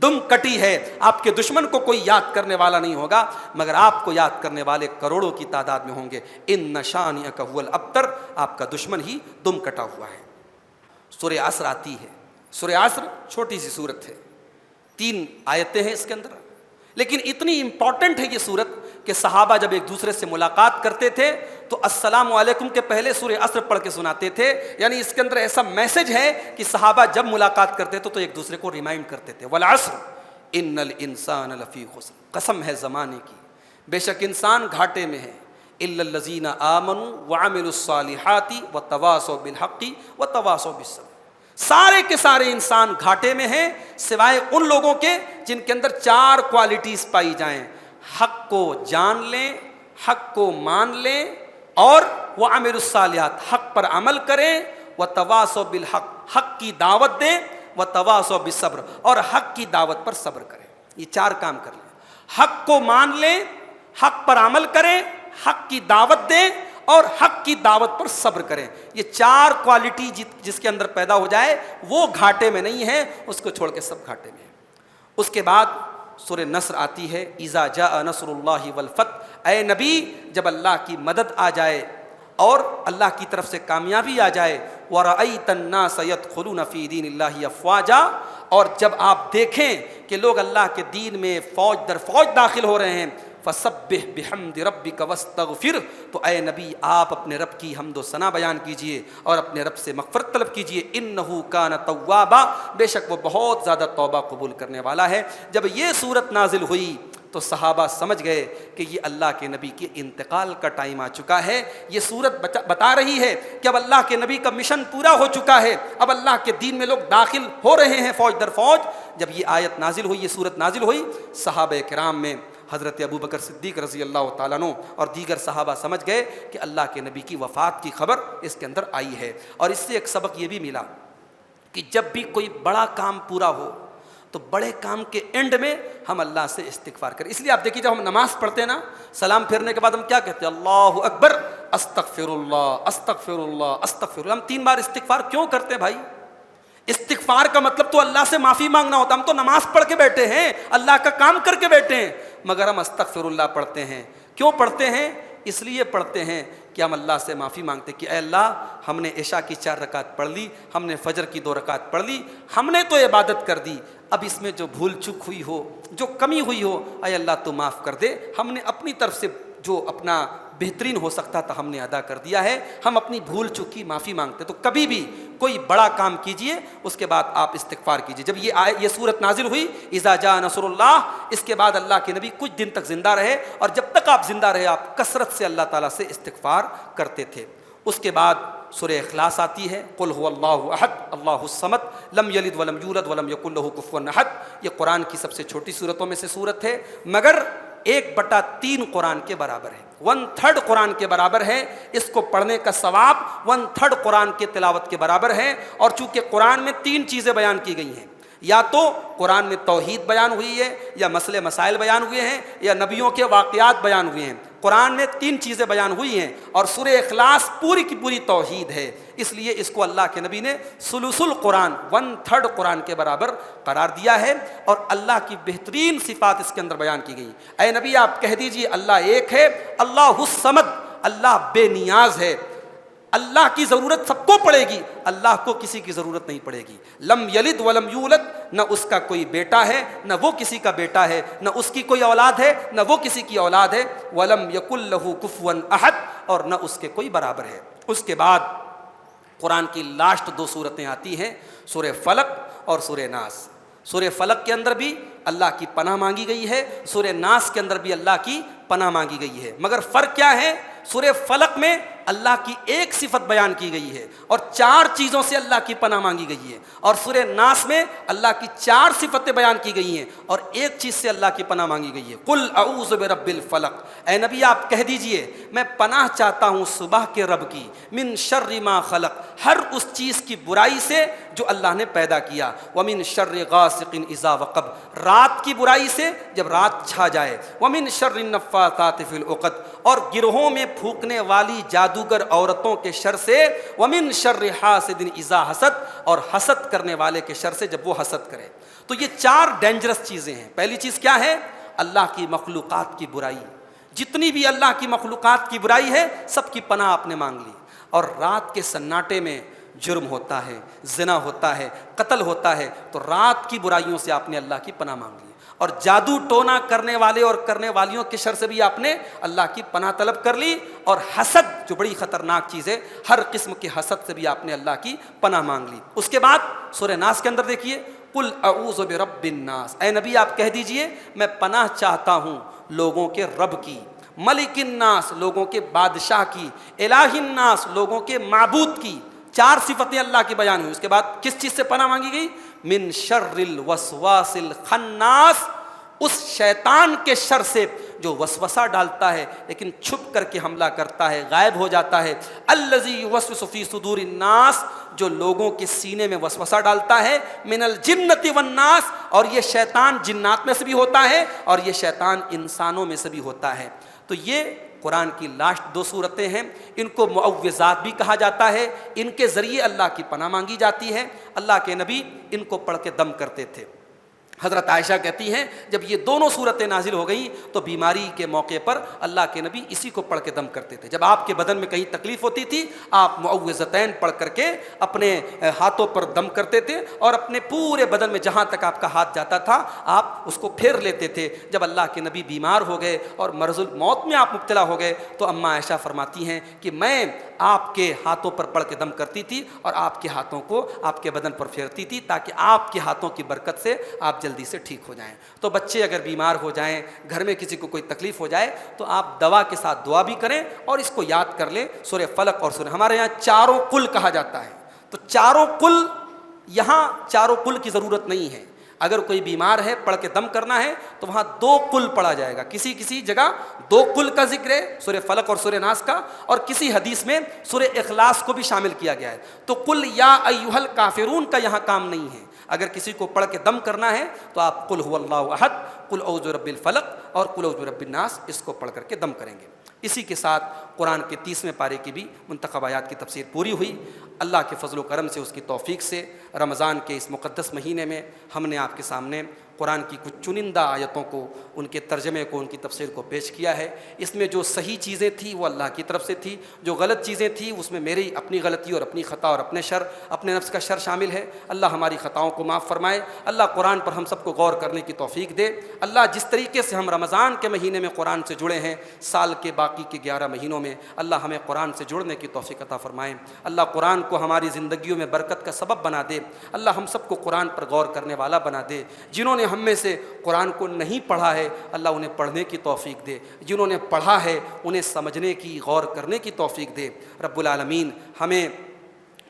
دم کٹی ہے، آپ کے دشمن کو کوئی یاد کرنے والا نہیں ہوگا، مگر آپ کو یاد کرنے والے کروڑوں کی تعداد میں ہوں گے۔ ان شانئک ھو الابتر، آپ کا دشمن ہی دم کٹا ہوا ہے۔ سورہ عصر آتی ہے، سورہ عصر چھوٹی سی سورت ہے، 3 آیتیں ہیں اس کے اندر، لیکن اتنی امپورٹنٹ ہے یہ سورت کہ صحابہ جب ایک دوسرے سے ملاقات کرتے تھے تو السلام علیکم کے پہلے سورہ عصر پڑھ کے سناتے تھے، یعنی اس کے اندر ایسا میسج ہے کہ صحابہ جب ملاقات کرتے تھے تو ایک دوسرے کو ریمائنڈ کرتے تھے۔ والعصر ان الانسان لفی خسر، قسم ہے زمانے کی بے شک انسان گھاٹے میں ہے، الا الذین آمنوا وعملوا الصالحات وتواصوا بالحق وتواصوا بالصبر، سارے کے سارے انسان گھاٹے میں ہیں سوائے ان لوگوں کے جن کے اندر 4 کوالٹیز پائی جائیں: حق کو جان لیں، حق کو مان لیں، اور وعملوا الصالحات حق پر عمل کریں، وتواصوا بالحق حق کی دعوت دیں، وتواصوا بالصبر اور حق کی دعوت پر صبر کریں۔ یہ 4 کام کر لیں، حق کو مان لیں، حق پر عمل کریں، حق کی دعوت دیں اور حق کی دعوت پر صبر کریں۔ یہ 4 کوالٹی جس کے اندر پیدا ہو جائے وہ گھاٹے میں نہیں ہے، اس کو چھوڑ کے سب گھاٹے میں ہیں۔ اس کے بعد سورہ نصر آتی ہے، اذا جاء نصر اللہ والفتح، اے نبی جب اللہ کی مدد آ جائے اور اللہ کی طرف سے کامیابی آ جائے، وَرَأَيْتَ النَّاسَ يَدْخُلُونَ فِي دِينِ اللَّهِ أَفْوَاجًا، اور جب آپ دیکھیں کہ لوگ اللہ کے دین میں فوج در فوج داخل ہو رہے ہیں، فَسَبِّحْ بِحَمْدِ رَبِّكَ وَاسْتَغْفِرْ، تو اے نبی آپ اپنے رب کی حمد و ثنا بیان کیجئے اور اپنے رب سے مغفرت طلب کیجئے، اِنَّهُ كَانَ تَوَّابًا، بے شک وہ بہت زیادہ توبہ قبول کرنے والا ہے۔ جب یہ صورت نازل ہوئی تو صحابہ سمجھ گئے کہ یہ اللہ کے نبی کے انتقال کا ٹائم آ چکا ہے۔ یہ صورت بتا رہی ہے کہ اب اللہ کے نبی کا مشن پورا ہو چکا ہے، اب اللہ کے دین میں لوگ داخل ہو رہے ہیں فوج در فوج۔ جب یہ آیت نازل ہوئی، یہ صورت نازل ہوئی، صحابہ کرام میں حضرت ابو بکر صدیق رضی اللہ تعالیٰ عنہ اور دیگر صحابہ سمجھ گئے کہ اللہ کے نبی کی وفات کی خبر اس کے اندر آئی ہے۔ اور اس سے ایک سبق یہ بھی ملا کہ جب بھی کوئی بڑا کام پورا ہو تو بڑے کام کے اینڈ میں ہم اللہ سے استغفار کریں۔ اس لیے آپ دیکھیے جب ہم نماز پڑھتے ہیں نا، سلام پھیرنے کے بعد ہم کیا کہتے ہیں؟ اللہ اکبر، استغفر اللہ، استغفر اللہ، استغفر اللہ۔ ہم 3 بار استغفار کیوں کرتے ہیں بھائی؟ استغفار کا مطلب تو اللہ سے معافی مانگنا ہوتا ہے۔ ہم تو نماز پڑھ کے بیٹھے ہیں، اللہ کا کام کر کے بیٹھے ہیں، مگر ہم استغفر اللہ پڑھتے ہیں۔ کیوں پڑھتے ہیں؟ اس لیے پڑھتے ہیں کہ ہم اللہ سے معافی مانگتے کہ اے اللہ ہم نے عشاء کی 4 رکعت پڑھ لی، ہم نے فجر کی 2 رکعت پڑھ لی، ہم نے تو عبادت کر دی، اب اس میں جو بھول چک ہوئی ہو، جو کمی ہوئی ہو، اے اللہ تو معاف کر دے۔ ہم نے اپنی طرف سے جو اپنا بہترین ہو سکتا تھا ہم نے ادا کر دیا ہے، ہم اپنی بھول چک کی معافی مانگتے۔ تو کبھی بھی کوئی بڑا کام کیجئے اس کے بعد آپ استغفار کیجئے۔ جب یہ صورت نازل ہوئی اذا جاء نصر اللہ، اس کے بعد اللہ کے نبی کچھ دن تک زندہ رہے، اور جب تک آپ زندہ رہے آپ کثرت سے اللہ تعالیٰ سے استغفار کرتے تھے۔ اس کے بعد سورہ اخلاص آتی ہے، قل هو اللہ احد اللہ الصمد لم یلد ولم یولد ولم یکن لہ کفوا احد۔ یہ قرآن کی سب سے چھوٹی سورتوں میں سے سورت ہے، مگر 1/3 قرآن کے برابر ہے، 1/3 قرآن کے برابر ہے۔ اس کو پڑھنے کا ثواب 1/3 قرآن کے تلاوت کے برابر ہے۔ اور چونکہ قرآن میں 3 چیزیں بیان کی گئی ہیں، یا تو قرآن میں توحید بیان ہوئی ہے، یا مسئلے مسائل بیان ہوئے ہیں، یا نبیوں کے واقعات بیان ہوئے ہیں۔ قرآن میں 3 چیزیں بیان ہوئی ہیں، اور سورہ اخلاص پوری کی پوری توحید ہے۔ اس لیے اس کو اللہ کے نبی نے ثلث القرآن 1/3 قرآن کے برابر قرار دیا ہے، اور اللہ کی بہترین صفات اس کے اندر بیان کی گئی۔ اے نبی آپ کہہ دیجئے اللہ ایک ہے، اللہ الصمد، اللہ بے نیاز ہے، اللہ کی ضرورت سب کو پڑے گی، اللہ کو کسی کی ضرورت نہیں پڑے گی۔ لم یلد ولم یولد، نہ اس کا کوئی بیٹا ہے نہ وہ کسی کا بیٹا ہے، نہ اس کی کوئی اولاد ہے نہ وہ کسی کی اولاد ہے۔ ولم یکن لہ کفوا احد، اور نہ اس کے کوئی برابر ہے۔ اس کے بعد قرآن کی لاسٹ 2 سورتیں آتی ہیں، سورہ فلق اور سورہ ناس۔ سورہ فلق کے اندر بھی اللہ کی پناہ مانگی گئی ہے، سورہ ناس کے اندر بھی اللہ کی پناہ مانگی گئی ہے، مگر فرق کیا ہے؟ سورہ فلق میں اللہ کی ایک صفت بیان کی گئی ہے اور 4 چیزوں سے اللہ کی پناہ مانگی گئی ہے، اور سورہ ناس میں اللہ کی 4 صفتیں بیان کی گئی ہیں اور ایک چیز سے اللہ کی پناہ مانگی گئی ہے۔ قل اعوذ برب الفلق، اے نبی آپ کہہ دیجئے میں پناہ چاہتا ہوں صبح کے رب کی، من شر ما خلق، ہر اس چیز کی برائی سے جو اللہ نے پیدا کیا، ومن شر غاسق اذا وقب، رات کی برائی سے جب رات چھا جائے، ومن شر النفاثات فی العقد، اور گروہوں میں پھونکنے والی جادوگر عورتوں کے شر سے، ومن شر حاسد اذا حسد، اور حسد کرنے والے کے شر سے جب وہ حسد کرے۔ تو یہ 4 ڈینجرس چیزیں ہیں۔ پہلی چیز کیا ہے؟ اللہ کی مخلوقات کی برائی، جتنی بھی اللہ کی مخلوقات کی برائی ہے سب کی پناہ آپ نے مانگ لی۔ اور رات کے سناٹے میں جرم ہوتا ہے، زنا ہوتا ہے، قتل ہوتا ہے، تو رات کی برائیوں سے آپ نے اللہ کی پناہ مانگ لی۔ اور جادو ٹونا کرنے والے اور کرنے والیوں کے شر سے بھی آپ نے اللہ کی پناہ طلب کر لی۔ اور حسد جو بڑی خطرناک چیز ہے، ہر قسم کے حسد سے بھی آپ نے اللہ کی پناہ مانگ لی۔ اس کے بعد سورہ ناس کے اندر دیکھیے، قل اعوذ برب الناس، اے نبی آپ کہہ دیجئے میں پناہ چاہتا ہوں لوگوں کے رب کی، ملک الناس لوگوں کے بادشاہ کی، الہ الناس لوگوں کے معبود کی۔ 4 صفتیں اللہ کی بیان ہوئی۔ اس کے بعد کس چیز سے پناہ مانگی گئی؟ من شر الوسواس الخناس، اس شیطان کے شر سے جو وسوسہ ڈالتا ہے لیکن چھپ کر کے حملہ کرتا ہے، غائب ہو جاتا ہے۔ الذی یوسوس فی صدور الناس، جو لوگوں کے سینے میں وسوسہ ڈالتا ہے، من الجنۃ والناس، اور یہ شیطان جنات میں سے بھی ہوتا ہے اور یہ شیطان انسانوں میں سے بھی ہوتا ہے۔ تو یہ قرآن کی لاسٹ 2 سورتیں ہیں، ان کو معوذات بھی کہا جاتا ہے، ان کے ذریعے اللہ کی پناہ مانگی جاتی ہے۔ اللہ کے نبی ان کو پڑھ کے دم کرتے تھے۔ حضرت عائشہ کہتی ہیں جب یہ دونوں صورتیں نازل ہو گئیں تو بیماری کے موقع پر اللہ کے نبی اسی کو پڑھ کے دم کرتے تھے۔ جب آپ کے بدن میں کہیں تکلیف ہوتی تھی آپ معوذتین پڑھ کر کے اپنے ہاتھوں پر دم کرتے تھے، اور اپنے پورے بدن میں جہاں تک آپ کا ہاتھ جاتا تھا آپ اس کو پھیر لیتے تھے۔ جب اللہ کے نبی بیمار ہو گئے اور مرض الموت میں آپ مبتلا ہو گئے تو اماں عائشہ فرماتی ہیں کہ میں آپ کے ہاتھوں پر پڑھ کے دم کرتی تھی اور آپ کے ہاتھوں کو آپ کے بدن پر پھیرتی تھی تاکہ آپ کے ہاتھوں کی برکت سے آپ جلدی سے ٹھیک ہو جائیں۔ تو بچے اگر بیمار ہو جائیں، گھر میں کسی کو کوئی تکلیف ہو جائے تو آپ دوا کے ساتھ دعا بھی کریں اور اس کو یاد کر لیں، سورہ فلق اور سورہ، ہمارے یہاں 4 قل کہا جاتا ہے، تو 4 قل، یہاں 4 قل کی ضرورت نہیں ہے۔ اگر کوئی بیمار ہے پڑھ کے دم کرنا ہے تو وہاں 2 قل پڑھا جائے گا، کسی جگہ 2 قل کا ذکر ہے، سورہ فلق اور سورہ ناس کا، اور کسی حدیث میں سورہ اخلاص کو بھی شامل کیا گیا ہے۔ تو قل یا ایھا الکافرون کا یہاں کام نہیں ہے۔ اگر کسی کو پڑھ کے دم کرنا ہے تو آپ قل هو اللہ احد، قل اعوذ برب الفلق اور قل اعوذ برب الناس اس کو پڑھ کر کے دم کریں گے۔ اسی کے ساتھ قرآن کے 30ویں پارے کی بھی منتخب آیات کی تفسیر پوری ہوئی۔ اللہ کے فضل و کرم سے، اس کی توفیق سے، رمضان کے اس مقدس مہینے میں ہم نے آپ کے سامنے قرآن کی کچھ چنندہ آیتوں کو، ان کے ترجمے کو، ان کی تفسیر کو پیش کیا ہے۔ اس میں جو صحیح چیزیں تھیں وہ اللہ کی طرف سے تھی، جو غلط چیزیں تھیں اس میں میری اپنی غلطی اور اپنی خطا اور اپنے شر، اپنے نفس کا شر شامل ہے۔ اللہ ہماری خطاؤں کو معاف فرمائے، اللہ قرآن پر ہم سب کو غور کرنے کی توفیق دے۔ اللہ جس طریقے سے ہم رمضان کے مہینے میں قرآن سے جڑے ہیں، سال کے باقی کے 11 مہینوں میں اللہ ہمیں قرآن سے جڑنے کی توفیق عطا فرمائے۔ اللہ قرآن کو ہماری زندگیوں میں برکت کا سبب بنا دے۔ اللہ ہم سب کو قرآن پر غور کرنے والا بنا دے۔ جنہوں نے ہم میں سے قرآن کو نہیں پڑھا ہے اللہ انہیں پڑھنے کی توفیق دے، جنہوں نے پڑھا ہے انہیں سمجھنے کی، غور کرنے کی توفیق دے۔ رب العالمین ہمیں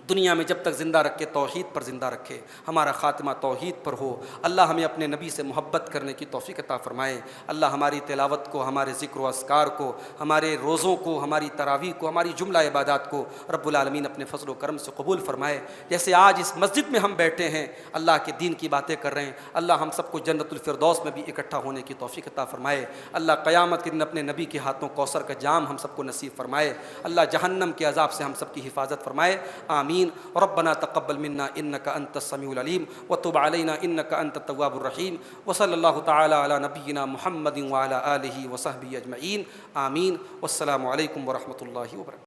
دنیا میں جب تک زندہ رکھے توحید پر زندہ رکھے، ہمارا خاتمہ توحید پر ہو۔ اللہ ہمیں اپنے نبی سے محبت کرنے کی توفیق عطا فرمائے۔ اللہ ہماری تلاوت کو، ہمارے ذکر و اذکار کو، ہمارے روزوں کو، ہماری تراویح کو، ہماری جملہ عبادات کو رب العالمین اپنے فضل و کرم سے قبول فرمائے۔ جیسے آج اس مسجد میں ہم بیٹھے ہیں، اللہ کے دین کی باتیں کر رہے ہیں، اللہ ہم سب کو جنت الفردوس میں بھی اکٹھا ہونے کی توفیق عطا فرمائے۔ اللہ قیامت کے دن اپنے نبی کے ہاتھوں کوثر کا جام ہم سب کو نصیب فرمائے۔ اللہ جہنم کے عذاب سے ہم سب کی حفاظت فرمائے، آمین۔ ربنا تقبل منا انك انت السميع العليم وتب علينا انك انت التواب الرحيم وصلى الله تعالى على نبينا محمد وعلى اله وصحبه اجمعين، آمين۔ والسلام علیکم ورحمۃ اللہ وبرکاتہ۔